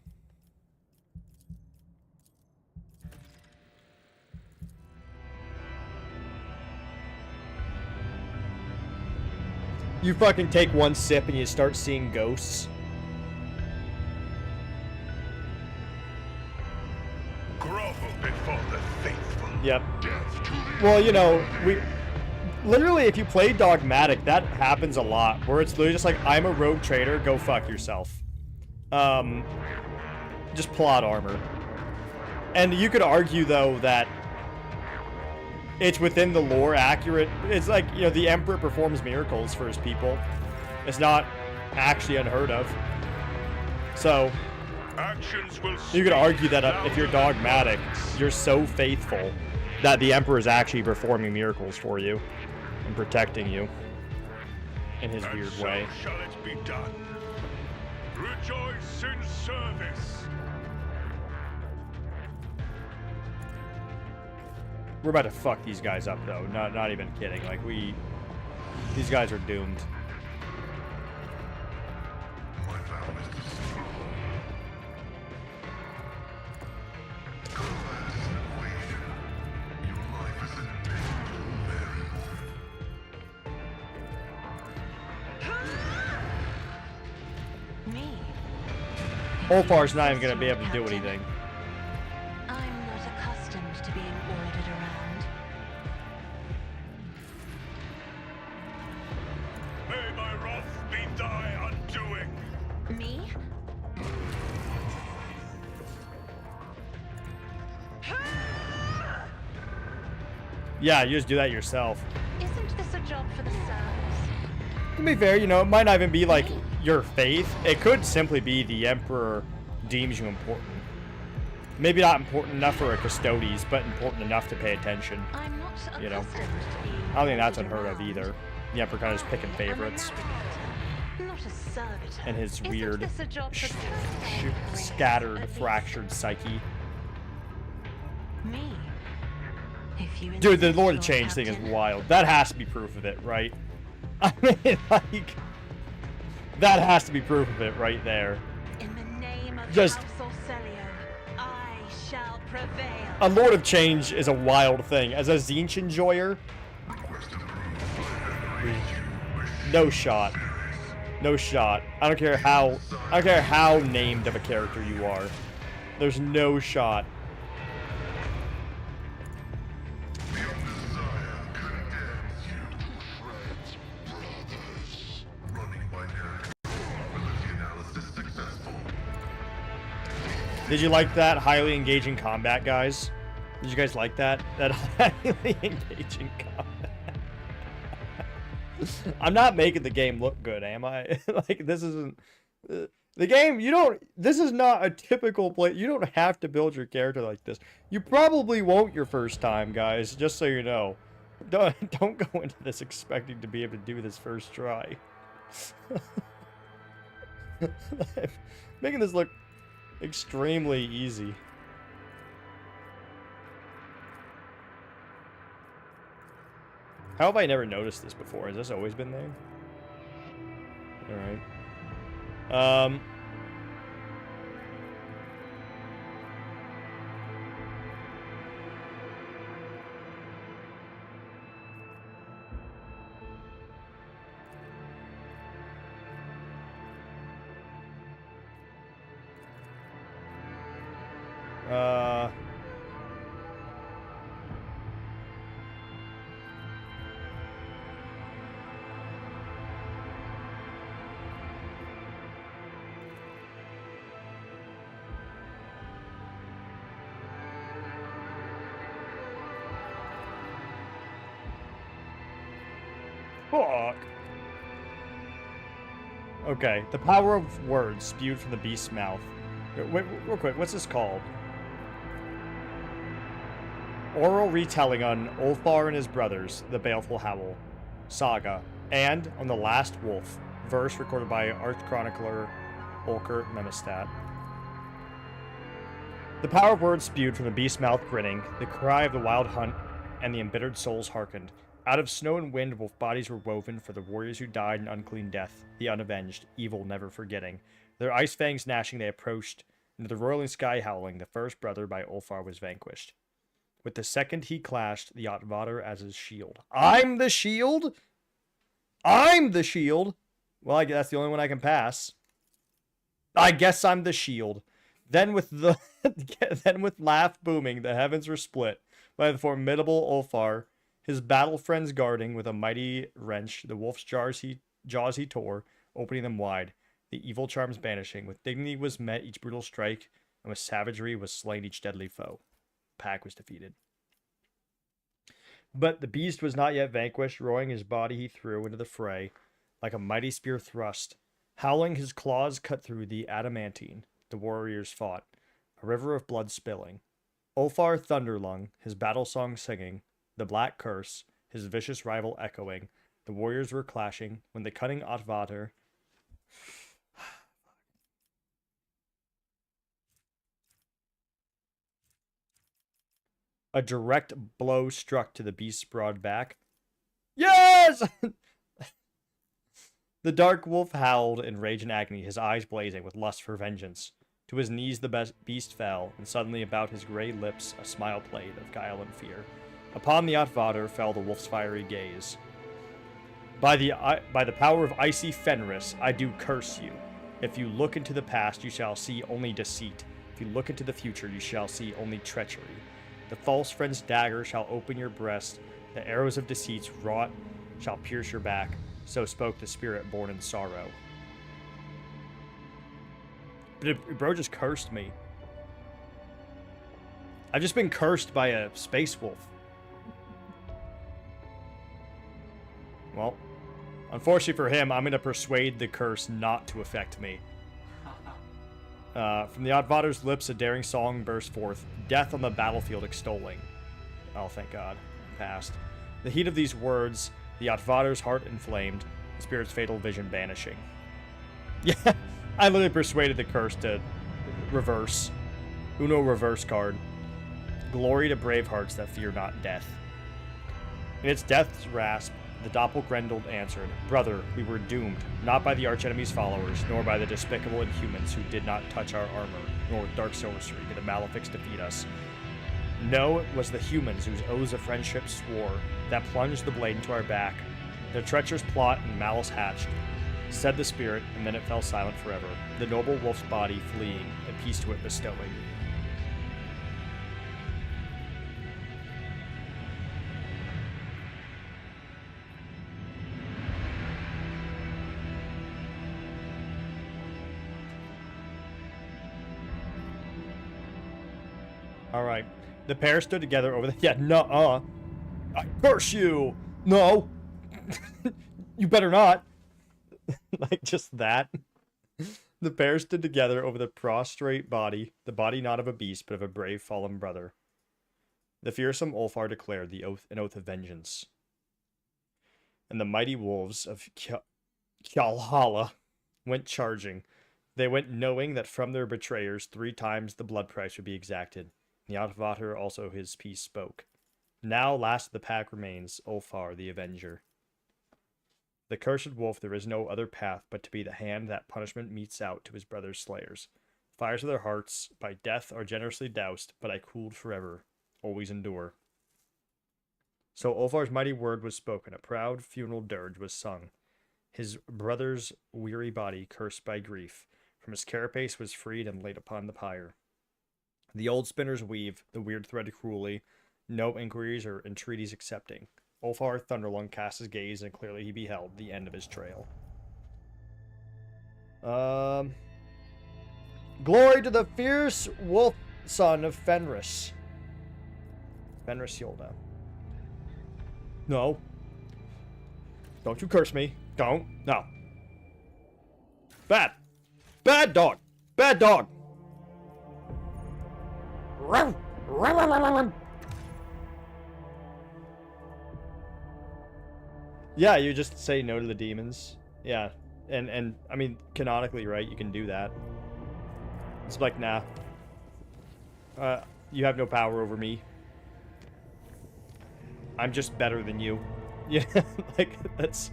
You fucking take one sip and you start seeing ghosts. Grovel before the faithful. Yep. Well, you know, literally, if you play Dogmatic, that happens a lot. Where it's literally just like, I'm a rogue trader, go fuck yourself. Just plot armor. And you could argue, though, that it's within the lore accurate. It's like, you know, the Emperor performs miracles for his people. It's not actually unheard of. So, you could argue that if you're Dogmatic, you're so faithful that the Emperor is actually performing miracles for you and protecting you in his weird way. Shall it be done? Rejoice in service. We're about to fuck these guys up, though. Not even kidding. Like, these guys are doomed. My vow is to serve. Combat is an equation. Your life is an inevitable variable. Me? Ulfar's not even gonna be able to do anything. I'm not accustomed to being ordered around. May my wrath be thy undoing. Me? Yeah, you just do that yourself. Isn't this a job for the serfs? To be fair, you know, it might not even be like your faith. It could simply be the Emperor deems you important. Maybe not important enough for a custodes, but important enough to pay attention. I'm not You know, accustomed to being I don't think that's ordered unheard of around. either. The Emperor kind of just picking favorites. I'm a navigator, not a servitor. And his Isn't weird, this a job for scattered, at least? fractured psyche. Me? If you Dude, the insist, Lord of Lord Change thing is Captain. wild. That has to be proof of it, right? I mean, like, that has to be proof of it right there. In the name of Just- House Orselio, I shall prevail. A Lord of Change is a wild thing. As a Tzeentch enjoyer, no shot. No shot. I don't care how named of a character you are. There's no shot. Did you like that highly engaging combat, guys? Did you guys like that? That highly engaging combat. I'm not making the game look good, am I? Like, this isn't... the game, this is not a typical play. You don't have to build your character like this. You probably won't your first time, guys, just so you know. Don't go into this expecting to be able to do this first try. Making this look extremely easy. How have I never noticed this before? Has this always been there? Alright. Fuck. Okay, the power of words spewed from the beast's mouth. Wait, real quick, what's this called? Oral retelling on Ulfar and his brothers, the Baleful Howl saga, and on the Last Wolf, verse recorded by Arch Chronicler Ulker Memestat. The power of words spewed from the beast's mouth grinning, the cry of the wild hunt, and the embittered souls hearkened. Out of snow and wind, wolf bodies were woven for the warriors who died in unclean death, the unavenged, evil never forgetting. Their ice fangs gnashing, they approached. Into the roiling sky howling, the first brother by Ulfar was vanquished. With the second he clashed the Otvater as his shield. I'm the shield? I'm the shield? Well, I guess that's the only one I can pass. I guess I'm the shield. Then with laugh booming, the heavens were split by the formidable Ulfar, his battle friends guarding with a mighty wrench. The wolf's jaws he tore, opening them wide. The evil charms banishing. With dignity was met each brutal strike, and with savagery was slain each deadly foe. Pack was defeated. But the beast was not yet vanquished. Roaring his body he threw into the fray, like a mighty spear thrust. Howling, his claws cut through the adamantine. The warriors fought, a river of blood spilling. Ulfar Thunderlung, his battle song singing, the black curse, his vicious rival echoing. The warriors were clashing when the cunning Otvater a direct blow struck to the beast's broad back. Yes! The dark wolf howled in rage and agony, his eyes blazing with lust for vengeance. To his knees the beast fell, and suddenly about his grey lips a smile played of guile and fear. Upon the Otvater fell the wolf's fiery gaze. By the power of icy Fenris, I do curse you. If you look into the past, you shall see only deceit. If you look into the future, you shall see only treachery. The false friend's dagger shall open your breast. The arrows of deceits wrought shall pierce your back. So spoke the spirit born in sorrow. Bro just cursed me. I've just been cursed by a space wolf. Well, unfortunately for him, I'm going to persuade the curse not to affect me. From the Otvater's lips, a daring song burst forth. Death on the battlefield extolling. Oh, thank God. Passed. The heat of these words, the Otvater's heart inflamed, the spirit's fatal vision banishing. Yeah, I literally persuaded the curse to reverse. Uno reverse card. Glory to brave hearts that fear not death. In its death's rasp, the Doppelgrendel answered, Brother, we were doomed, not by the archenemy's followers, nor by the despicable inhumans who did not touch our armor, nor with dark sorcery did the Malefics defeat us. No, it was the humans whose oaths of friendship swore, that plunged the blade into our back. Their treacherous plot and malice hatched, said the spirit, and then it fell silent forever, the noble wolf's body fleeing, and peace to it bestowing. Alright. The pair stood together over the... Yeah, nuh-uh. I curse you! No! You better not! Like, just that. The pair stood together over the prostrate body, the body not of a beast, but of a brave fallen brother. The fearsome Ulfar declared an oath of vengeance. And the mighty wolves of Fernhollow went charging. They went knowing that from their betrayers 3 times the blood price would be exacted. The Otvater also his peace spoke. Now last of the pack remains, Ulfar the Avenger. The cursed wolf, there is no other path but to be the hand that punishment metes out to his brother's slayers. Fires of their hearts by death are generously doused, but I cooled forever, always endure. So Ulfar's mighty word was spoken, a proud funeral dirge was sung. His brother's weary body, cursed by grief, from his carapace was freed and laid upon the pyre. The old spinners weave the weird thread cruelly, no inquiries or entreaties accepting. Ulfar Thunderlung cast his gaze, and clearly he beheld the end of his trail. Glory to the fierce wolf son of Fenris. Fenris Yolda. No. Don't you curse me. Don't. No. Bad. Bad dog. Bad dog. Yeah, you just say no to the demons. Yeah, and I mean, canonically, right, you can do that. It's like, nah. You have no power over me. I'm just better than you. Yeah, like, that's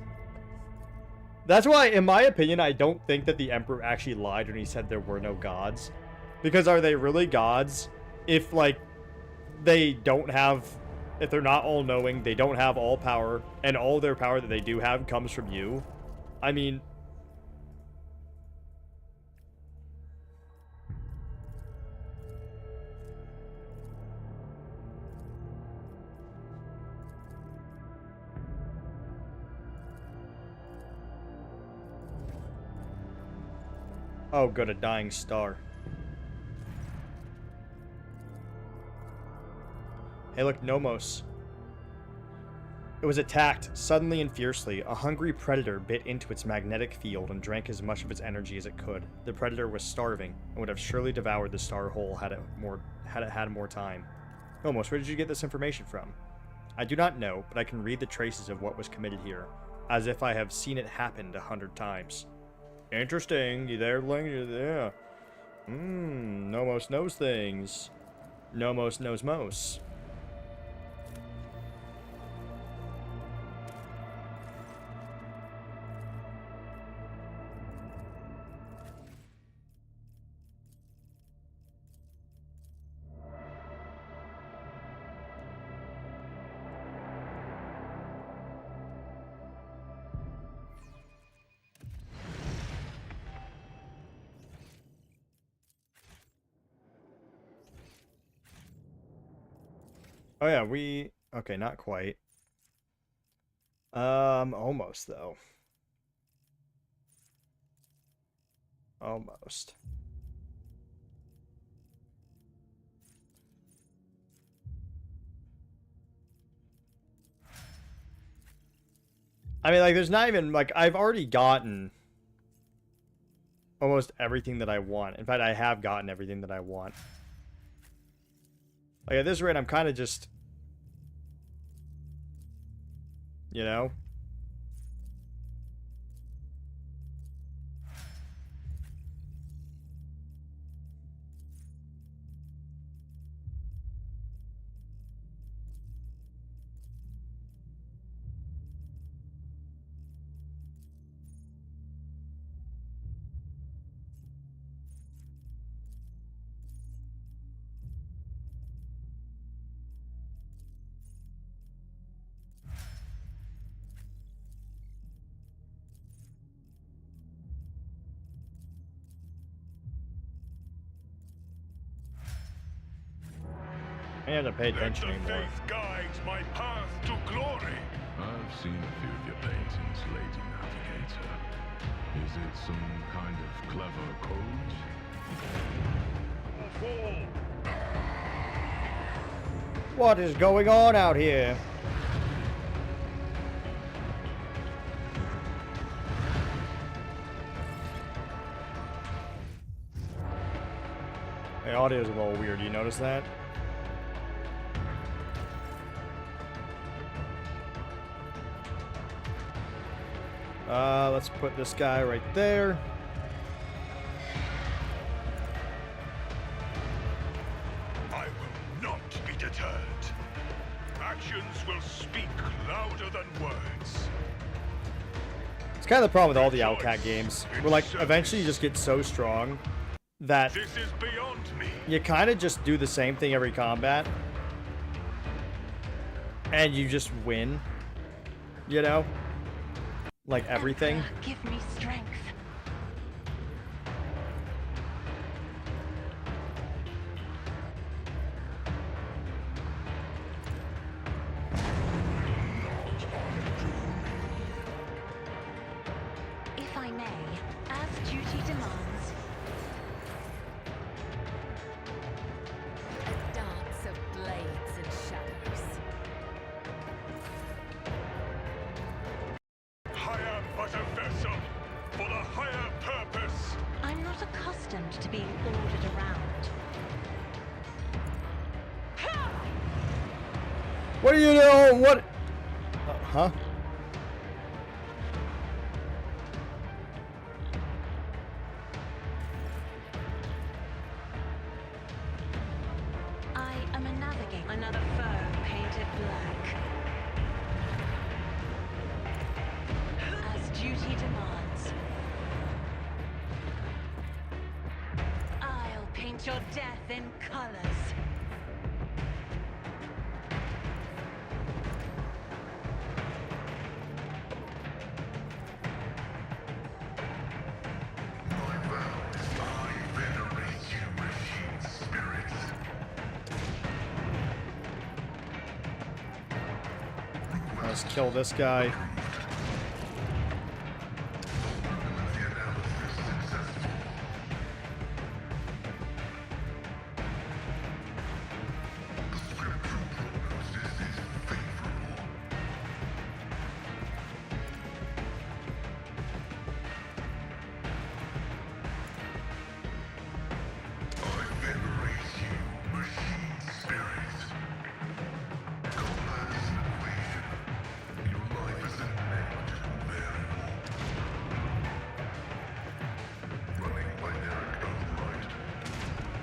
why, in my opinion, I don't think that the Emperor actually lied when he said there were no gods. Because are they really gods if, like, they don't have... If they're not all-knowing, they don't have all power, and all their power that they do have comes from you? I mean... Oh, good, a dying star. Hey, look, Nomos. It was attacked, suddenly and fiercely. A hungry predator bit into its magnetic field and drank as much of its energy as it could. The predator was starving, and would have surely devoured the star whole had it had more time. Nomos, where did you get this information from? I do not know, but I can read the traces of what was committed here, as if I have seen it happen 100 times. Interesting. You there, Ling? Yeah. Nomos knows things. Nomos knows most. Oh yeah, okay, not quite. Almost though. Almost. I mean, like, there's not even, like, I've already gotten almost everything that I want. In fact, I have gotten everything that I want. Like, at this rate, I'm kind of just... You know? I have to pay attention Let the anymore. faith guide my path to glory. I've seen a few of your paintings, Lady Navigator. Is it some kind of clever code? What is going on out here? The audio's a little weird. You notice that? Let's put this guy right there. I will not be deterred. Actions will speak louder than words. It's kind of the problem with all the Outcat games. Where, like, eventually you just get so strong that This is beyond me. you kind of just do the same thing every combat. And you just win. You know? Like everything. Emperor, give me strength. If I may, as duty demands. A dance of blades and shadows. I am but a vessel for the higher purpose. I'm not accustomed to being ordered around. What are you doing? What? Huh? I am a navigator. Another foe painted black. within colors. Let's kill this guy.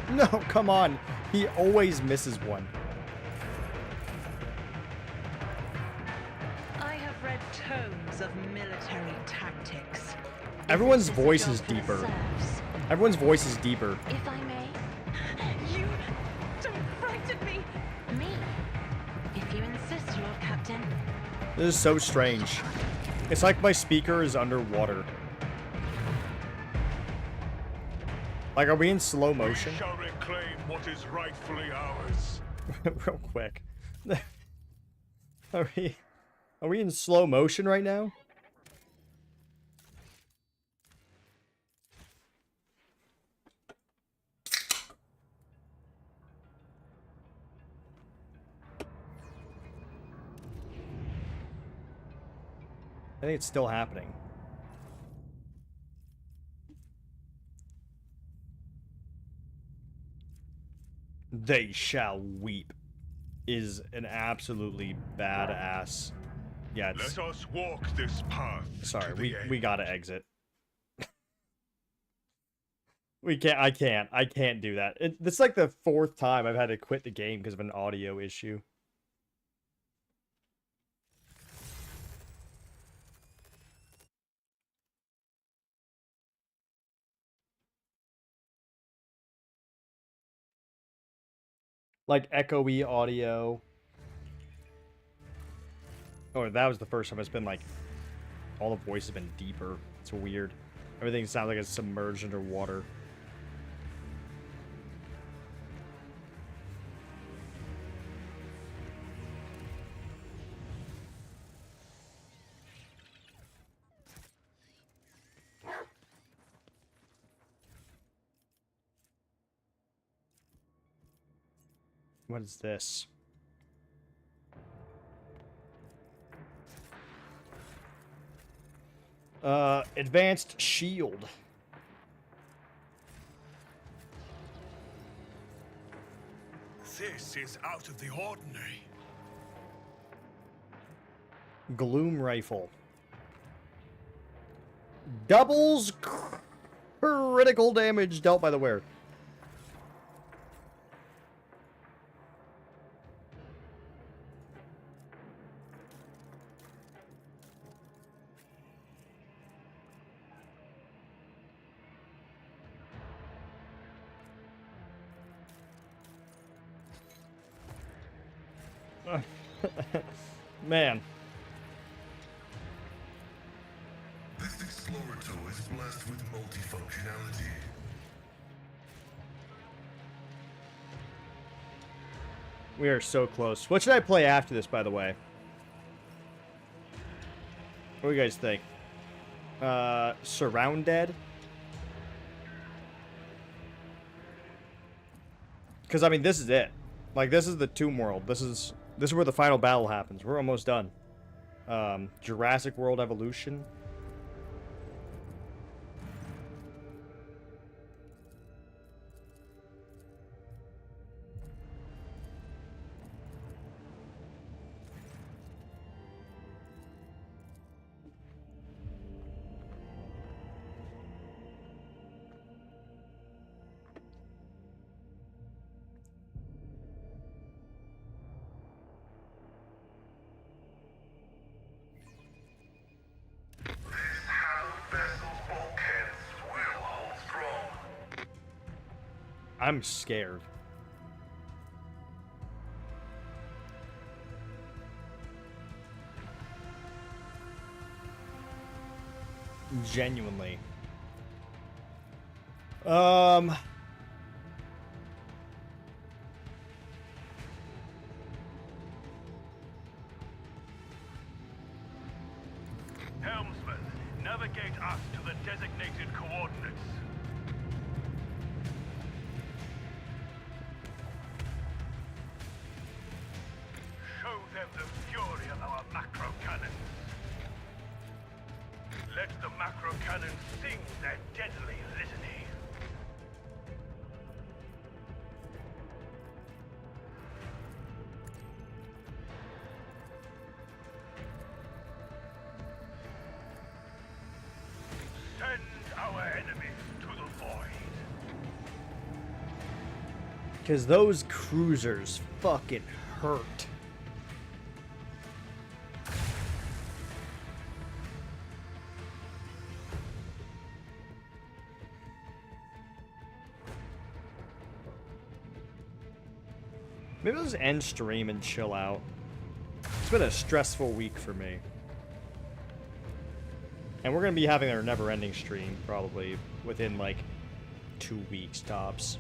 No, come on. He always misses one. I have read tomes of military tactics. Everyone's Is this a voice job is for the deeper. serfs? Everyone's voice is deeper. If I may. You don't frighten me. Me? If you insist, Lord Captain. This is so strange. It's like my speaker is underwater. Like, are we in slow motion? We shall reclaim what is rightfully ours. Real quick. Are we in slow motion right now? I think it's still happening. They shall weep is an absolutely badass. Yeah, it's, Let us walk this path. sorry, to the we end. gotta exit. I can't do that. This is like the 4th time I've had to quit the game because of an audio issue. Like echoey audio. Oh, that was the first time it's been like all the voices have been deeper. It's weird. Everything sounds like it's submerged under water. What is this? Advanced shield. This is out of the ordinary. Gloom rifle. Doubles critical damage dealt by the wearer. Man. This Explorator is blessed with multifunctionality. We are so close. What should I play after this, by the way? What do you guys think? Surrounded? Because, I mean, this is it. Like, this is the Tomb World. This is where the final battle happens. We're almost done. Jurassic World Evolution. I'm scared. Genuinely. Helmsman, navigate us to the designated coordinates. Show them the fury of our macro cannons. Let the macro cannons sing their deadly litany. Send our enemies to the void. Because those cruisers fucking hurt. Maybe I'll just end stream and chill out. It's been a stressful week for me. And we're going to be having our never-ending stream probably within like 2 weeks tops.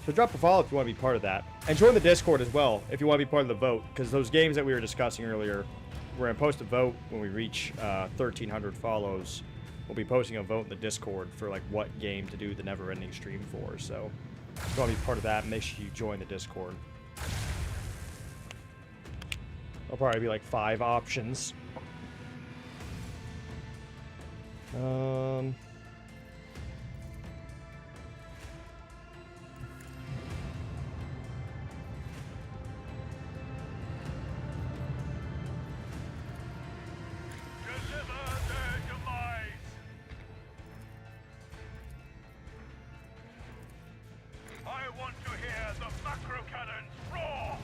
So drop a follow if you want to be part of that. And join the Discord as well if you want to be part of the vote. Because those games that we were discussing earlier, we're going to post a vote when we reach 1,300 follows. We'll be posting a vote in the Discord for like what game to do the never-ending stream for. So if you want to be part of that, make sure you join the Discord. There'll probably be like 5 options. Deliver their demise. I want to hear the macro cannons roar.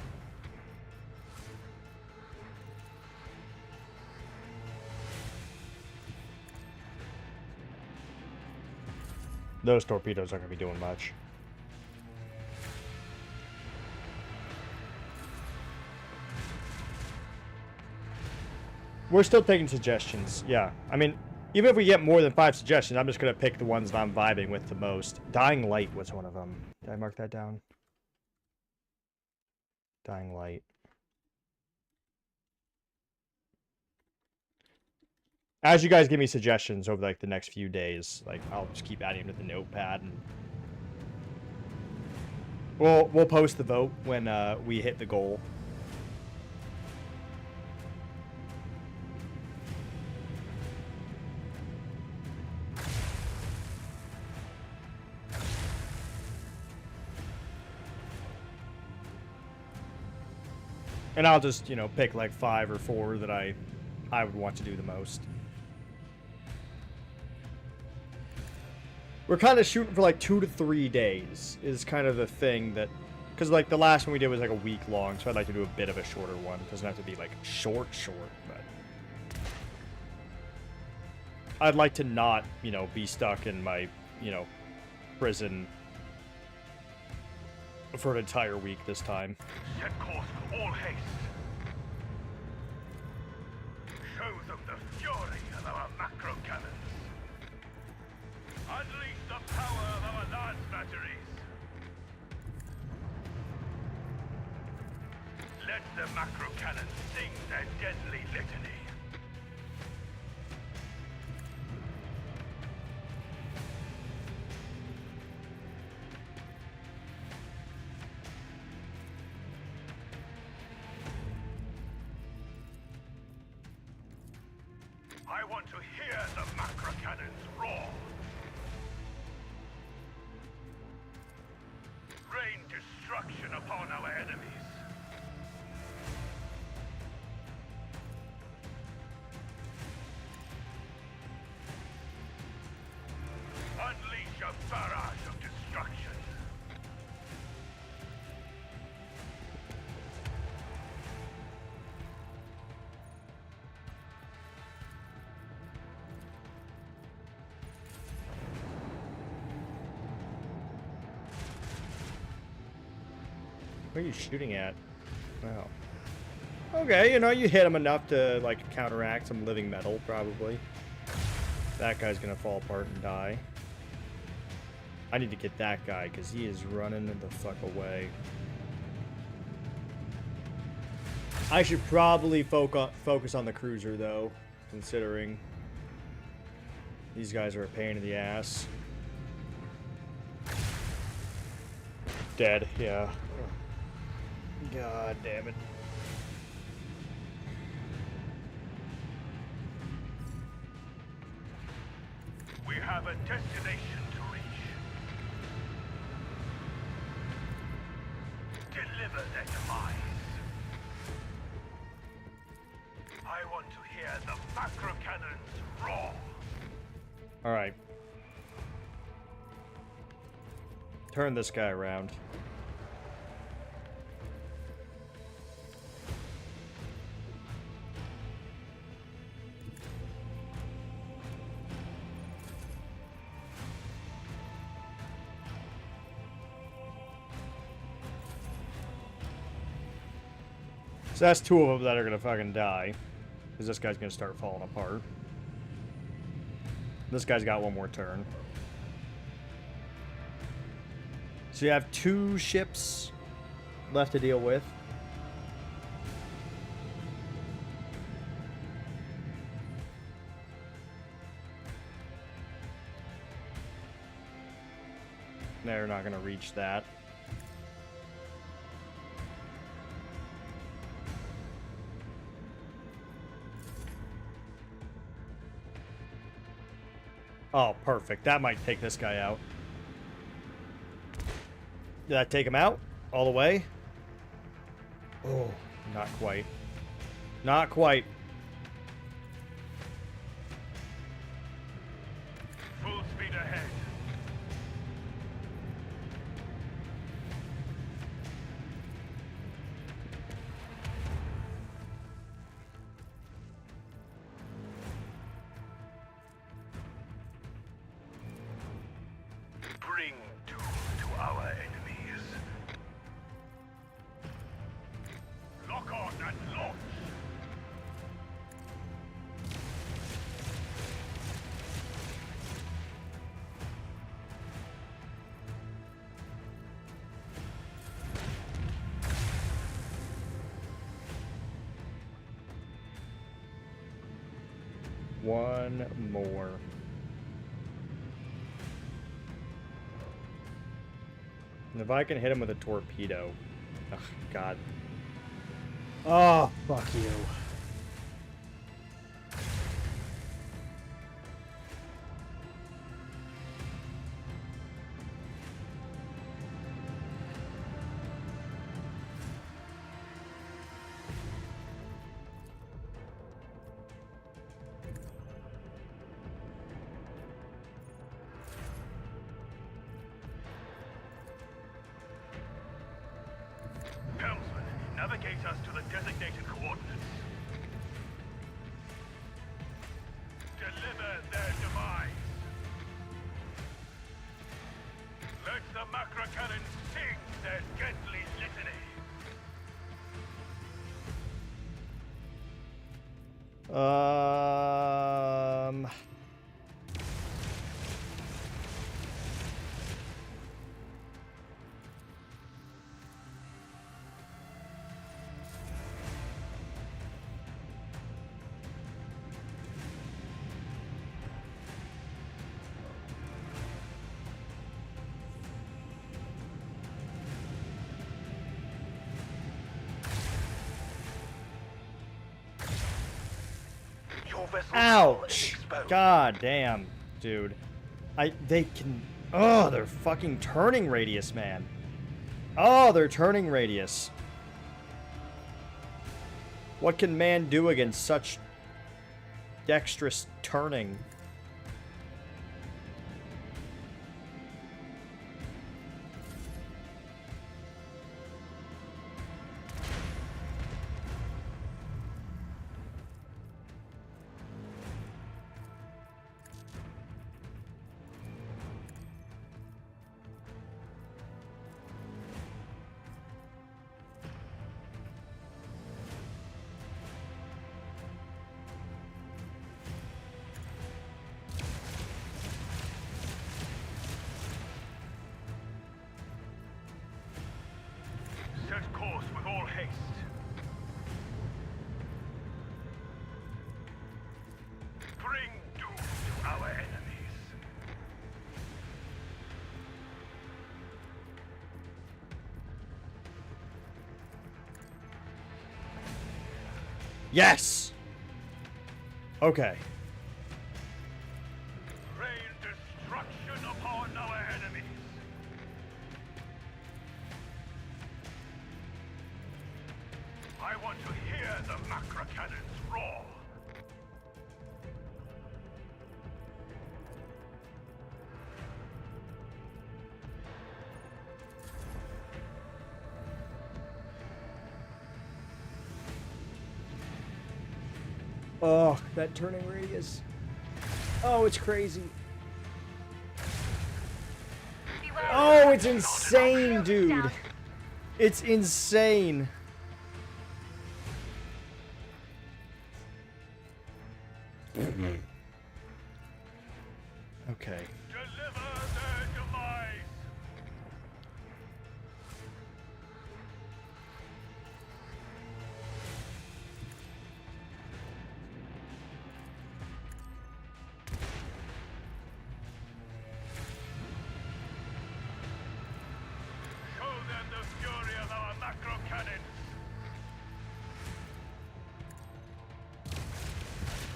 Those torpedoes aren't going to be doing much. We're still taking suggestions, yeah. I mean, even if we get more than 5 suggestions, I'm just going to pick the ones that I'm vibing with the most. Dying Light was one of them. Did I mark that down? Dying Light. As you guys give me suggestions over like the next few days, like I'll just keep adding them to the notepad, and we'll post the vote when we hit the goal. And I'll just, you know, pick like 5 or 4 that I would want to do the most. We're kind of shooting for like 2 to 3 days is kind of the thing that, because like the last one we did was like a week long, so I'd like to do a bit of a shorter one. It doesn't have to be like short, but I'd like to not, you know, be stuck in my, you know, prison for an entire week this time. Set course for all haste. Show them the fury of our macro cannons. Unleash the power of our lance batteries. Let the macro cannons sing their deadly litany. I want to hear the macro cannons roar. Rain destruction upon our enemies. Unleash a barrage of destruction. What are you shooting at? Wow. Okay, you know, you hit him enough to, like, counteract some living metal, probably. That guy's gonna fall apart and die. I need to get that guy, because he is running the fuck away. I should probably focus on the cruiser, though, considering these guys are a pain in the ass. Dead, yeah. God damn it. We have a destination to reach. Deliver their demise. I want to hear the macro cannons roar. Alright. Turn this guy around. So that's two of them that are gonna fucking die. Because this guy's gonna start falling apart. This guy's got one more turn. So you have 2 ships left to deal with. They're not gonna reach that. Oh, perfect. That might take this guy out. Did that take him out? All the way? Oh, not quite. Not quite. Full speed ahead. Bring doom to our enemies. Lock on and launch. One more. And if I can hit him with a torpedo. Ugh, God. Oh, fuck you. Helmsman, navigate us to the designated coordinates. Deliver their demise. Let the macro cannons sing their deadly litany. Your vessel Ouch! exposed. God damn, dude. They can... Oh, their fucking turning radius, man. Oh, their turning radius. What can man do against such dexterous turning? Yes! Okay. Rain destruction upon our enemies. I want to hear the macro cannons roar. Oh, that turning radius. Oh, it's crazy. Oh, it's insane, dude. It's insane. Okay. Deliver their demise. Show them the fury of our macro cannons.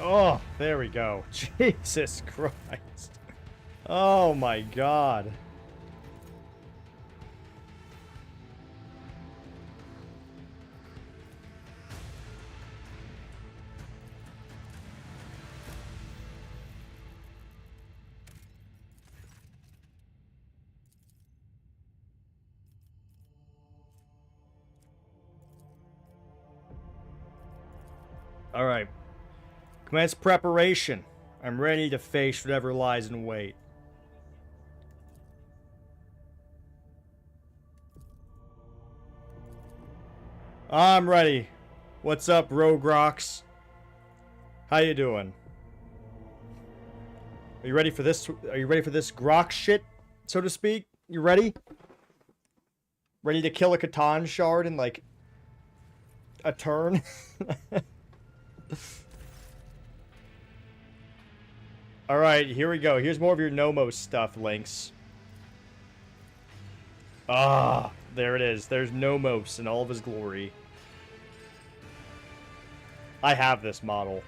Oh, there we go. Jesus Christ. Oh my God. All right. Commence preparation. I'm ready to face whatever lies in wait. I'm ready. What's up, Rogue Rocks? How you doing? Are you ready for this? Are you ready for this grok shit, so to speak? You ready? Ready to kill a Catan shard in like a turn? Alright, here we go. Here's more of your Nomos stuff, Lynx. Ah, there it is. There's Nomos in all of his glory. I have this model.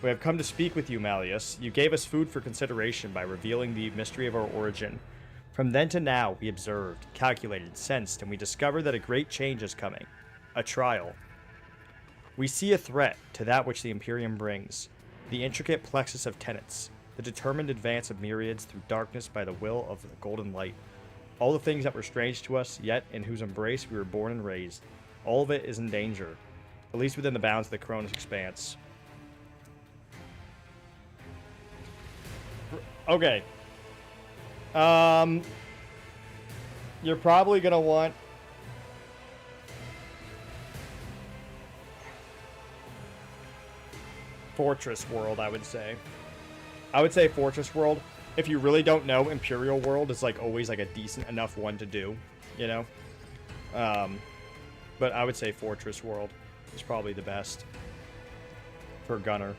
We have come to speak with you, Malleus. You gave us food for consideration by revealing the mystery of our origin. From then to now, we observed, calculated, sensed, and we discovered that a great change is coming. A trial. We see a threat to that which the Imperium brings. The intricate plexus of tenets. The determined advance of myriads through darkness by the will of the golden light. All the things that were strange to us, yet in whose embrace we were born and raised. All of it is in danger. At least within the bounds of the Cronus expanse. Okay. You're probably gonna want... Fortress World, I would say. I would say Fortress World. If you really don't know, Imperial World is like always like a decent enough one to do, you know? But I would say Fortress World is probably the best for Gunner.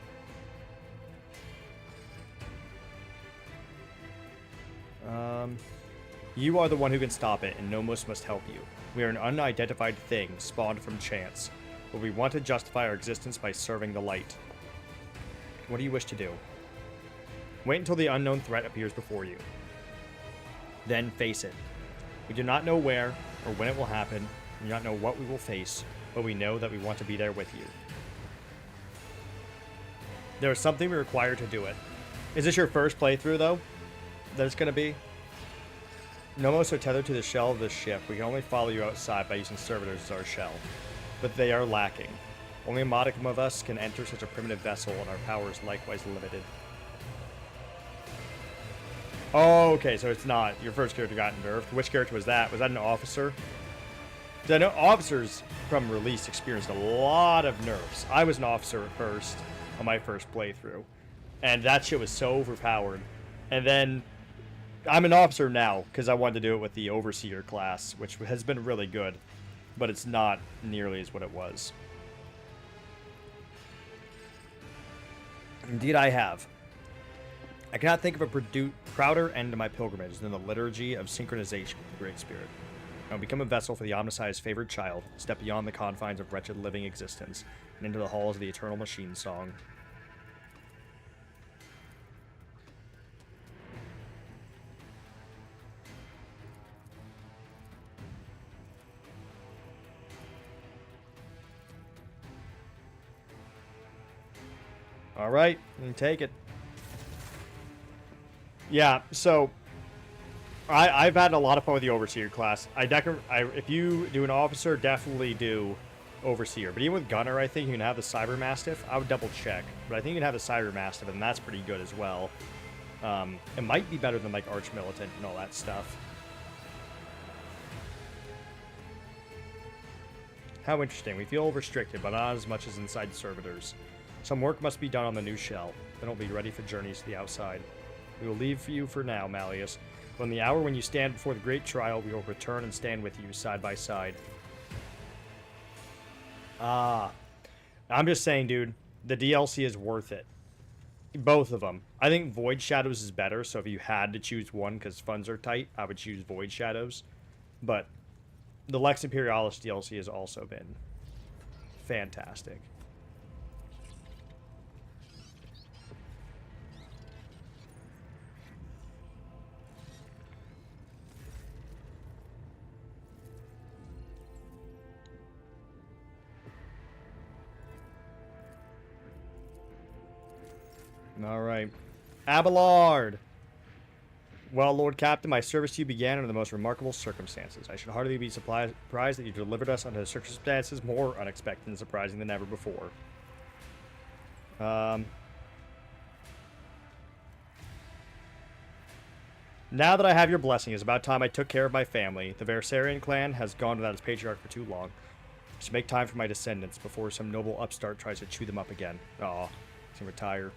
You are the one who can stop it, and Nomos must help you. We are an unidentified thing, spawned from chance, but we want to justify our existence by serving the light. What do you wish to do? Wait until the unknown threat appears before you. Then face it. We do not know where or when it will happen. We do not know what we will face, but we know that we want to be there with you. There is something we require to do it. Is this your first playthrough, though? That it's going to be? Nomos are tethered to the shell of this ship. We can only follow you outside by using servitors as our shell. But they are lacking. Only a modicum of us can enter such a primitive vessel, and our power is likewise limited. Oh, okay, so it's not. Your first character got nerfed. Which character was that? Was that an officer? Because I know officers from release experienced a lot of nerfs. I was an officer at first, on my first playthrough. And that shit was so overpowered. And then... I'm an officer now, because I wanted to do it with the Overseer class, which has been really good. But it's not nearly as what it was. Indeed I have. I cannot think of a prouder end to my pilgrimage than the liturgy of synchronization with the Great Spirit. Now become a vessel for the Omnisci's favored child. Step beyond the confines of wretched living existence and into the halls of the eternal machine song. All right, take it. Yeah, so I've had a lot of fun with the Overseer class. If you do an Officer, definitely do Overseer. But even with Gunner, I think you can have the Cyber Mastiff. I would double check, but I think you can have the Cyber Mastiff, and that's pretty good as well. It might be better than like Arch Militant and all that stuff. How interesting. We feel restricted, but not as much as inside servitors. Some work must be done on the new shell. Then it'll be ready for journeys to the outside. We will leave you for now, Malleus. But in the hour when you stand before the great trial, we will return and stand with you side by side. I'm just saying, dude, the DLC is worth it. Both of them. I think Void Shadows is better, so if you had to choose one because funds are tight, I would choose Void Shadows. But the Lex Imperialis DLC has also been fantastic. All right. Abelard! Well, Lord Captain, my service to you began under the most remarkable circumstances. I should hardly be surprised that you delivered us under circumstances more unexpected and surprising than ever before. Now that I have your blessing, it's about time I took care of my family. The Versarian clan has gone without its patriarch for too long. I should make time for my descendants before some noble upstart tries to chew them up again. Aw, to retire.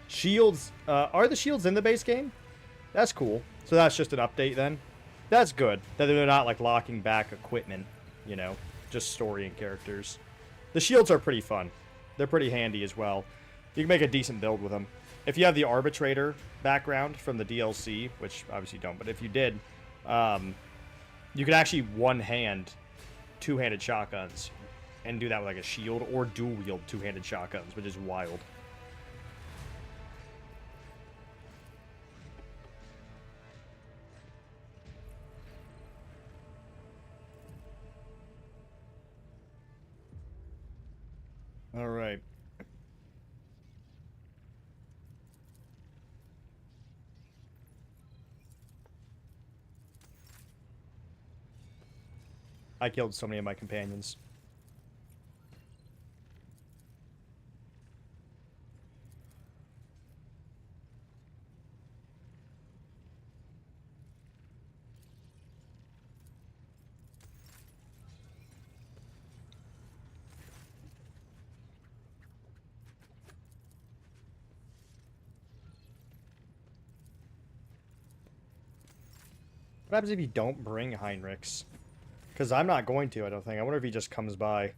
Shields, are the shields in the base game? That's cool. So that's just an update then? That's good. That they're not like locking back equipment, you know, just story and characters. The shields are pretty fun. They're pretty handy as well. You can make a decent build with them. If you have the Arbitrator background from the DLC, which obviously you don't, but if you did, you could actually one-hand two-handed shotguns and do that with like a shield or dual-wield two-handed shotguns, which is wild. All right. I killed so many of my companions. What happens if you don't bring Heinrichs? Because I'm not going to, I don't think. I wonder if he just comes by.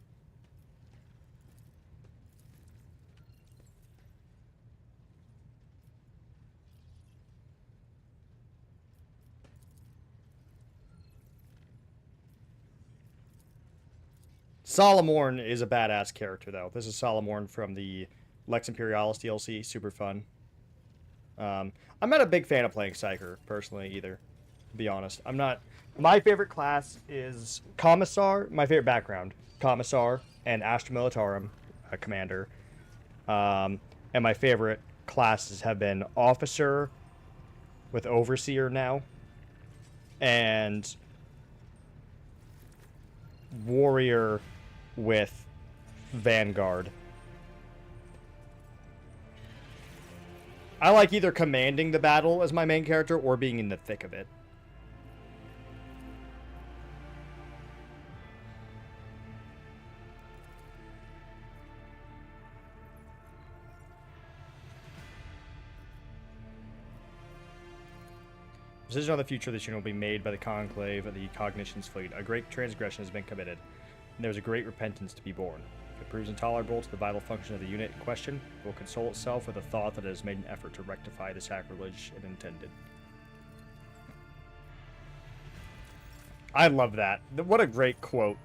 Solomorn is a badass character, though. This is Solomorn from the Lex Imperialis DLC. Super fun. I'm not a big fan of playing Psyker, personally, either. To be honest. I'm not... My favorite class is Commissar. My favorite background. Commissar and Astra Militarum Commander. And my favorite classes have been Officer with Overseer now. And Warrior with Vanguard. I like either commanding the battle as my main character or being in the thick of it. Decision on the future of this unit will be made by the conclave of the Cognition's fleet. A great transgression has been committed, and there is a great repentance to be borne. If it proves intolerable to the vital function of the unit in question, it will console itself with the thought that it has made an effort to rectify the sacrilege it intended. I love that. What a great quote.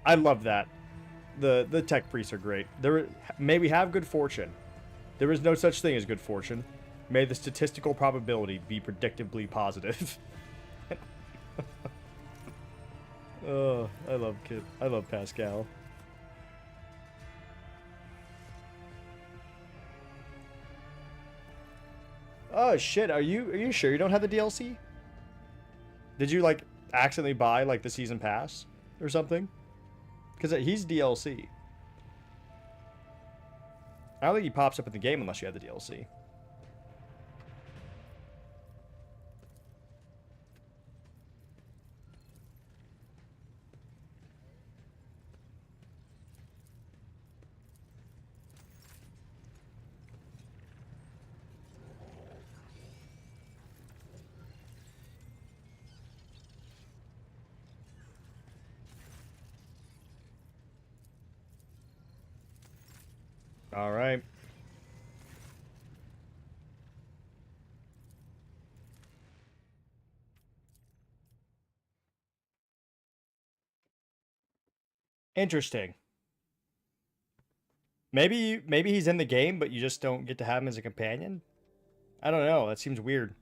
I love that. The tech priests are great. May we have good fortune. There is no such thing as good fortune. May the statistical probability be predictably positive. Oh, I love Pascal. Oh shit, are you sure you don't have the DLC? Did you like accidentally buy like the season pass or something? Because he's DLC. I don't think he pops up in the game unless you have the DLC. All right. Interesting. Maybe he's in the game, but you just don't get to have him as a companion. I don't know. That seems weird.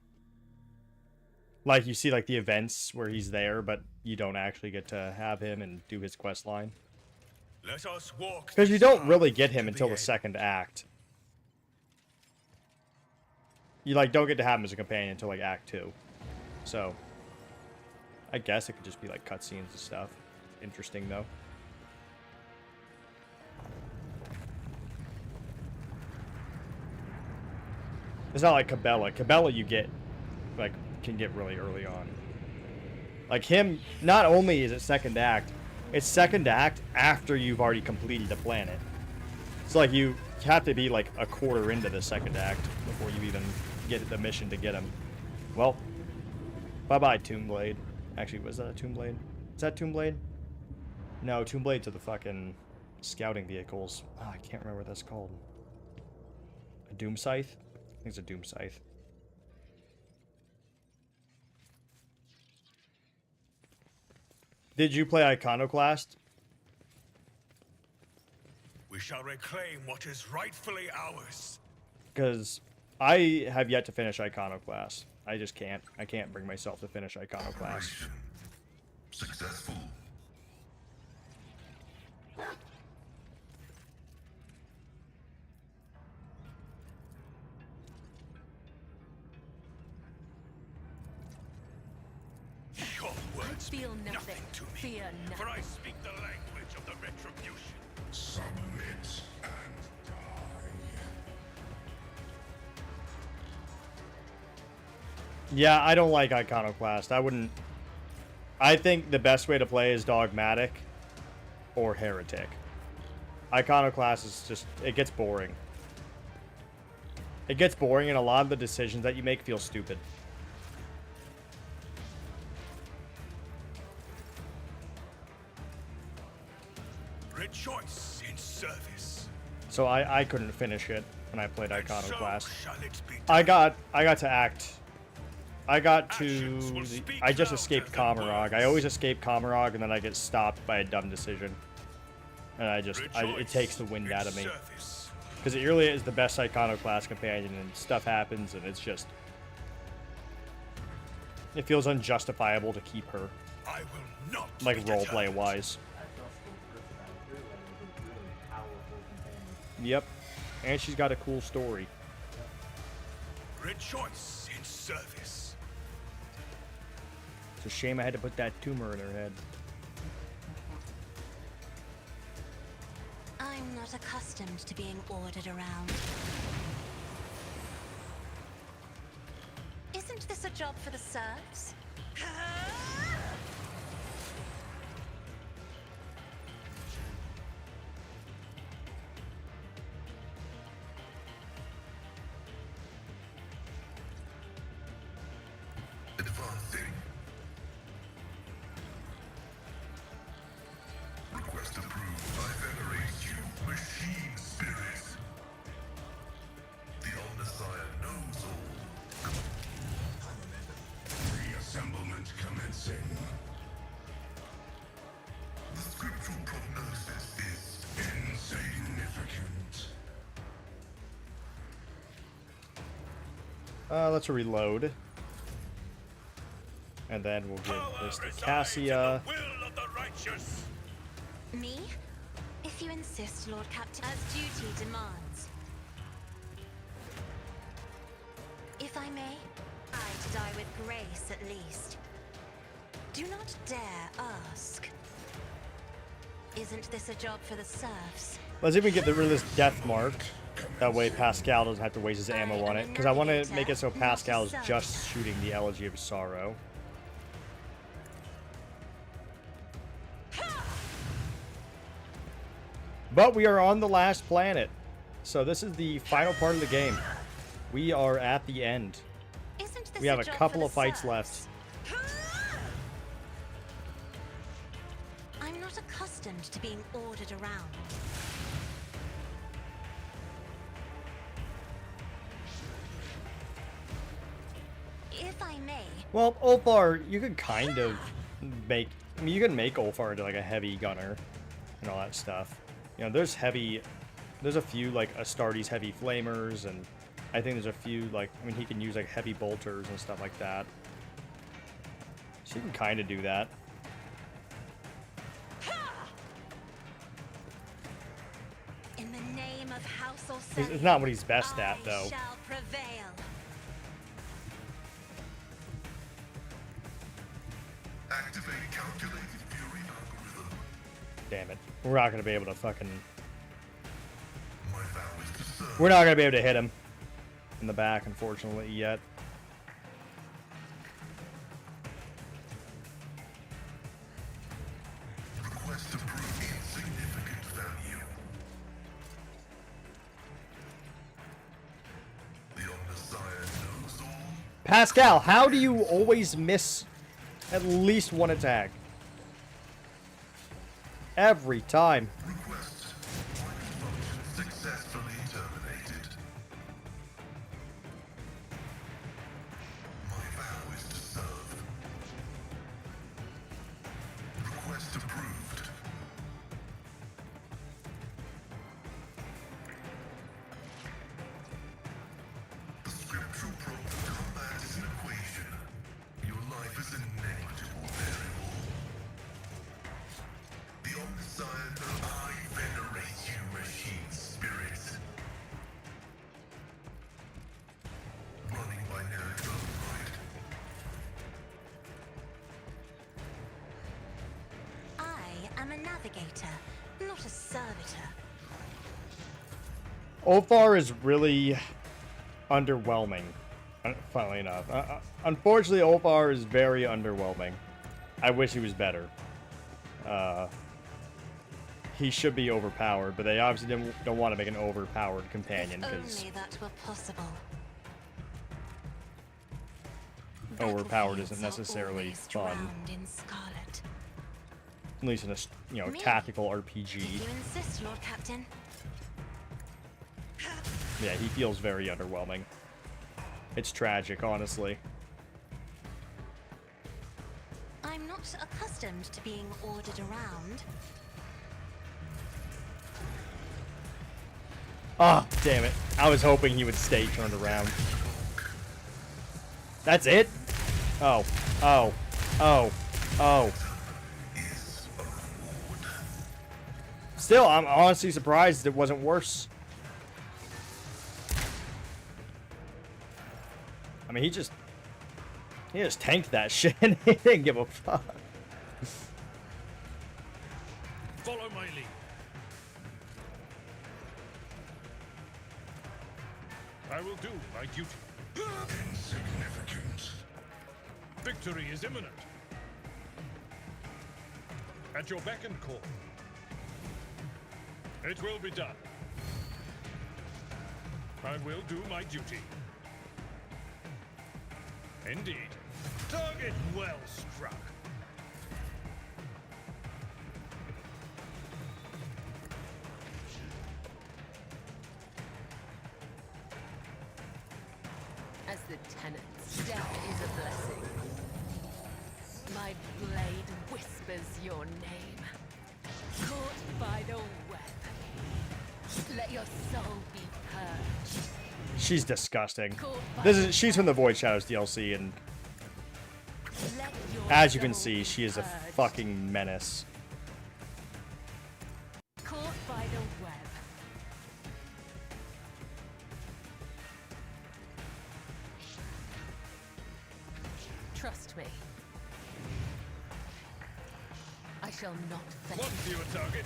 Like you see like the events where he's there, but you don't actually get to have him and do his quest line. Let us walk. Because you don't really get him until the second act. You like don't get to have him as a companion until like Act 2. So I guess it could just be like cutscenes and stuff. Interesting though. It's not like Cabela. Cabela you get like can get really early on. Like him, not only is it second act, it's second act after you've already completed the planet. So like you have to be like a quarter into the second act before you even get the mission to get him. Well, bye-bye Tomb Blade. Actually, was that a Tomb Blade? Is that Tomb Blade? No, Tomb Blades are the fucking scouting vehicles. Oh, I can't remember what that's called. A Doom Scythe? I think it's a Doom Scythe. Did you play Iconoclast? We shall reclaim what is rightfully ours. Because I have yet to finish Iconoclast. I just can't. I can't bring myself to finish Iconoclast. Successful. Your words Feel mean nothing. to me, Fear nothing. for I speak the language of the retribution. Submit and die. Yeah, I don't like Iconoclast. I wouldn't... I think the best way to play is Dogmatic or Heretic. Iconoclast is just... It gets boring. It gets boring and a lot of the decisions that you make feel stupid. Rejoice in service. So I couldn't finish it when I played And Iconoclast. so shall it be I done. got to act. I got to... Actions will speak I just louder escaped than Kamarog. words. I always escape Kamarog and then I get stopped by a dumb decision. And it Rejoice takes the wind in out of me. service. Because it really is the best Iconoclast companion and stuff happens and it's just... It feels unjustifiable to keep her. I will not Like be roleplay deterred. wise. That's also true, and it was a really powerful companion. Yep. And she's got a cool story. Rejoice in service. It's a shame I had to put that tumor in her head. I'm not accustomed to being ordered around. Isn't this a job for the serfs? Advance. Let's reload. And then we'll give this to Cassia. Me? If you insist, Lord Captain, as duty demands. If I may, try to die with grace at least. Do not dare ask. Isn't this a job for the serfs? Let's even get rid of this death mark. That way Pascal doesn't have to waste his ammo on it. Because I want to make it so Pascal is just shooting the Elegy of Sorrow. But we are on the last planet. So this is the final part of the game. We are at the end. We have a couple of fights left. I'm not accustomed to being ordered around. If I may. Well, Ulfar, you could kind of make... I mean, you can make Ulfar into like a heavy gunner and all that stuff. You know, there's a few like Astartes heavy flamers, and I think there's a few like, I mean, he can use like heavy bolters and stuff like that. So you can kind of do that. In the name of House Orsini, It's not what he's best at, though. I shall prevail. Activate calculated fury algorithm. Damn it. We're not going to be able to fucking... My vow is to serve. We're not going to be able to hit him in the back, unfortunately, yet. Request to prove insignificant value. The Omnissiah knows all. Pascal, how do you always miss at least one attack? Every time. Request. Function successfully terminated. My vow is to serve. Request approved. The scriptural problem of combat is an equation. Your life is a negligible variable. The Omnissiah knows I venerate you, machine spirits. Running by Ner's own right. I am a navigator, not a servitor. Ulfar is really underwhelming, funnily enough. Unfortunately, Ulfar is very underwhelming. I wish he was better. He should be overpowered, but they obviously don't want to make an overpowered companion, because Only that were possible. overpowered isn't Battlefields are necessarily always fun. drowned in scarlet. At least in a, you know, Me? tactical If RPG. you insist, Lord Captain. Yeah, he feels very underwhelming. It's tragic, honestly. I'm not accustomed to being ordered around. Ah, damn it. I was hoping he would stay turned around. That's it? Oh. Oh. Oh. Oh. Still, I'm honestly surprised it wasn't worse. I mean, he just tanked that shit. He didn't give a fuck. Follow my lead. I will do my duty. Insignificant. Victory is imminent. At your beck and call. It will be done. I will do my duty. Indeed. Target well struck. As the tenant's death is a blessing. My blade whispers your name. Caught by the web. Let your soul be purged. She's disgusting. She's from the Void Shadows DLC, and as you can see, she is a fucking menace. Caught by the web. Trust me. I shall not fail. One fewer target.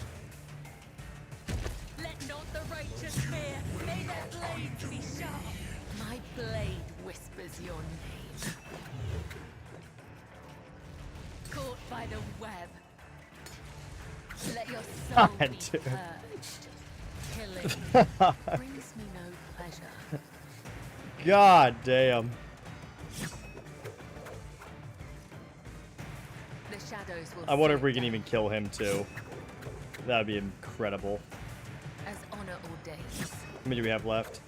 Let not the righteous fear. May their blades be sharp. My blade whispers your name. Caught by the web. Let your soul be Dude. purged. Killing brings me no pleasure. God damn. The shadows will I wonder if sit we can even kill him too. That'd be incredible. as honor ordains, How many do we have left?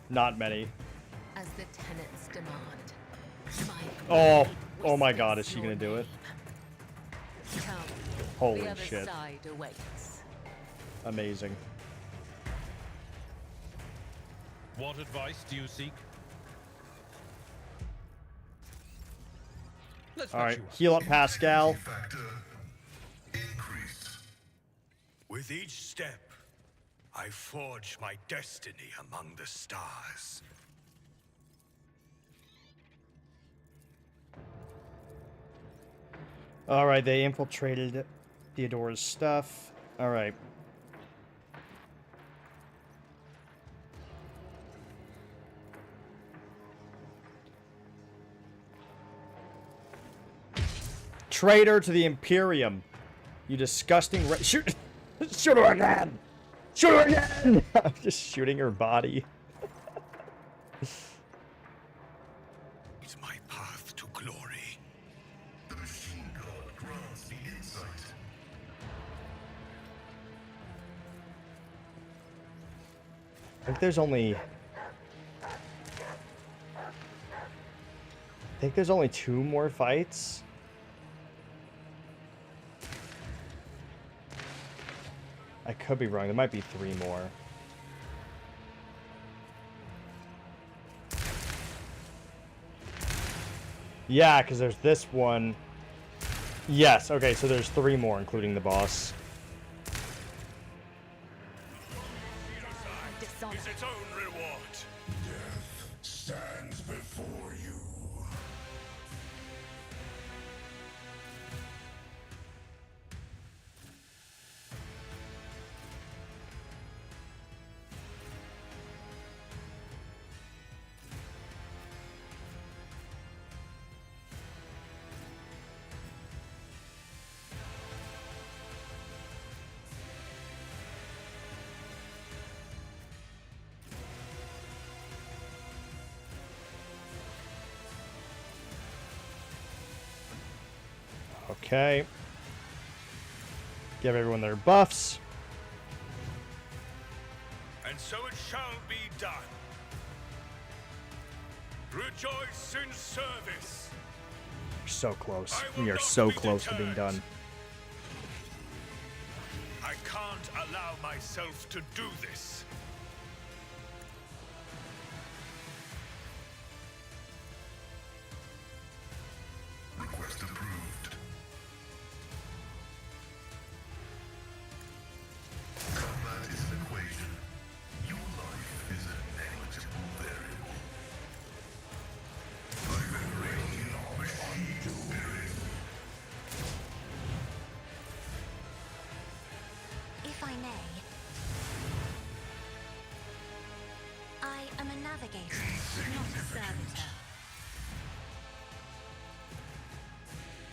Not many. as the tenets demand. Oh my god, is she gonna do it? Come, Holy the other shit. side awaits. Amazing. What advice do you seek? Let's Alright, you up. heal up Pascal. Factor increase. With each step, I forge my destiny among the stars. Alright, they infiltrated Theodora's stuff. Alright. Traitor to the Imperium. You disgusting shoot! Shoot her again! Shoot her again! I'm just shooting her body. It's my path to glory. The machine god grants the insight. I think there's only... two more fights. I could be wrong. There might be 3 more. Yeah, because there's this one. Yes, okay, so there's 3 more, including the boss. Dishonor. Is its own reward. Death stands before you. Okay. Give everyone their buffs. And so it shall be done. Rejoice in service. We're so close. I will We are not so be close to being deterred. done. I can't allow myself to do this. Request approved. Combat is an equation. Your life is a negligible variable. Vibrating machine spirit. If I may, I am a navigator, not a servitor.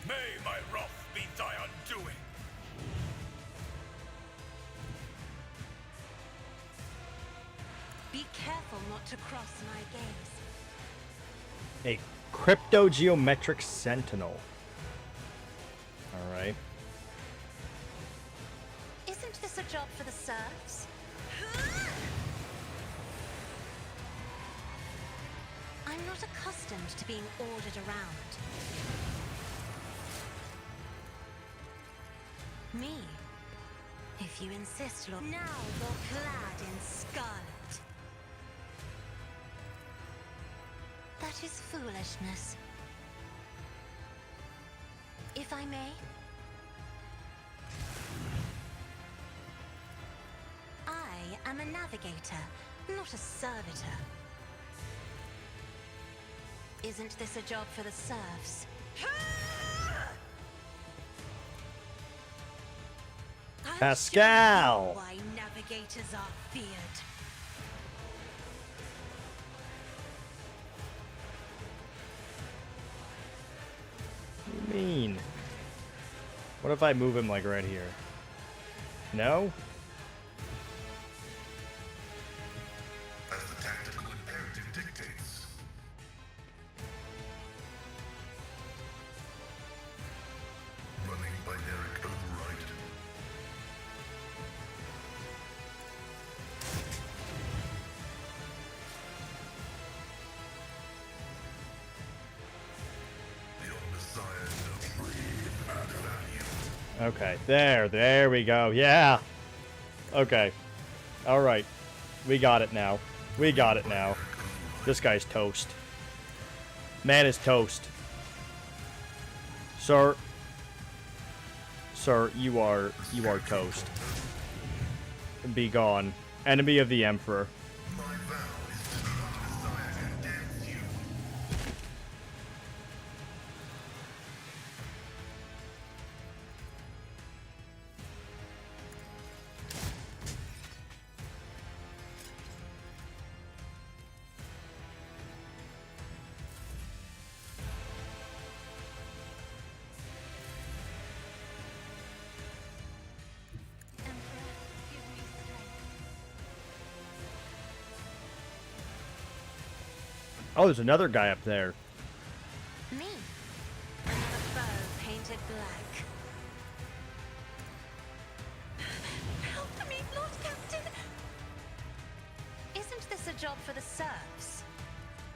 May my wrath be thy undoing. Be careful not to cross my gaze. A cryptogeometric sentinel. Alright. Isn't this a job for the serfs? I'm not accustomed to being ordered around. Me? If you insist, Lord. Now you're clad in scarlet. That is foolishness. If I may? I am a navigator, not a servitor. Isn't this a job for the serfs? Pascal! Why navigators are feared. What do you mean? What if I move him like right here? No? As the tactical imperative dictates. Running binaric override. The Messiah no free add value. Okay, there we go. Yeah. Okay. All right. We got it now. We got it now. This guy's toast. Man is toast. Sir. Sir, you are toast. Be gone. Enemy of the Emperor. My vow is to be the Messiah and dance you. Emperor, give me strength. Oh, there's another guy up there. Me. Another foe painted black. Help me, Lord Captain! Isn't this a job for the serfs?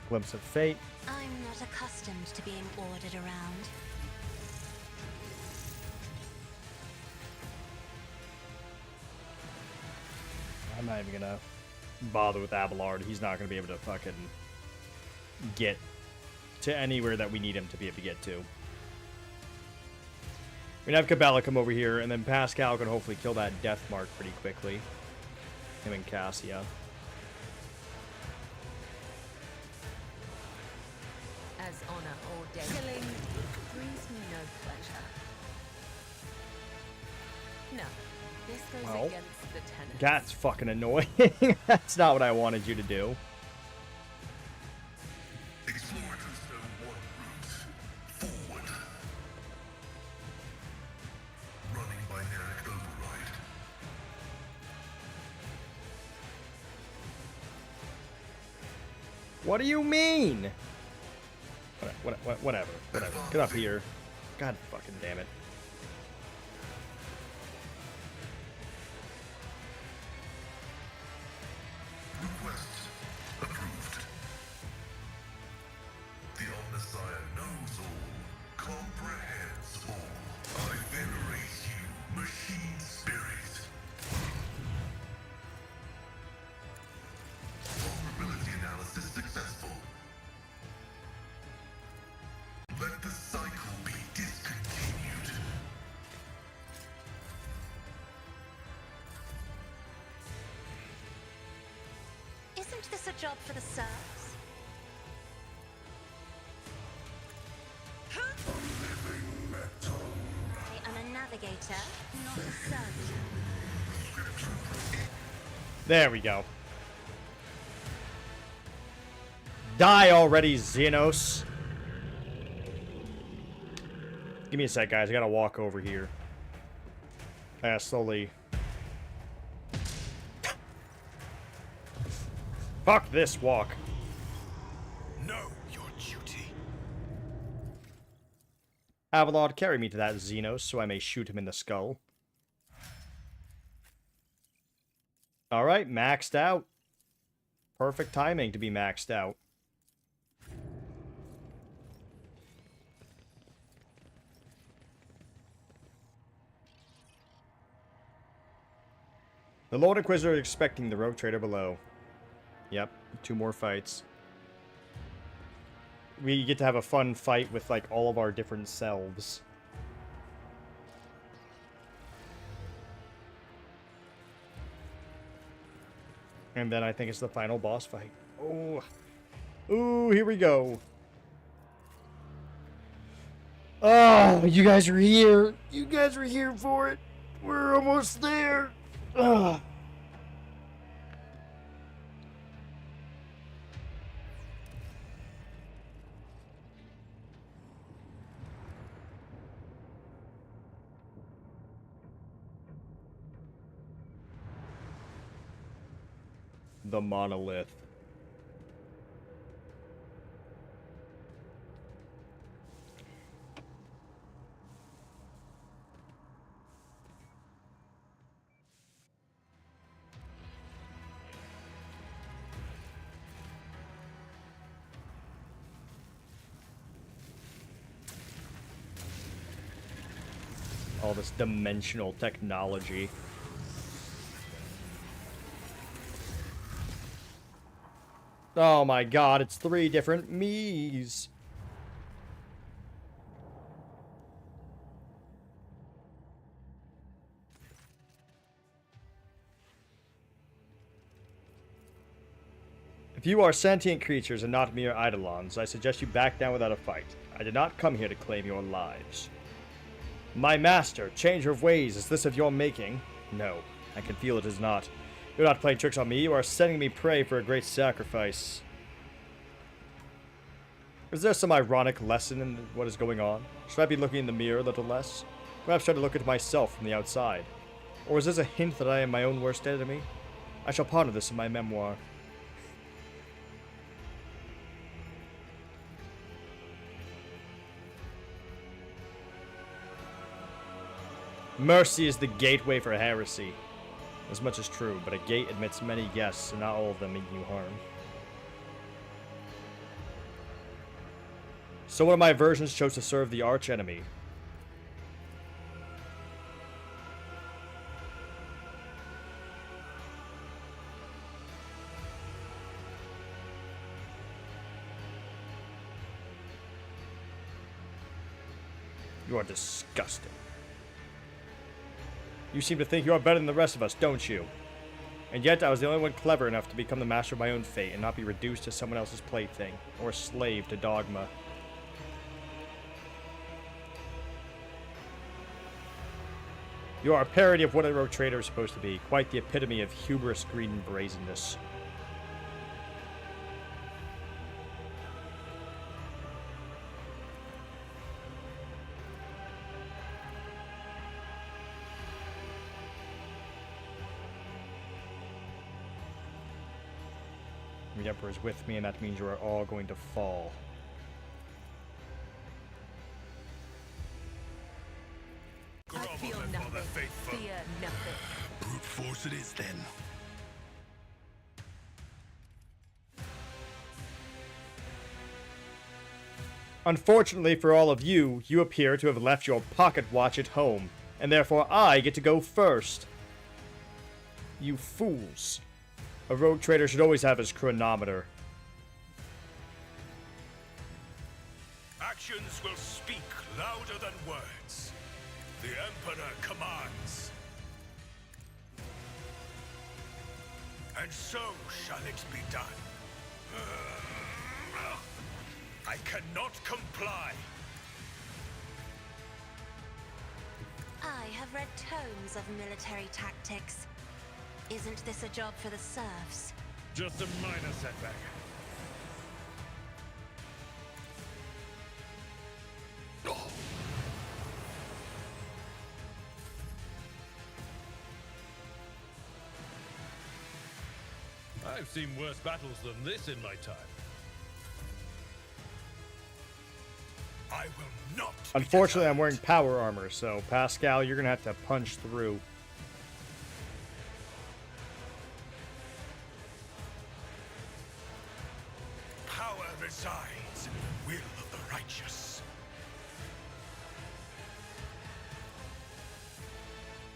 Glimpse of fate. I'm not accustomed to being ordered around. I'm not even gonna bother with Abelard. He's not gonna be able to fucking get to anywhere that we need him to be able to get to. We're gonna have Cabela come over here, and then Pascal can hopefully kill that death mark pretty quickly. Him and Cassia. As honor or death. Killing brings me no pleasure. No, this goes Well, against the tenets. That's fucking annoying. That's not what I wanted you to do. Explorers know one route. Forward. Running binaric override. What do you mean? Whatever. Get up here. God fucking damn it. Request approved. The Messiah knows all, comprehends all. I venerate you, machine spirit. Vulnerability analysis successful. Let the cycle be discontinued. Isn't this a job for the serfs? Living metal. I am a navigator, not a servitor. There we go. Die already, Xenos. Give me a sec, guys. I gotta walk over here. I gotta slowly... Fuck this walk. Know your duty. Avalon, carry me to that Xenos so I may shoot him in the skull. Alright, maxed out. Perfect timing to be maxed out. The Lord Inquisitor is expecting the Rogue Trader below. Yep, 2 more fights. we get to have a fun fight with like all of our different selves. And then I think it's the final boss fight. Oh. Ooh, here we go. Oh, you guys are here. You guys are here for it. We're almost there. Ugh. The monolith. All this dimensional technology. Oh my god, it's 3 different me's. If you are sentient creatures and not mere eidolons, I suggest you back down without a fight. I did not come here to claim your lives. My master, change of ways, is this of your making? No, I can feel it is not. You're not playing tricks on me, you are setting me prey for a great sacrifice. Is there some ironic lesson in what is going on? Should I be looking in the mirror a little less? Perhaps try to look at myself from the outside. Or is this a hint that I am my own worst enemy? I shall ponder this in my memoir. Mercy is the gateway for heresy. As much is true, but a gate admits many guests, and not all of them mean you harm. So one of my versions chose to serve the arch enemy. You are disgusting. You seem to think you are better than the rest of us, don't you? And yet I was the only one clever enough to become the master of my own fate and not be reduced to someone else's plaything, or a slave to dogma. You are a parody of what a rogue trader is supposed to be, quite the epitome of hubris, greed, and brazenness. The Emperor is with me, and that means you are all going to fall. I feel nothing. Fear nothing. Brute force it is then. Unfortunately for all of you, you appear to have left your pocket watch at home, and therefore I get to go first. You fools. A rogue trader should always have his chronometer. Actions will speak louder than words. The Emperor commands. And so shall it be done. I cannot comply. I have read tomes of military tactics. Isn't this a job for the serfs? Just a minor setback. I've seen worse battles than this in my time. I will not. Unfortunately, I'm wearing power armor, so Pascal, you're gonna have to punch through. Power resides in the will of the righteous.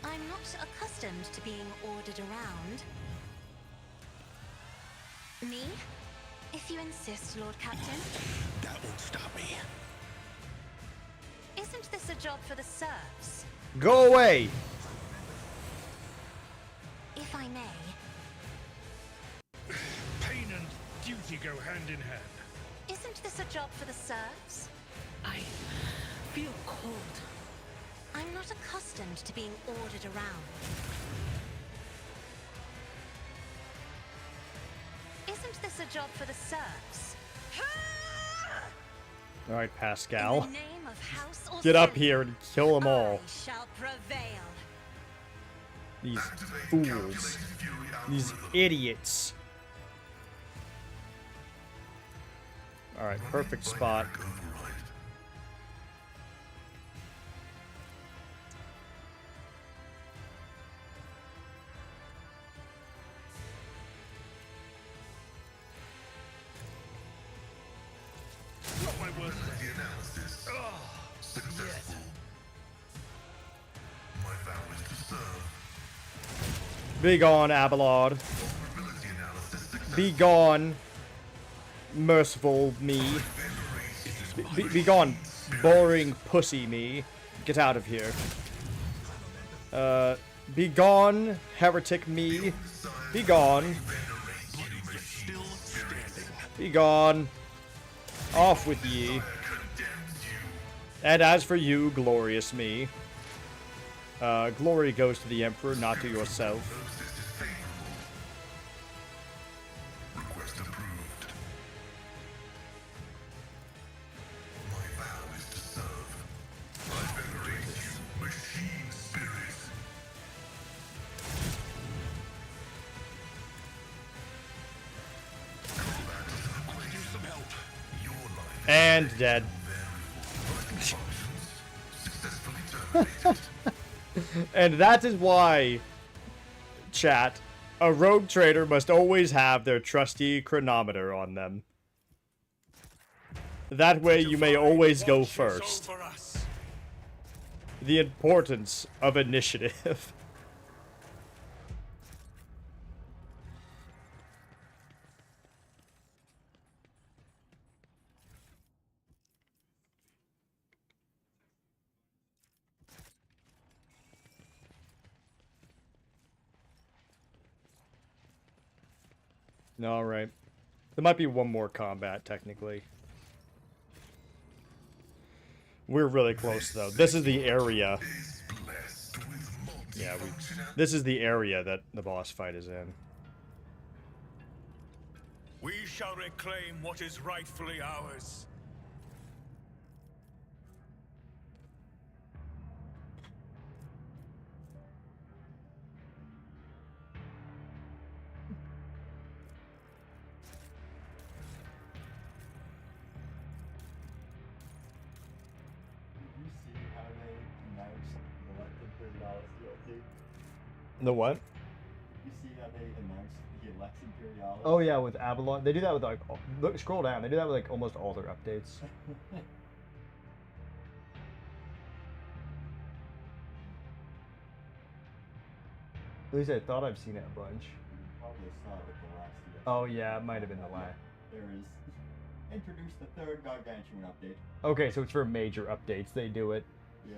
I'm not accustomed to being ordered around. Me? If you insist, Lord Captain. That won't stop me. Isn't this a job for the serfs? Go away! If I may. Pain and duty go hand in hand. Isn't this a job for the serfs? I feel cold. I'm not accustomed to being ordered around. Isn't this a job for the serfs? All right, In Pascal. the name of House or Get up City, here and kill them all. I shall prevail. These fools. These idiots. Alright, perfect spot. Not my worst day. The analysis. Successful. My vow is to serve. Be gone, Abelard. Vulnerability analysis successful. Be gone, merciful me. Be gone, boring pussy me. Get out of here. Be gone, heretic me. Be gone. Be gone. Off with ye. And as for you, glorious me. Glory goes to the Emperor, not to yourself. Request approved. My vow is to serve. I venerate you, machine spirit. Combat is an equation. Some help. Your life And dead. functions successfully terminated. And that is why, chat, a rogue trader must always have their trusty chronometer on them. That way you may always go first. The importance of initiative. Alright. There might be one more combat, technically. We're really close, though. This is the area. Yeah, this is the area that the boss fight is in. We shall reclaim what is rightfully ours. Did you see how they announced the elected Imperialis DLC? The what? Did you see how they announced the Lex Imperialis? Oh yeah, with Avalon. They do that with like, look, scroll down. They do that with like almost all their updates. At least I thought I've seen it a bunch. Probably saw it with the last DLC. Oh yeah, it might have been the last. There is introduce the third gargantuan update. Okay, so it's for major updates. They do it. Yeah.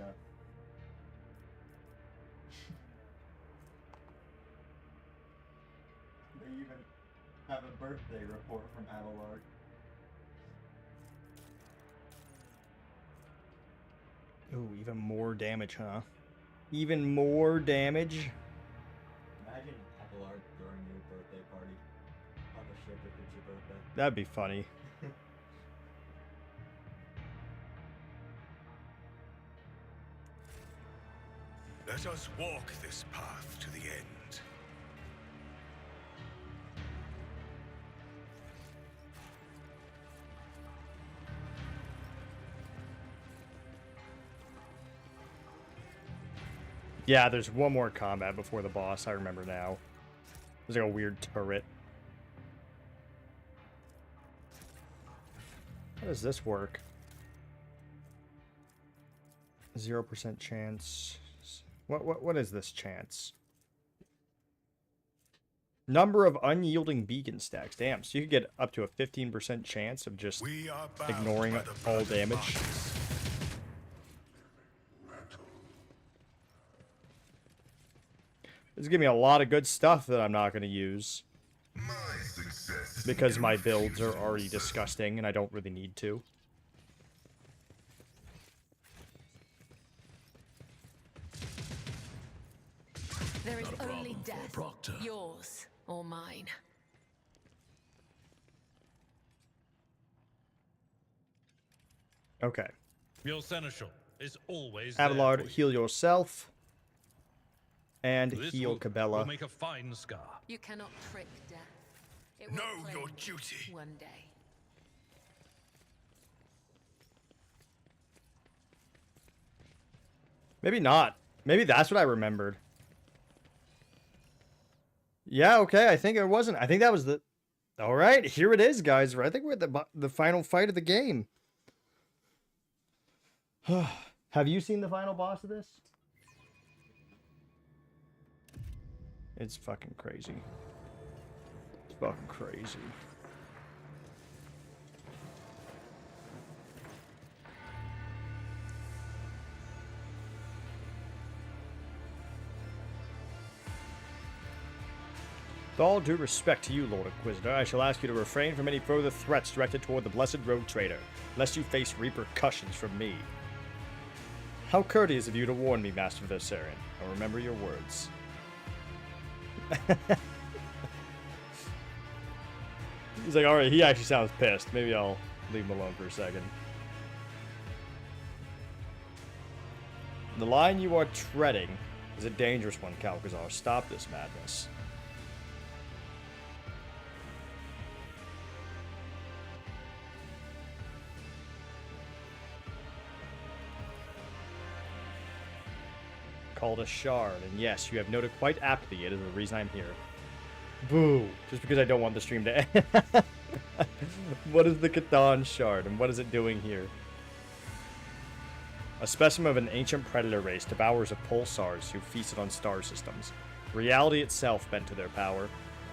They even have a birthday report from Abelard. Ooh, even more damage, huh? Even more damage? Imagine Abelard throwing you a birthday party on the ship if it's your birthday. That'd be funny. Let us walk this path to the end. Yeah, there's one more combat before the boss. I remember now. There's like a weird turret. How does this work? 0% chance. What is this chance? Number of unyielding beacon stacks. Damn, so you could get up to a 15% chance of just ignoring all damage. This is giving me a lot of good stuff that I'm not going to use. Because my builds are already disgusting and I don't really need to. There is only death, yours or mine. Okay. Your seneschal is always Abelard, there for heal yourself. And you. This heal will Cabela. make a fine scar. You cannot trick death. It Know will claim your you duty. one day. Maybe not. Maybe that's what I remembered. Yeah, okay. I think it wasn't. I think that was the... All right, here it is, guys. I think we're at the final fight of the game. Have you seen the final boss of this? It's fucking crazy. It's fucking crazy. With all due respect to you, Lord Inquisitor, I shall ask you to refrain from any further threats directed toward the blessed rogue trader, lest you face repercussions from me. How courteous of you to warn me, Master Viserion. I'll remember your words. He's like, alright, he actually sounds pissed. Maybe I'll leave him alone for a second. The line you are treading is a dangerous one, Calcazar. Stop this madness. Called a shard, and yes, you have noted quite aptly it is the reason I'm here. Boo! Just because I don't want the stream to end. What is the Catan shard, and what is it doing here? A specimen of an ancient predator race, devourers of pulsars who feasted on star systems. Reality itself bent to their power.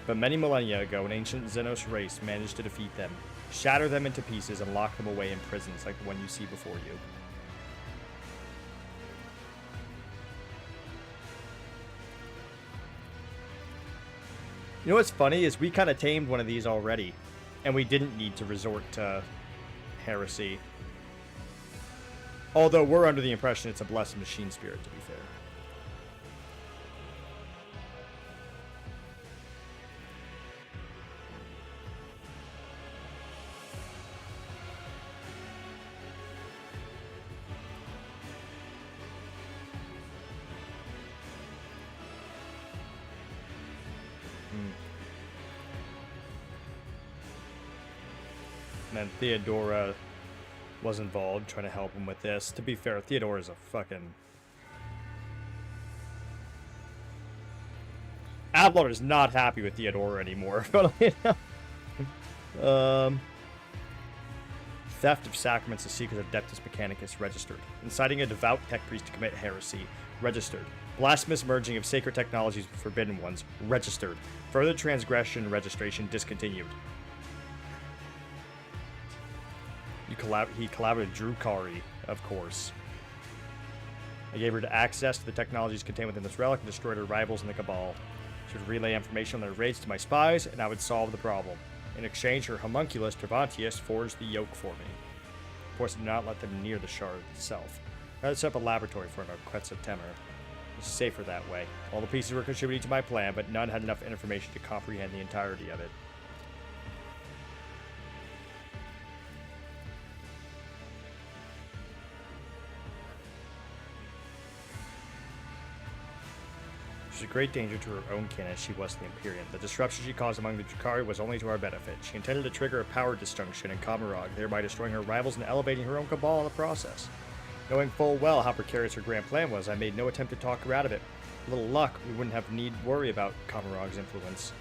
But many millennia ago, an ancient Xenos race managed to defeat them, shatter them into pieces, and lock them away in prisons like the one you see before you. You know what's funny is we kind of tamed one of these already, and we didn't need to resort to heresy. Although we're under the impression it's a blessed machine spirit, to be fair. And then Theodora was involved, trying to help him with this. To be fair, Theodora's a fucking... Abelard is not happy with Theodora anymore. Theft of sacraments, the secret of Adeptus Mechanicus, registered. Inciting a devout tech priest to commit heresy, registered. Blasphemous merging of sacred technologies with forbidden ones, registered. Further transgression registration discontinued. He collaborated with Drukari, of course. I gave her access to the technologies contained within this relic and destroyed her rivals in the Cabal. She would relay information on their raids to my spies, and I would solve the problem. In exchange, her homunculus, Travantius, forged the yoke for me. Of course, I did not let them near the shard itself. I had set up a laboratory for an Quetz of Temer. It was safer that way. All the pieces were contributing to my plan, but none had enough information to comprehend the entirety of it. She was a great danger to her own kin as she was to the Imperium. The disruption she caused among the Drukari was only to our benefit. She intended to trigger a power disjunction in Kamarog, thereby destroying her rivals and elevating her own cabal in the process. Knowing full well how precarious her grand plan was, I made no attempt to talk her out of it. A little luck, we wouldn't have need worry about Kamarog's influence.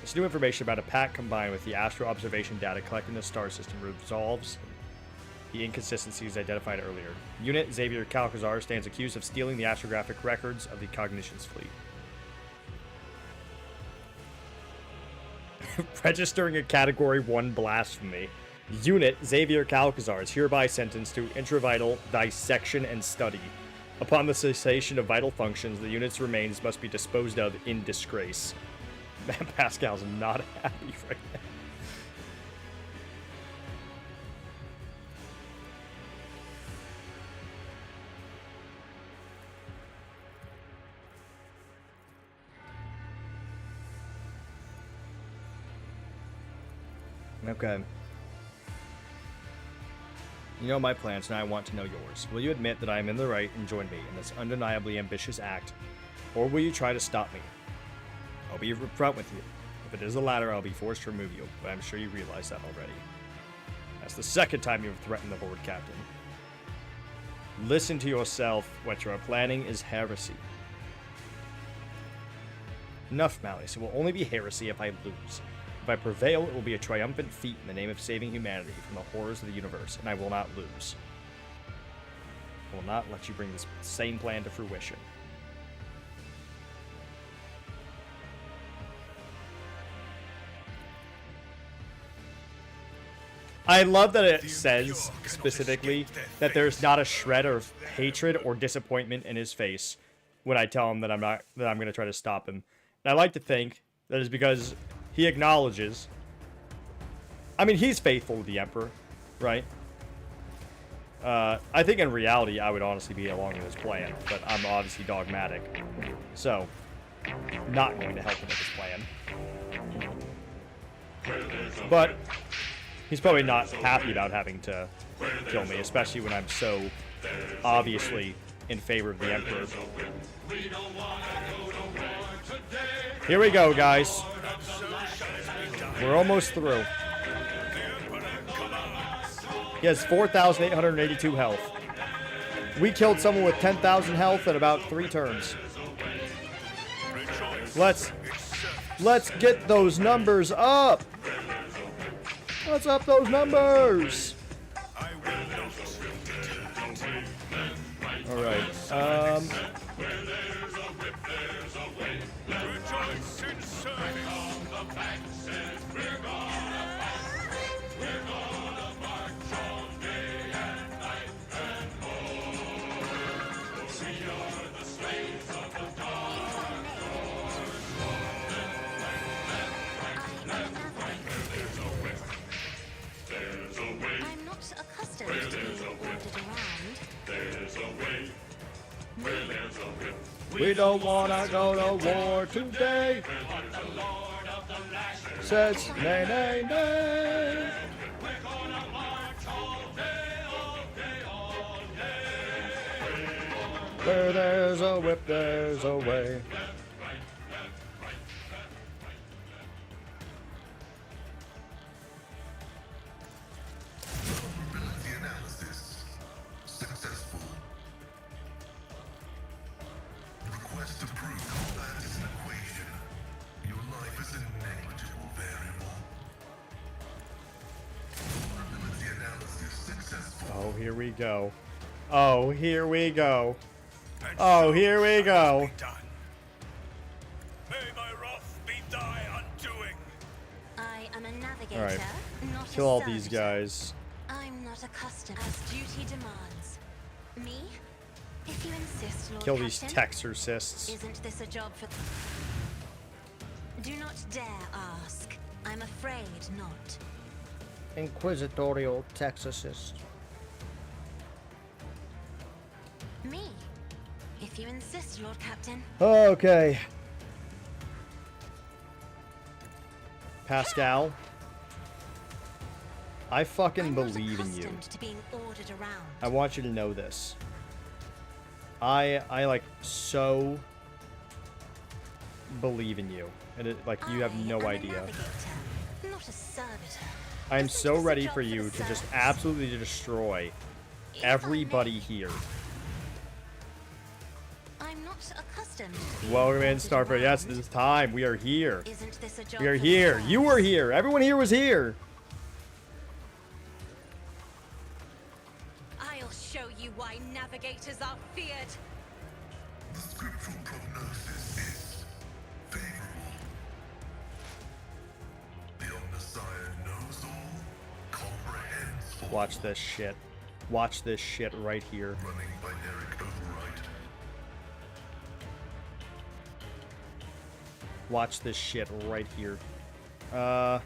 This new information about a pact combined with the astro observation data collected in the star system resolves the inconsistencies identified earlier. Unit Xavier Calcazar stands accused of stealing the astrographic records of the Cognitions fleet. registering a Category 1 blasphemy. Unit Xavier Calcazar is hereby sentenced to intravital dissection and study. Upon the cessation of vital functions, the unit's remains must be disposed of in disgrace. Man, Pascal's not happy right now. Okay. You know my plans, and I want to know yours. Will you admit that I am in the right and join me in this undeniably ambitious act? Or will you try to stop me? I'll be upfront with you. If it is the latter, I'll be forced to remove you, but I'm sure you realize that already. That's the second time you've threatened the Horde, Captain. Listen to yourself. What you are planning is heresy. Enough, Malleus. It will only be heresy if I lose. If I prevail, it will be a triumphant feat in the name of saving humanity from the horrors of the universe, and I will not lose. I will not let you bring this same plan to fruition. I love that it says specifically that there's not a shred of hatred or disappointment in his face when I tell him that I'm going to try to stop him. And I like to think that is because he acknowledges. I mean, he's faithful to the Emperor, right? I think in reality, I would honestly be along with his plan, but I'm obviously dogmatic. So, not going to help him with his plan. But he's probably not happy about having to kill me, especially when I'm so obviously in favor of the Emperor. Here we go, guys. We're almost through. He has 4,882 health. We killed someone with 10,000 health in about 3 turns. Let's get those numbers up. Let's up those numbers. All right. I'm not accustomed to being ordered around. We don't wanna go to war today. Says nay, nay, nay. Where there's a whip, there's a way. Vulnerability analysis. Successful. Request approved. Combat is an equation. Your life is a negligible variable. Vulnerability analysis successful. Oh, here we go. Oh, here we go. Oh, here we go. May my wrath be thy undoing. I am a navigator, All right. not Kill a all these servitor. guys. I'm not accustomed as duty demands. Me? If you insist, Lord Kill these Captain. Texorcists. Isn't this a job for... Do not dare ask. I'm afraid not. Inquisitorial Texorcist. Me? If you insist, Lord Captain. Okay. Pascal. I fucking I'm believe not in you. accustomed to being ordered around. I want you to know this. I like so believe in you. And it, like you have no I am a idea. navigator, not a servitor. I am Isn't so this a ready job for the you to just servants? absolutely destroy If I everybody may, here. I'm not accustomed to being Welcome in, ordered Starfire. Yes, around. this is time. We are here. Isn't this a job We are for the here. You were servants? here. Everyone here was here. I'll show you why navigators are feared. The scriptural prognosis is favorable. Watch this shit. Watch this shit right here. Running binaric override. Watch this shit right here. My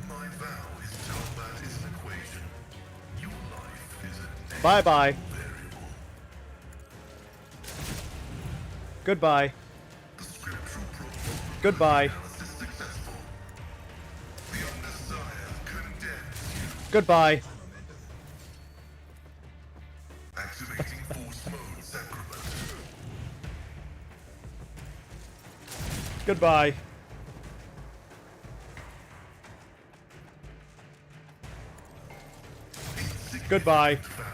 vow is combat is an equation. Your life is a Bye-bye. variable. Goodbye. The scriptural protocol Goodbye. analysis successful. The Undesire condemns you. Goodbye. Activating force mode sacrament. Goodbye. Goodbye. Value.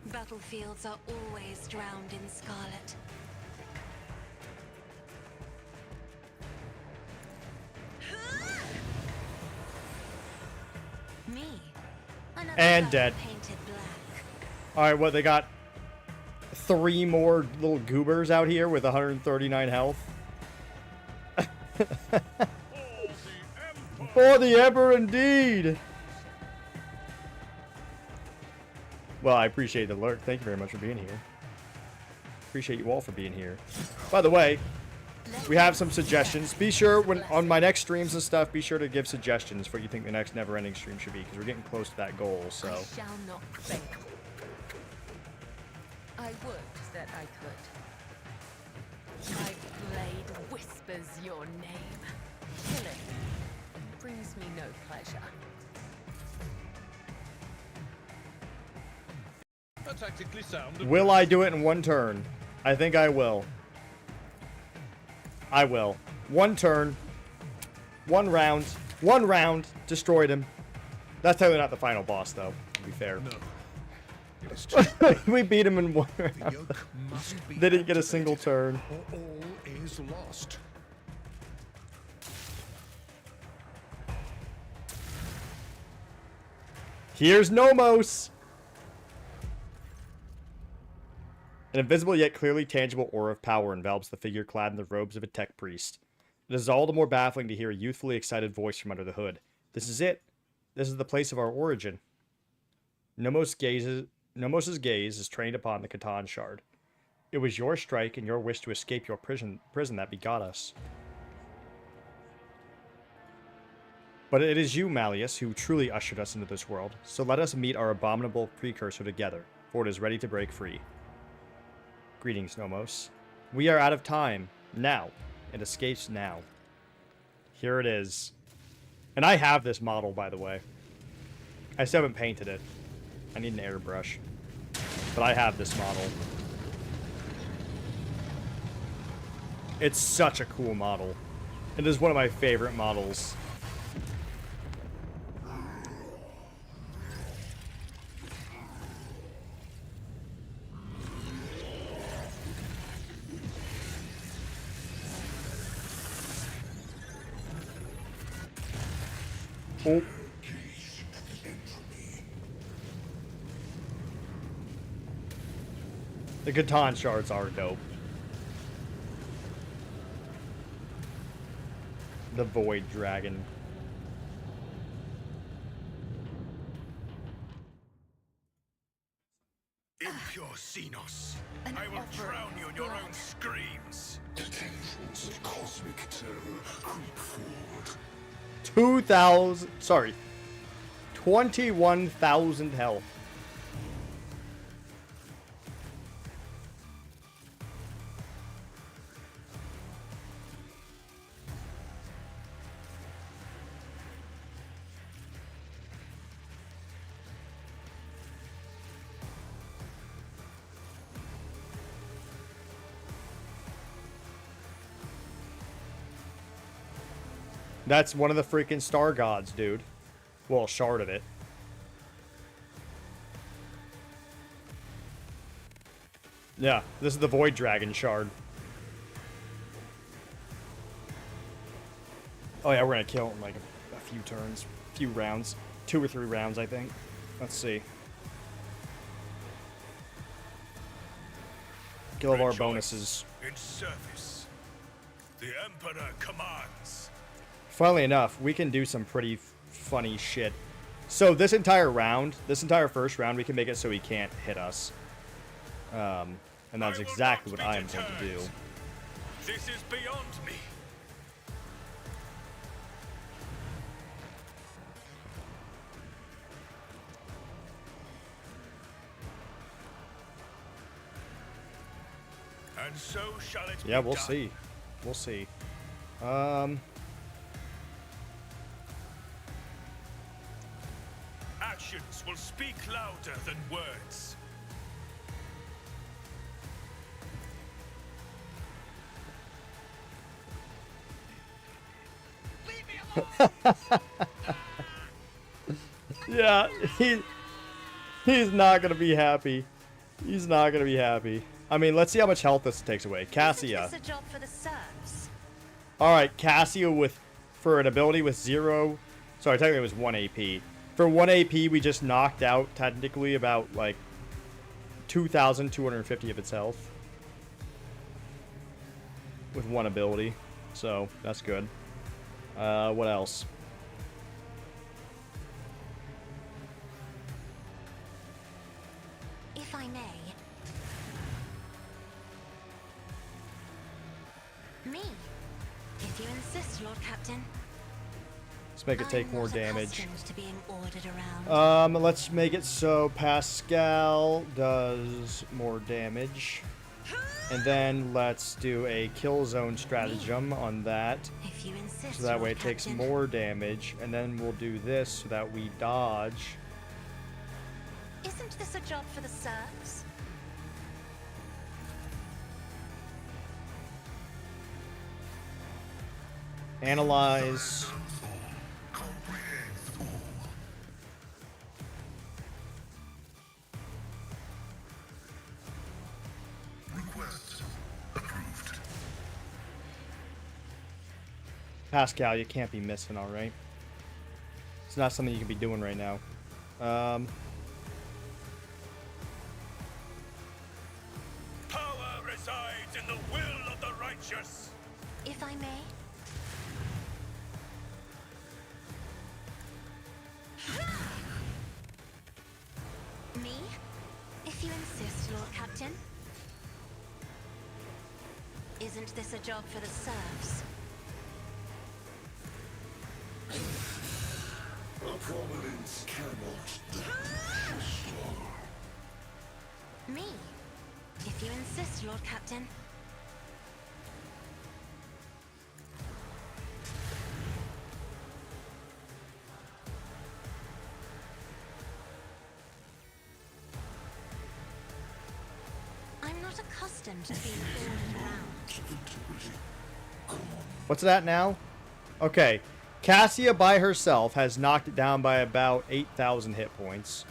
Battlefields are always drowned in scarlet. Me. Another And battle dead. painted black. Alright, what, they got 3 more little goobers out here with 139 health? For the Emperor, indeed! Well, I appreciate the alert. Thank you very much for being here. Appreciate you all for being here. By the way, we have some suggestions. Be sure, when on my next streams and stuff, be sure to give suggestions for what you think the next never-ending stream should be, because we're getting close to that goal, so... I shall not fail. I would that I could. My blade whispers your name. Killing brings me no pleasure. A tactically sound. Will I do it in one turn? I think I will. I will. One turn. 1 round. 1 round. Destroyed him. That's totally not the final boss, though, to be fair. No. It is too We beat him in 1 round. The yoke must be They didn't get a single turn. or all is lost. Here's Nomos! An invisible yet clearly tangible aura of power envelops the figure clad in the robes of a tech priest. It is all the more baffling to hear a youthfully excited voice from under the hood. This is it. This is the place of our origin. Nomos's gaze is trained upon the Catan shard. It was your strike and your wish to escape your prison that begot us. But it is you, Malleus, who truly ushered us into this world, so let us meet our abominable precursor together, for it is ready to break free. Greetings, Nomos. We are out of time. Now. It escapes now. Here it is. And I have this model, by the way. I still haven't painted it. I need an airbrush. But I have this model. It's such a cool model. It is one of my favorite models. Oh. The Catan shards are dope. The Void Dragon. Impure Xenos, I will drown you in your own screams. The tendrils of cosmic terror creep forward. 21,000 health. That's one of the freaking star gods, dude. Well, a shard of it. Yeah, this is the Void Dragon shard. Oh yeah, we're gonna kill it in like a few turns, few rounds. 2 or 3 rounds, I think. Let's see. Kill all of our bonuses. in service. The Emperor commands. Funnily enough, we can do some pretty funny shit. So this entire round, this entire first round, we can make it so he can't hit us. And that's exactly what I am going to do. This is beyond me. And so shall it be Yeah, we'll done. see. We'll see. Actions will speak louder than words. Yeah, he's not gonna be happy. He's not gonna be happy. I mean, let's see how much health this takes away. Cassia. Is this a job for the serfs? All right, Cassia for an ability with 0. Sorry, technically it was 1 AP. For 1 AP, we just knocked out technically about like 2,250 of its health with 1 ability. So that's good. What else? If I may. Me. If you insist, Lord Captain. Let's make it take more damage. To being ordered around. Let's make it so Pascal does more damage. And then let's do a kill zone stratagem on that. If you insist, So that way Lord it takes Captain. more damage. And then we'll do this so that we dodge. Isn't this a job for the serfs? Analyze. Comprehends all. Request approved. Pascal, you can't be missing, alright? It's not something you can be doing right now. Power resides in the will of the righteous. If I may. Me? If you insist, Lord Captain. Isn't this a job for the serfs? A providence cannot restore. Me? If you insist, Lord Captain. I'm not accustomed to being ordered around. What's that now? Okay. Cassia by herself has knocked it down by about 8,000 hit points.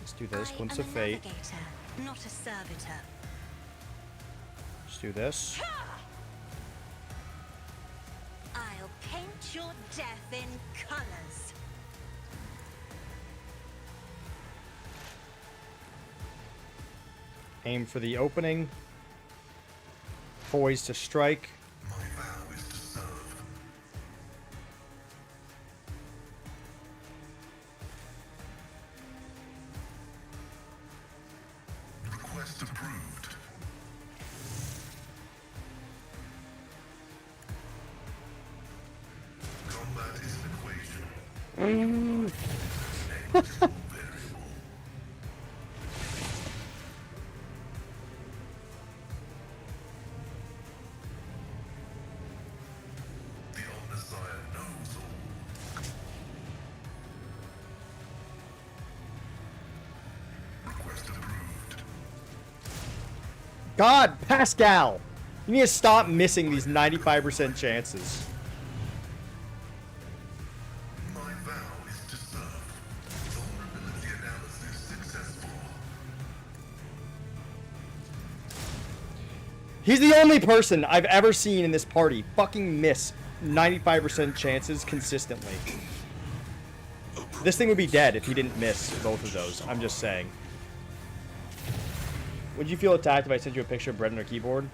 Let's do this. Glimpse of Fate. Navigator, not a servitor. Let's do this. I'll paint your death in colors. Aim for the opening. Poised to strike. My vow is to serve. Request approved. Combat is an equation. Negligible variable. The Omnissiah knows all. Request approved. God, Pascal! You need to stop missing these 95% chances. My vow is to serve. Vulnerability analysis successful. He's the only person I've ever seen in this party fucking miss 95% chances consistently. This thing would be dead if he didn't miss both of those. I'm just saying. Would you feel attacked if I sent you a picture of bread on her keyboard?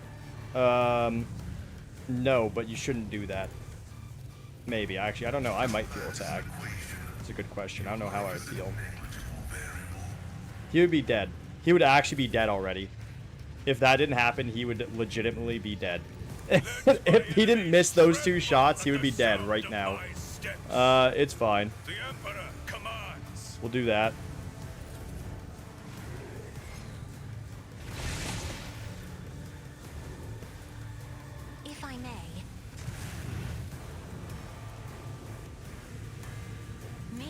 No, but you shouldn't do that. Maybe. Actually, I don't know. I might feel attacked. It's a good question. I don't know how I would feel. He would be dead. He would actually be dead already. If that didn't happen, he would legitimately be dead. If he didn't miss those 2 shots, he would be dead right now. It's fine. We'll do that. If I may. Me?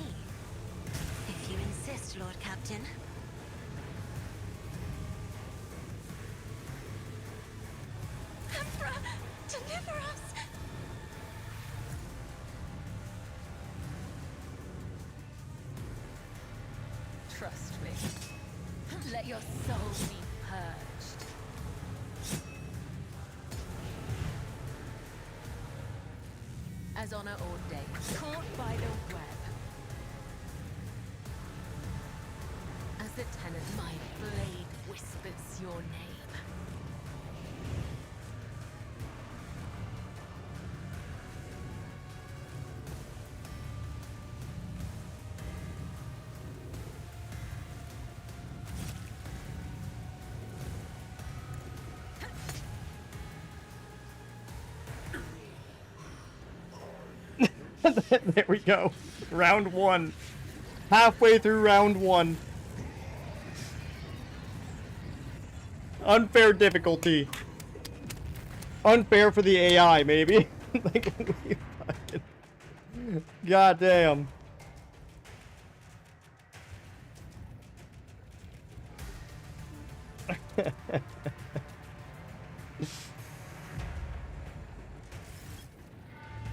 If you insist, Lord Captain. Emperor, deliver us! Trust me. Let your soul be purged. As honor ordained, caught by the web. As the tenant, my blade whispers your name. There we go. Round 1. Halfway through round 1. Unfair difficulty. Unfair for the AI, maybe. Like, we fucking... God damn.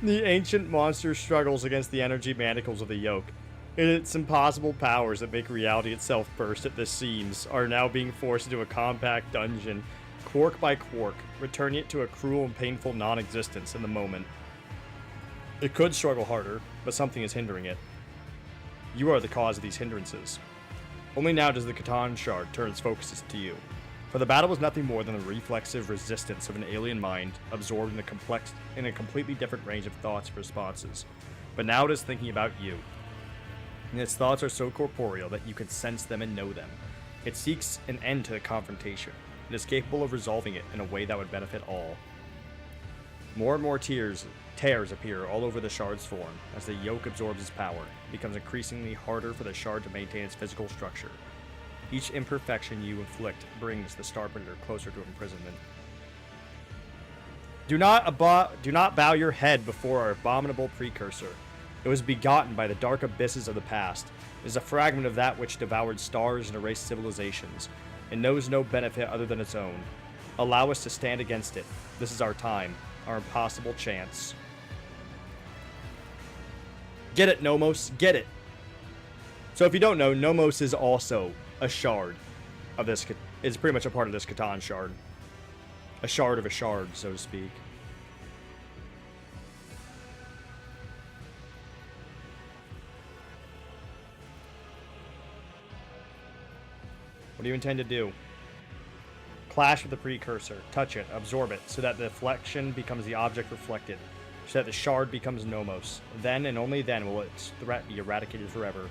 The ancient monster struggles against the energy manacles of the yoke. Its impossible powers that make reality itself burst at the seams are now being forced into a compact dungeon, quark by quark, returning it to a cruel and painful non-existence in the moment. It could struggle harder, but something is hindering it. You are the cause of these hindrances. Only now does the Catan Shard turn its focuses to you. For the battle was nothing more than the reflexive resistance of an alien mind absorbed in a completely different range of thoughts and responses. But now it is thinking about you. And its thoughts are so corporeal that you can sense them and know them. It seeks an end to the confrontation. It is capable of resolving it in a way that would benefit all. More and more tears appear all over the shard's form as the yoke absorbs its power. It becomes increasingly harder for the shard to maintain its physical structure. Each imperfection you inflict brings the Star Predator closer to imprisonment. Do not bow your head before our abominable precursor. It was begotten by the dark abysses of the past. It is a fragment of that which devoured stars and erased civilizations. It knows no benefit other than its own. Allow us to stand against it. This is our time, our impossible chance. Get it, Nomos, get it! So if you don't know, Nomos is also a shard of this, is pretty much a part of this Catan Shard. A shard of a shard, so to speak. What do you intend to do? Clash with the precursor. Touch it. Absorb it, so that the deflection becomes the object reflected. So that the shard becomes Nomos. Then and only then will its threat be eradicated forever.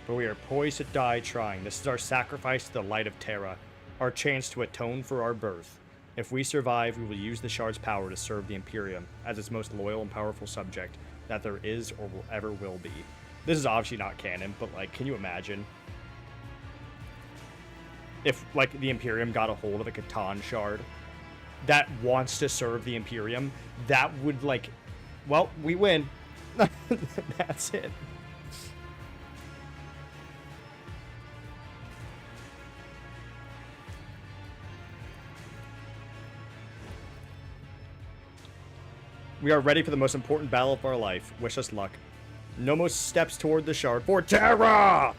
But we are poised to die trying. This is our sacrifice to the light of Terra. Our chance to atone for our birth. If we survive, we will use the shard's power to serve the Imperium as its most loyal and powerful subject that there is or will ever will be. This is obviously not canon, but like, can you imagine if like the Imperium got a hold of a Catan Shard that wants to serve the Imperium? That would like, well, we win. That's it. We are ready for the most important battle of our life. Wish us luck. Nomos steps toward the shard for Terra!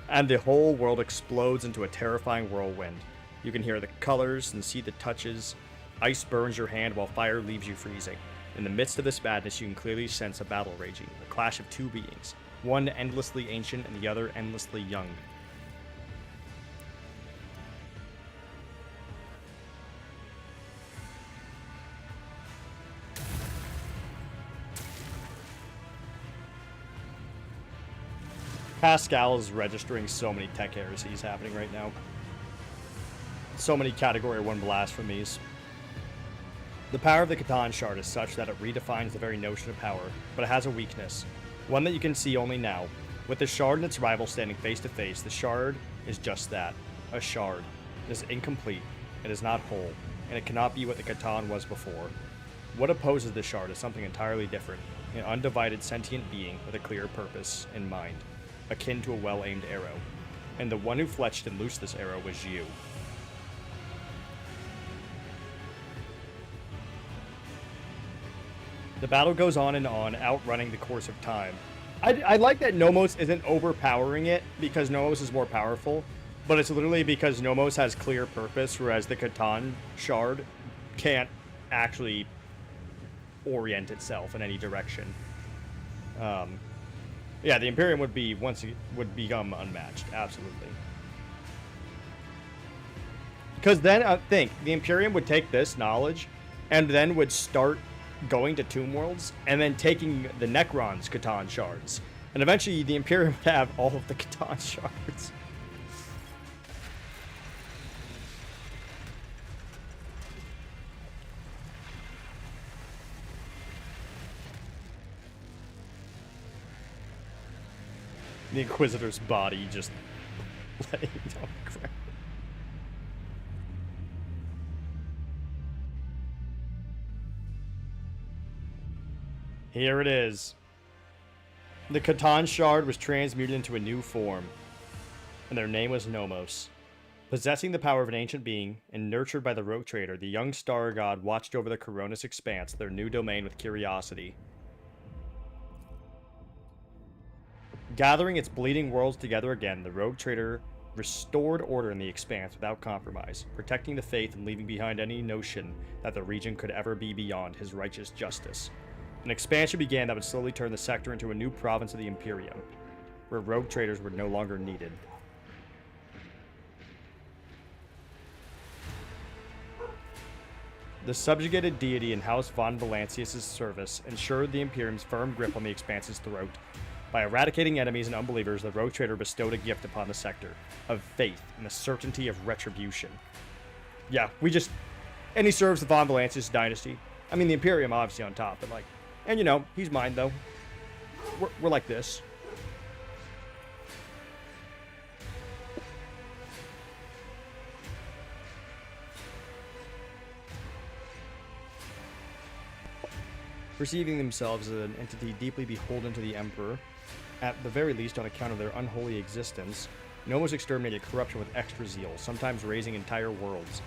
And the whole world explodes into a terrifying whirlwind. You can hear the colors and see the touches. Ice burns your hand while fire leaves you freezing. In the midst of this madness, you can clearly sense a battle raging, a clash of two beings, one endlessly ancient and the other endlessly young. Pascal is registering so many tech heresies happening right now. So many Category 1 blasphemies. The power of the Catan Shard is such that it redefines the very notion of power, but it has a weakness, one that you can see only now. With the Shard and its rival standing face to face, the Shard is just that, a shard. It is incomplete, it is not whole, and it cannot be what the Catan was before. What opposes the Shard is something entirely different, an undivided sentient being with a clear purpose in mind, akin to a well-aimed arrow. And the one who fletched and loosed this arrow was you. The battle goes on and on, outrunning the course of time. I like that Nomos isn't overpowering it because Nomos is more powerful, but it's literally because Nomos has clear purpose, whereas the Catan Shard can't actually orient itself in any direction. Yeah, the Imperium would become unmatched, absolutely. Because then, think, the Imperium would take this knowledge and then would start going to Tomb Worlds and then taking the Necron's Catan shards. And eventually the Imperium would have all of the Catan shards. The Inquisitor's body just laying down the ground. Here it is. The Catan Shard was transmuted into a new form, and their name was Nomos. Possessing the power of an ancient being, and nurtured by the Rogue Trader, the young star god watched over the Coronis expanse, their new domain, with curiosity. Gathering its bleeding worlds together again, the Rogue Trader restored order in the expanse without compromise, protecting the faith and leaving behind any notion that the region could ever be beyond his righteous justice. An expansion began that would slowly turn the sector into a new province of the Imperium, where rogue traders were no longer needed. The subjugated deity in House von Valancius' service ensured the Imperium's firm grip on the Expanse's throat. By eradicating enemies and unbelievers, the Rogue Trader bestowed a gift upon the sector of faith and the certainty of retribution. Yeah, and he serves the von Valancius dynasty. I mean, the Imperium obviously on top, but like, and you know, he's mine though. We're like this. Perceiving themselves as an entity deeply beholden to the Emperor, at the very least on account of their unholy existence, Nomos exterminated corruption with extra zeal, sometimes raising entire worlds.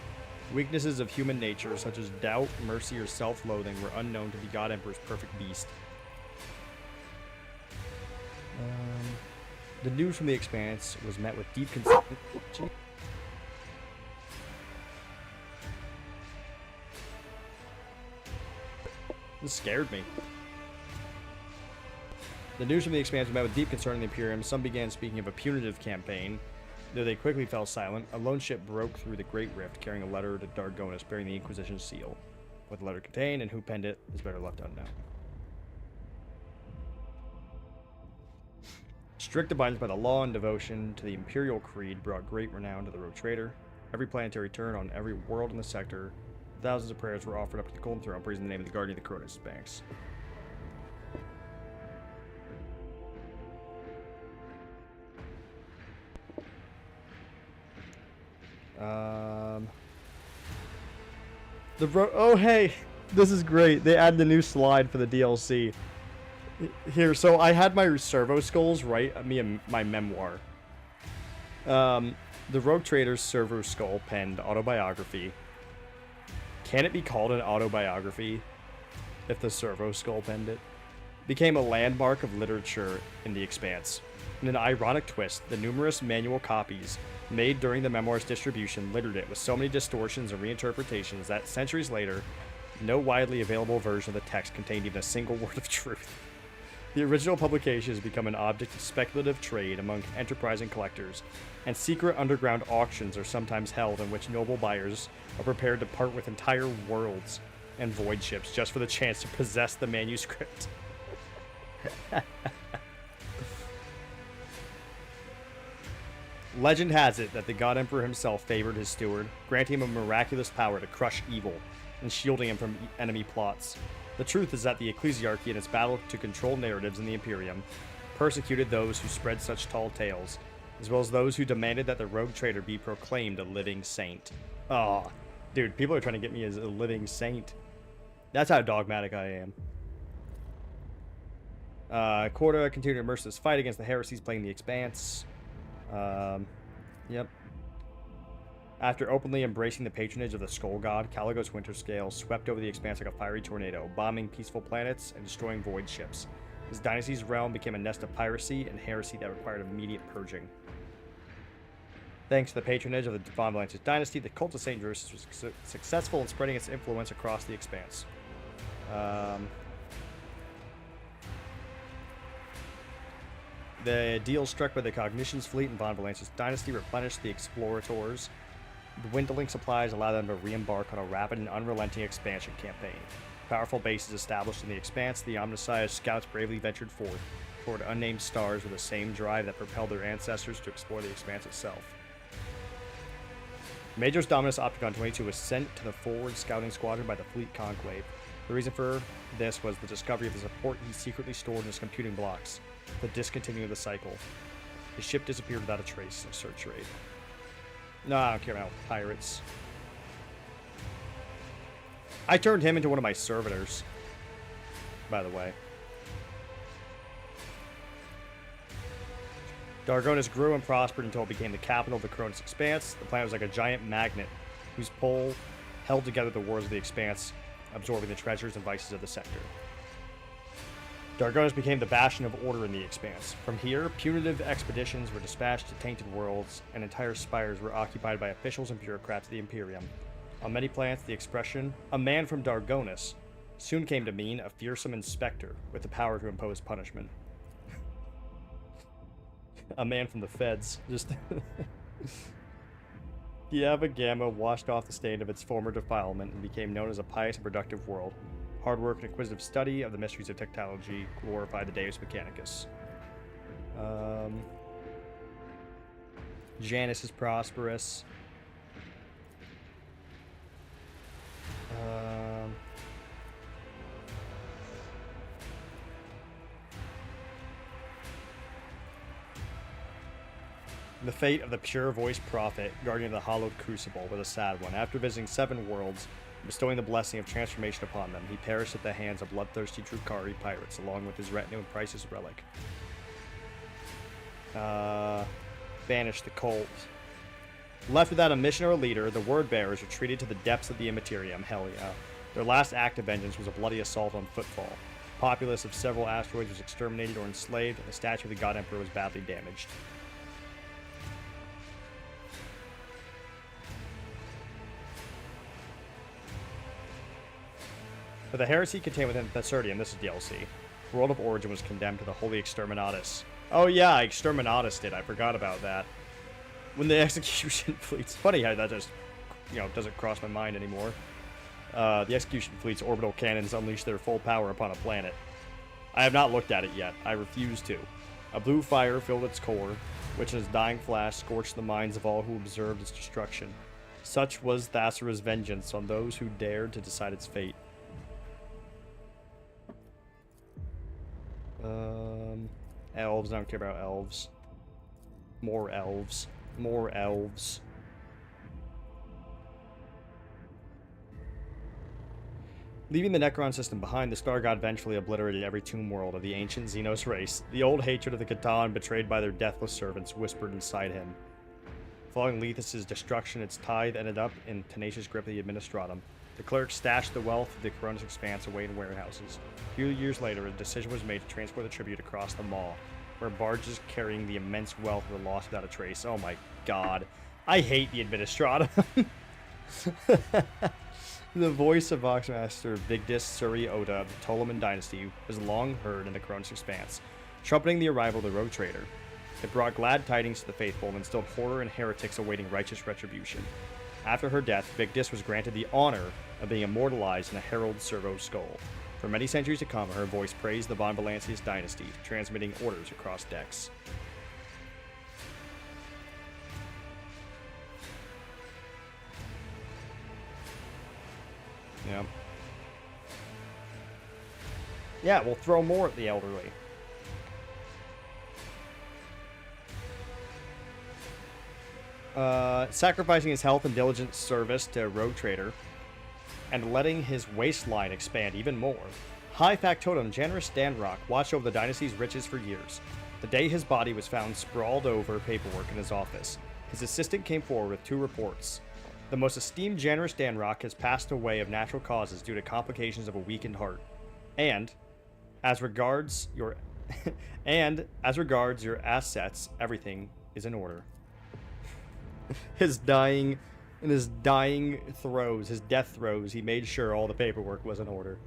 Weaknesses of human nature, such as doubt, mercy, or self-loathing, were unknown to the God Emperor's perfect beast. The news from the Expanse was met with deep concern. This scared me. The news from the Expanse was met with deep concern in the Imperium. Some began speaking of a punitive campaign. Though they quickly fell silent, a lone ship broke through the Great Rift carrying a letter to Dargonis bearing the Inquisition's seal. What the letter contained and who penned it is better left unknown. Strict abidance by the law and devotion to the Imperial Creed brought great renown to the Rogue Trader. Every planetary turn on every world in the sector, thousands of prayers were offered up to the Golden Throne, praising the name of the Guardian of the Coronis banks. Oh hey, this is great. They added a new slide for the DLC. Here, so I had my servo skulls write my memoir. The Rogue Trader's servo skull penned autobiography. Can it be called an autobiography if the servo skull penned it? Became a landmark of literature in the Expanse. In an ironic twist, the numerous manual copies made during the memoir's distribution littered it with so many distortions and reinterpretations that centuries later, No widely available version of the text contained even a single word of truth. The original publication has become an object of speculative trade among enterprising collectors, and secret underground auctions are sometimes held in which noble buyers are prepared to part with entire worlds and void ships just for the chance to possess the manuscript. Legend has it that the God Emperor himself favored his steward, granting him a miraculous power to crush evil and shielding him from enemy plots. The truth is that the Ecclesiarchy, in its battle to control narratives in the Imperium, persecuted those who spread such tall tales, as well as those who demanded that the rogue trader be proclaimed a living saint. Oh, dude, people are trying to get me as a living saint. That's how dogmatic I am. Corda continued to immerse this fight against the heresies playing the Expanse. Yep. After openly embracing the patronage of the Skull God, Caligos Winterscale swept over the Expanse like a fiery tornado, bombing peaceful planets and destroying void ships. His dynasty's realm became a nest of piracy and heresy that required immediate purging. Thanks to the patronage of the Von Valances dynasty, the cult of St. Drusus was successful in spreading its influence across the Expanse. The deal struck by the Cognition's fleet and Von Valances dynasty replenished the Explorators. Dwindling supplies allowed them to re-embark on a rapid and unrelenting expansion campaign. Powerful bases established in the Expanse, the Omnissiah's scouts bravely ventured forth toward unnamed stars with the same drive that propelled their ancestors to explore the Expanse itself. Major's Dominus Opticon 22 was sent to the forward scouting squadron by the Fleet Conclave. The reason for this was the discovery of the support he secretly stored in his computing blocks, the discontinuing the cycle. His ship disappeared without a trace in a search raid. No, I don't care about pirates. I turned him into one of my servitors, by the way. Dargonis grew and prospered until it became the capital of the Cronus Expanse. The planet was like a giant magnet whose pole held together the wars of the Expanse, absorbing the treasures and vices of the sector. Dargonis became the bastion of order in the Expanse. From here, punitive expeditions were dispatched to tainted worlds, and entire spires were occupied by officials and bureaucrats of the Imperium. On many planets, the expression, "a man from Dargonis," soon came to mean a fearsome inspector with the power to impose punishment. A man from the feds. Just... Yava Gamma washed off the stain of its former defilement and became known as a pious and productive world. Hard work and inquisitive study of the mysteries of technology glorified the Deus Mechanicus. Janus is prosperous. The fate of the pure-voiced prophet, guardian of the hallowed crucible, was a sad one. After visiting 7 worlds, bestowing the blessing of transformation upon them, he perished at the hands of bloodthirsty Drukari pirates, along with his retinue and priceless relic. Banish the cult. Left without a mission or a leader, the Word-Bearers retreated to the depths of the Immaterium, hell yeah. Their last act of vengeance was a bloody assault on Footfall. The populace of several asteroids was exterminated or enslaved, and the statue of the God Emperor was badly damaged. But the heresy contained within Thesserdium, this is DLC. World of Origin was condemned to the Holy Exterminatus. Oh yeah, I Exterminatus did. I forgot about that. When the execution fleets... Funny how that just, doesn't cross my mind anymore. The execution fleet's orbital cannons unleashed their full power upon a planet. I have not looked at it yet. I refuse to. A blue fire filled its core, which in its dying flash scorched the minds of all who observed its destruction. Such was Thasera's vengeance on those who dared to decide its fate. Elves. I don't care about elves. More elves. More elves. Leaving the Necron system behind, the Star God vengefully obliterated every tomb world of the ancient Xenos race. The old hatred of the Catan, betrayed by their deathless servants, whispered inside him. Following Lethus' destruction, its tithe ended up in tenacious grip of the Administratum. The clerics stashed the wealth of the Cronus Expanse away in warehouses. A few years later, a decision was made to transport the tribute across the Maw, where barges carrying the immense wealth were lost without a trace. Oh my god. I hate the Administratum. The voice of Voxmaster Vigdis Suri Oda of the Ptolemon dynasty was long heard in the Cronus Expanse, trumpeting the arrival of the Rogue Trader. It brought glad tidings to the faithful and instilled horror in heretics awaiting righteous retribution. After her death, Vigdis was granted the honor of being immortalized in a herald servo skull. For many centuries to come, her voice praised the Von Valancius dynasty, transmitting orders across decks. Yeah. Yeah, we'll throw more at the elderly. Sacrificing his health and diligent service to Rogue Trader, and letting his waistline expand even more. High Factotum Janus Danrock watched over the dynasty's riches for years. The day his body was found sprawled over paperwork in his office, his assistant came forward with 2 reports. The most esteemed Janus Danrock has passed away of natural causes due to complications of a weakened heart. And, as regards your assets, everything is in order. His dying throes, his death throes, he made sure all the paperwork was in order.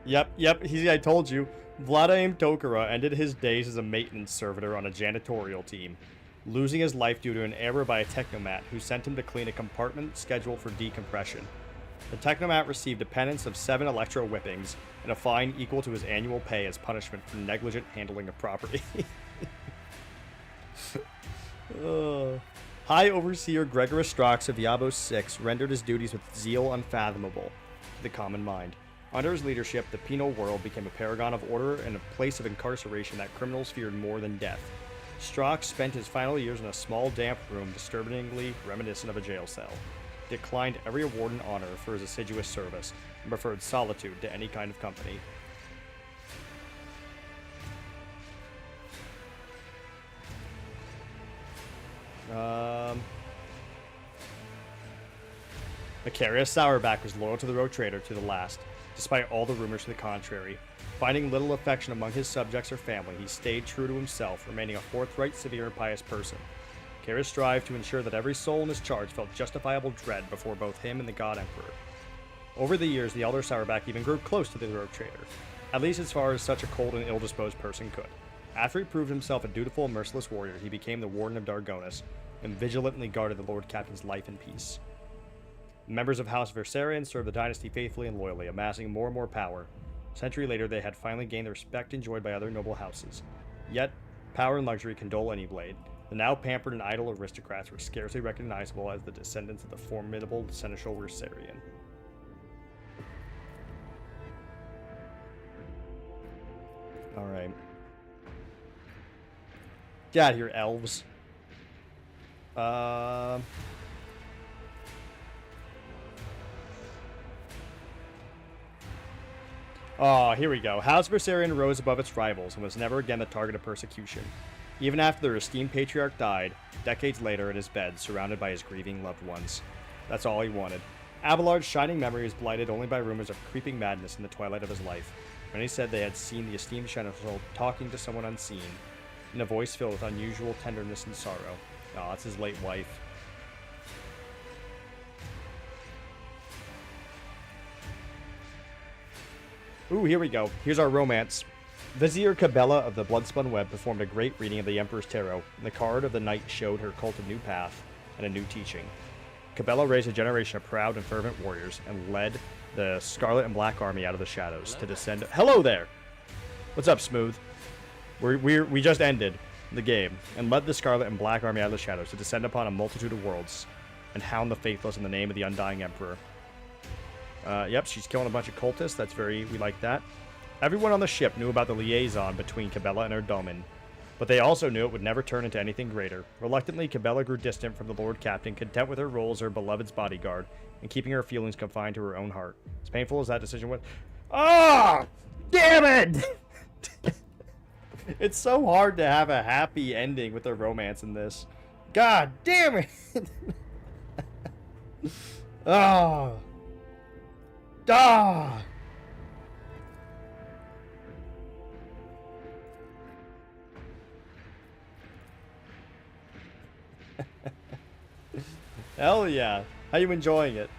Yep, I told you. Vladaim Tokara ended his days as a maintenance servitor on a janitorial team, losing his life due to an error by a technomat who sent him to clean a compartment scheduled for decompression. The technomat received a penance of 7 electro whippings and a fine equal to his annual pay as punishment for negligent handling of property. High Overseer Gregorus Strax of Yabos 6 rendered his duties with zeal unfathomable to the common mind. Under his leadership, the penal world became a paragon of order and a place of incarceration that criminals feared more than death. Strax spent his final years in a small, damp room disturbingly reminiscent of a jail cell. Declined every award and honor for his assiduous service, and preferred solitude to any kind of company. Macarius Sourback was loyal to the Rogue Trader to the last, despite all the rumors to the contrary. Finding little affection among his subjects or family, he stayed true to himself, remaining a forthright, severe, and pious person. Macarius strived to ensure that every soul in his charge felt justifiable dread before both him and the God Emperor. Over the years, the elder Sourback even grew close to the Rogue Trader, at least as far as such a cold and ill-disposed person could. After he proved himself a dutiful and merciless warrior, he became the Warden of Dargonus, and vigilantly guarded the Lord Captain's life and peace. Members of House Versarian served the dynasty faithfully and loyally, amassing more and more power. A century later, they had finally gained the respect enjoyed by other noble houses. Yet, power and luxury can dull any blade. The now pampered and idle aristocrats were scarcely recognizable as the descendants of the formidable Seneschal Versarian. Alright. Get out of here, elves. Oh, here we go. House Versarian rose above its rivals and was never again the target of persecution. Even after their esteemed patriarch died, decades later in his bed, surrounded by his grieving loved ones. That's all he wanted. Abelard's shining memory is blighted only by rumors of creeping madness in the twilight of his life. Many said they had seen the esteemed Seneschal talking to someone unseen, in a voice filled with unusual tenderness and sorrow. Oh, it's his late wife. Ooh, here we go. Here's our romance. Vizier Cabela of the Bloodspun Web performed a great reading of the Emperor's Tarot, and the card of the night showed her cult a new path and a new teaching. Cabela raised a generation of proud and fervent warriors and led the Scarlet and Black Army out of the shadows to descend. Hello there! What's up, Smooth? We just ended the game and led the Scarlet and Black Army out of the shadows to descend upon a multitude of worlds and hound the faithless in the name of the undying Emperor. Yep, she's killing a bunch of cultists. We like that. Everyone on the ship knew about the liaison between Cabela and her domin, but they also knew it would never turn into anything greater. Reluctantly, Cabela grew distant from the Lord Captain, content with her role as her beloved's bodyguard, and keeping her feelings confined to her own heart. As painful as that decision was... Ah! Damn it! It's so hard to have a happy ending with a romance in this. God damn it! Ah! Ah! Hell yeah. How you enjoying it?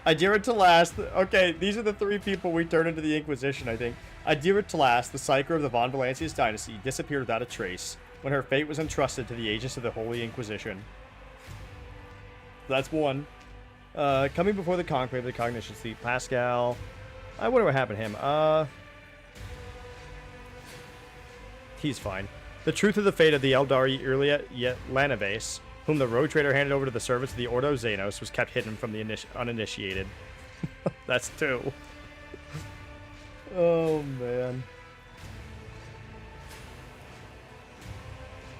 I dare it to last. Okay, these are the 3 people we turn into the Inquisition, I think. I dare it to last. The Psyker of the Von Valancius dynasty disappeared without a trace when her fate was entrusted to the agents of the Holy Inquisition. That's 1. Coming before the Conclave of the Cognition Sleep. Pascal. I wonder what happened to him. He's fine. The truth of the fate of the Eldari Irlia Lanaves, whom the Rogue Trader handed over to the servants of the Ordo Xenos, was kept hidden from the uninitiated. That's 2. Oh, man.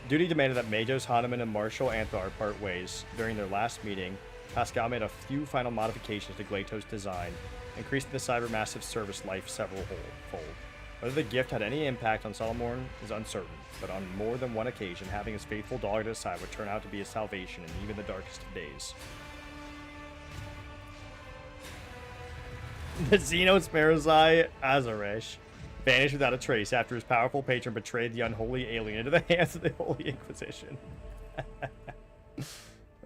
Duty demanded that Majos, Hahnemann, and Marshal Anthar part ways. During their last meeting, Pascal made a few final modifications to Glato's design, increasing the Cybermassive's service life several-fold. Whether the gift had any impact on Solomorn is uncertain, but on more than one occasion, having his faithful dog at his side would turn out to be his salvation in even the darkest of days. The Xenos Marazai Azaresh vanished without a trace after his powerful patron betrayed the unholy alien into the hands of the Holy Inquisition.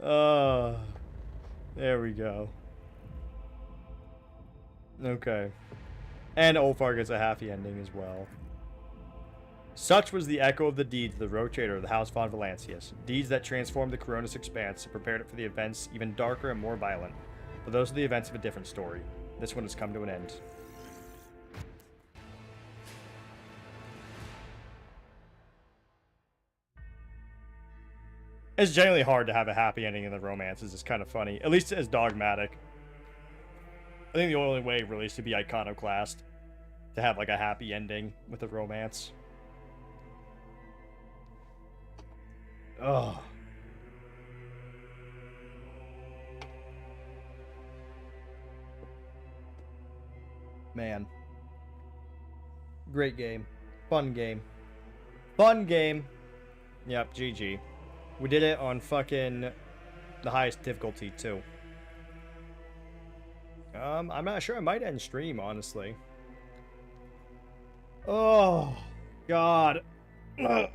Oh, there we go. Okay. And Ulfar gets a happy ending as well. Such was the echo of the deeds of the Rogue Trader of the House Von Valancius. Deeds that transformed the Coronis expanse and prepared it for the events even darker and more violent. But those are the events of a different story. This one has come to an end. It's generally hard to have a happy ending in the romances. It's kind of funny. At least as dogmatic. I think the only way really is to be iconoclast. To have like a happy ending with a romance. Oh. Man. Great game. Fun game. Fun game. Yep, GG. We did it on fucking the highest difficulty too. I'm not sure. I might end stream, honestly. Oh, God. I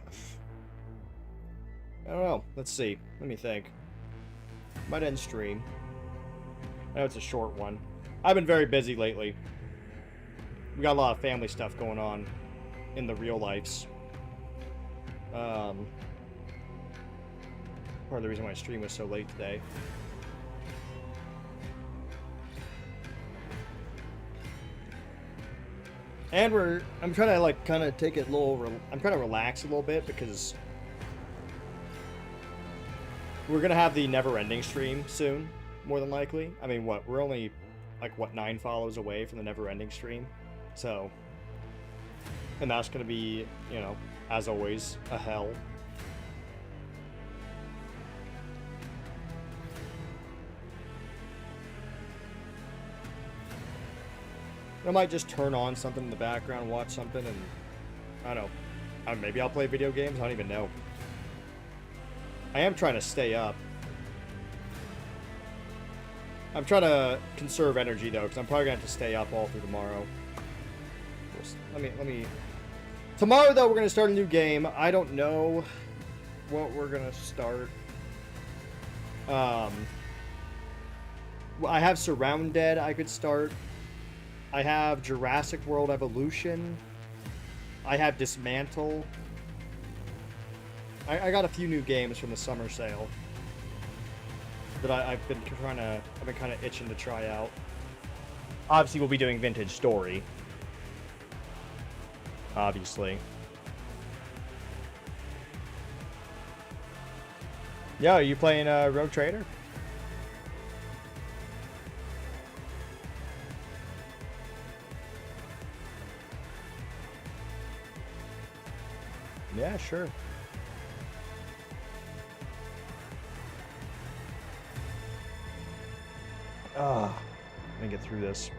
don't know. Let's see. Let me think. Might end stream. I know it's a short one. I've been very busy lately. We got a lot of family stuff going on in the real lives. Part of the reason why my stream was so late today. And I'm trying to like kind of take it a little, I'm trying to relax a little bit because we're going to have the never-ending stream soon, more than likely. I mean, what, we're only like, what, 9 follows away from the never-ending stream. So, and that's going to be, you know, as always, a hell. I might just turn on something in the background, watch something, and I don't know. Maybe I'll play video games. I don't even know. I am trying to stay up. I'm trying to conserve energy though, because I'm probably gonna have to stay up all through tomorrow. Let me. Tomorrow though, we're gonna start a new game. I don't know what we're gonna start. I have Surrounded. I could start. I have Jurassic World Evolution. I have Dismantle. I got a few new games from the summer sale that I've been kind of itching to try out. Obviously, we'll be doing Vintage Story. Obviously. Yo, are you playing Rogue Trader? Yeah, sure. Let me get through this.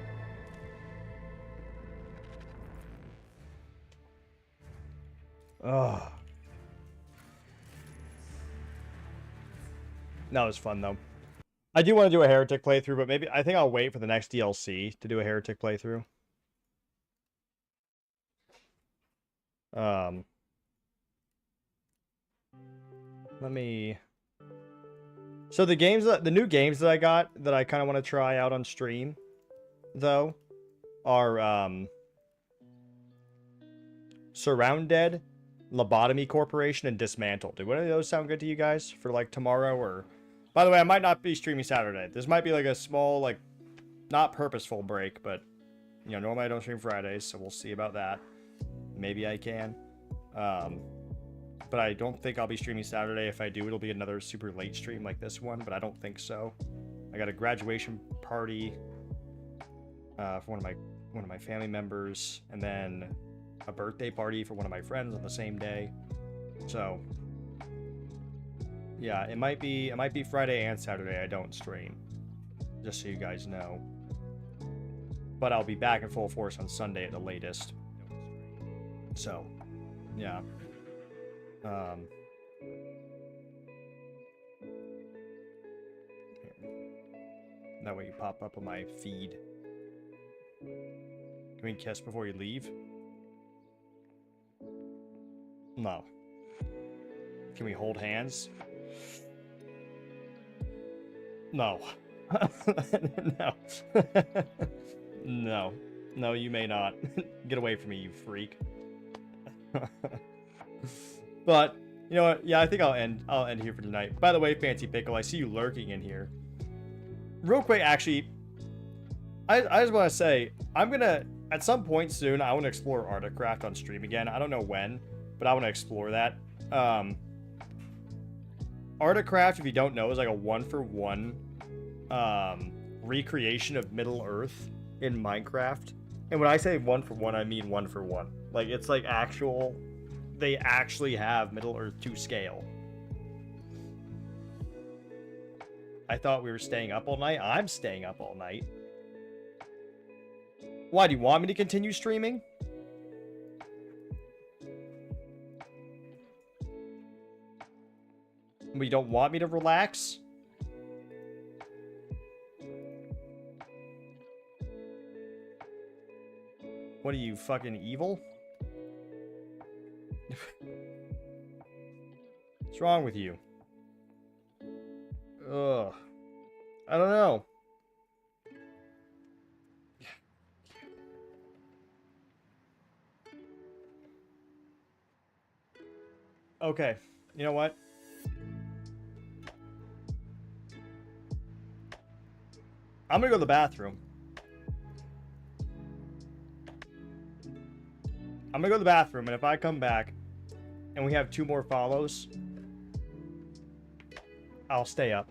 That was fun, though. I do want to do a Heretic playthrough, but maybe I think I'll wait for the next DLC to do a Heretic playthrough. Let me... So the new games that I got that I kind of want to try out on stream, though, are Surrounded, Lobotomy Corporation, and Dismantled. Do any of those sound good to you guys for like tomorrow? Or, by the way, I might not be streaming Saturday. This might be like a small, like, not purposeful break, but you know, normally I don't stream Fridays, so we'll see about that. Maybe I can. But I don't think I'll be streaming Saturday. If I do, it'll be another super late stream like this one, but I don't think so. I got a graduation party for one of my family members, and then a birthday party for one of my friends on the same day. So yeah, it might be Friday and Saturday I don't stream, just so you guys know. But I'll be back in full force on Sunday at the latest. So yeah. That way you pop up on my feed. Can we kiss before you leave? No. Can we hold hands? No. No. No. No, you may not. Get away from me, you freak. But, you know what? Yeah, I think I'll end here for tonight. By the way, Fancy Pickle, I see you lurking in here. Real quick, actually, I just want to say, I'm going to, at some point soon, I want to explore Articraft on stream again. I don't know when, but I want to explore that. Articraft, if you don't know, is like a 1-for-1 recreation of Middle-earth in Minecraft. And when I say 1-for-1, I mean 1-for-1. Like, it's like actual... They actually have Middle-earth to scale. I thought we were staying up all night. I'm staying up all night. Why, do you want me to continue streaming? But you don't want me to relax? What are you, fucking evil? What's wrong with you? Ugh. I don't know. Okay. You know what? I'm gonna go to the bathroom. I'm gonna go to the bathroom, and if I come back and we have 2 more follows, I'll stay up.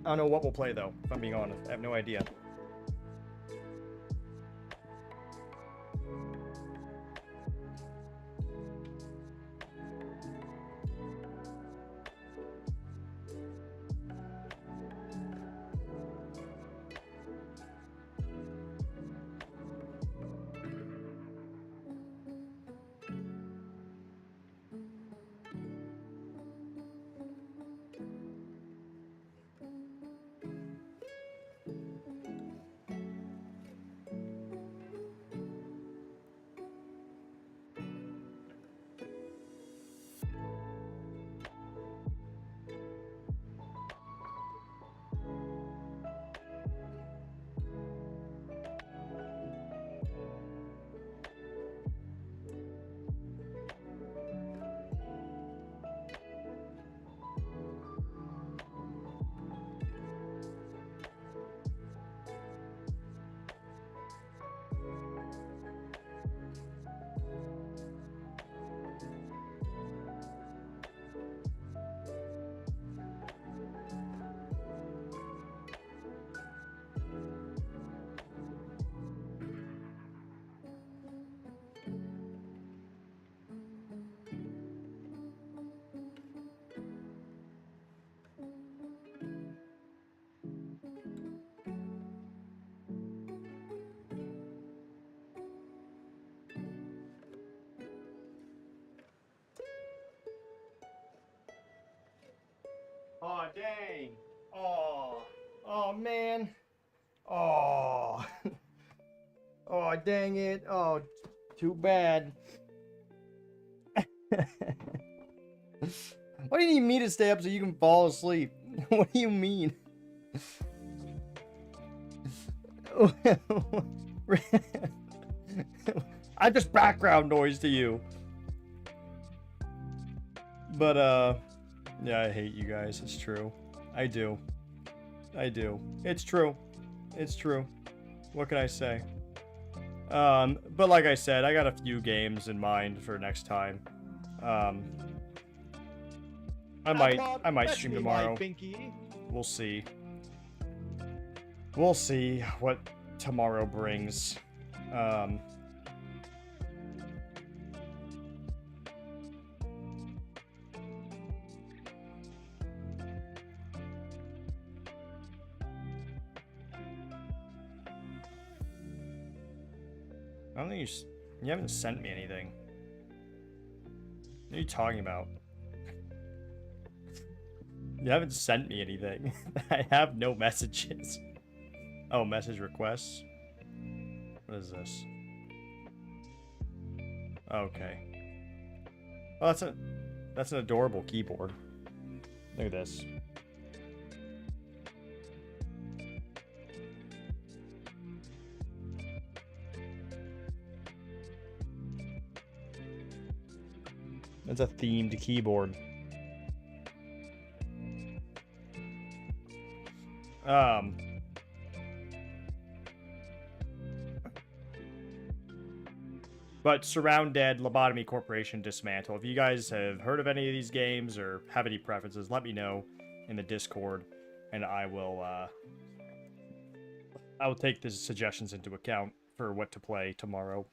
I don't know what we'll play, though, if I'm being honest. I have no idea. Oh, dang. Oh. Oh, man. Oh. Oh, dang it. Oh, too bad. What do you need me to stay up so you can fall asleep? What do you mean? I'm just background noise to you. But, yeah, I hate you guys. It's true. I do. I do. It's true. It's true. What can I say? But like I said, I got a few games in mind for next time. I might stream tomorrow. We'll see. We'll see what tomorrow brings. I don't think you haven't sent me anything. What are you talking about? You haven't sent me anything. I have no messages. Oh, message requests? What is this? Okay. Oh, that's an adorable keyboard. Look at this. It's a themed keyboard. But Surround Dead, Lobotomy Corporation, Dismantle. If you guys have heard of any of these games or have any preferences, let me know in the Discord, and I will take the suggestions into account for what to play tomorrow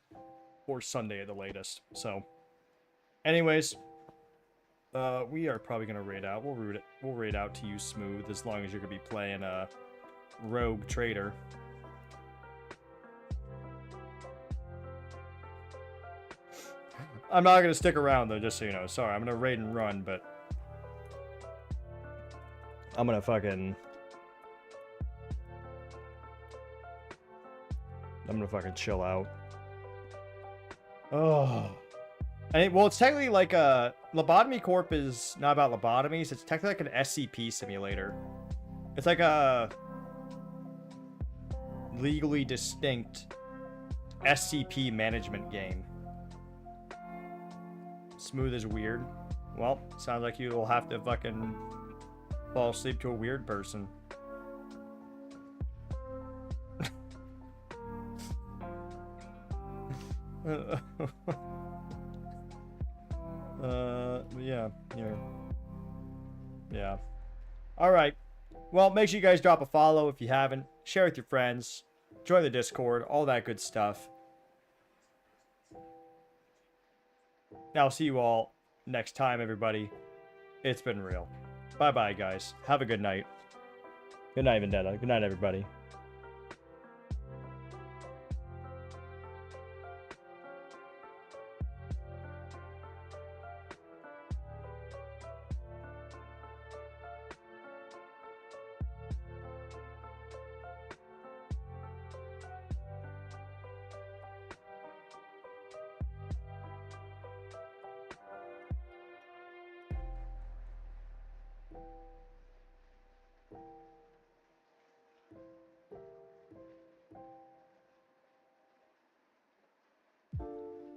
or Sunday at the latest. So, anyways, we are probably gonna raid out. We'll raid out to you, Smooth, as long as you're gonna be playing Rogue Trader. I'm not gonna stick around though, just so you know. Sorry, I'm gonna raid and run, but I'm gonna fucking chill out. Oh. Well, it's technically like a Lobotomy Corp is not about lobotomies. It's technically like an SCP simulator. It's like a legally distinct SCP management game. Smooth is weird. Well, sounds like you will have to fucking fall asleep to a weird person. Yeah. Alright. Well, make sure you guys drop a follow if you haven't. Share with your friends. Join the Discord. All that good stuff. Now, I'll see you all next time, everybody. It's been real. Bye-bye, guys. Have a good night. Good night, Vendetta. Good night, everybody.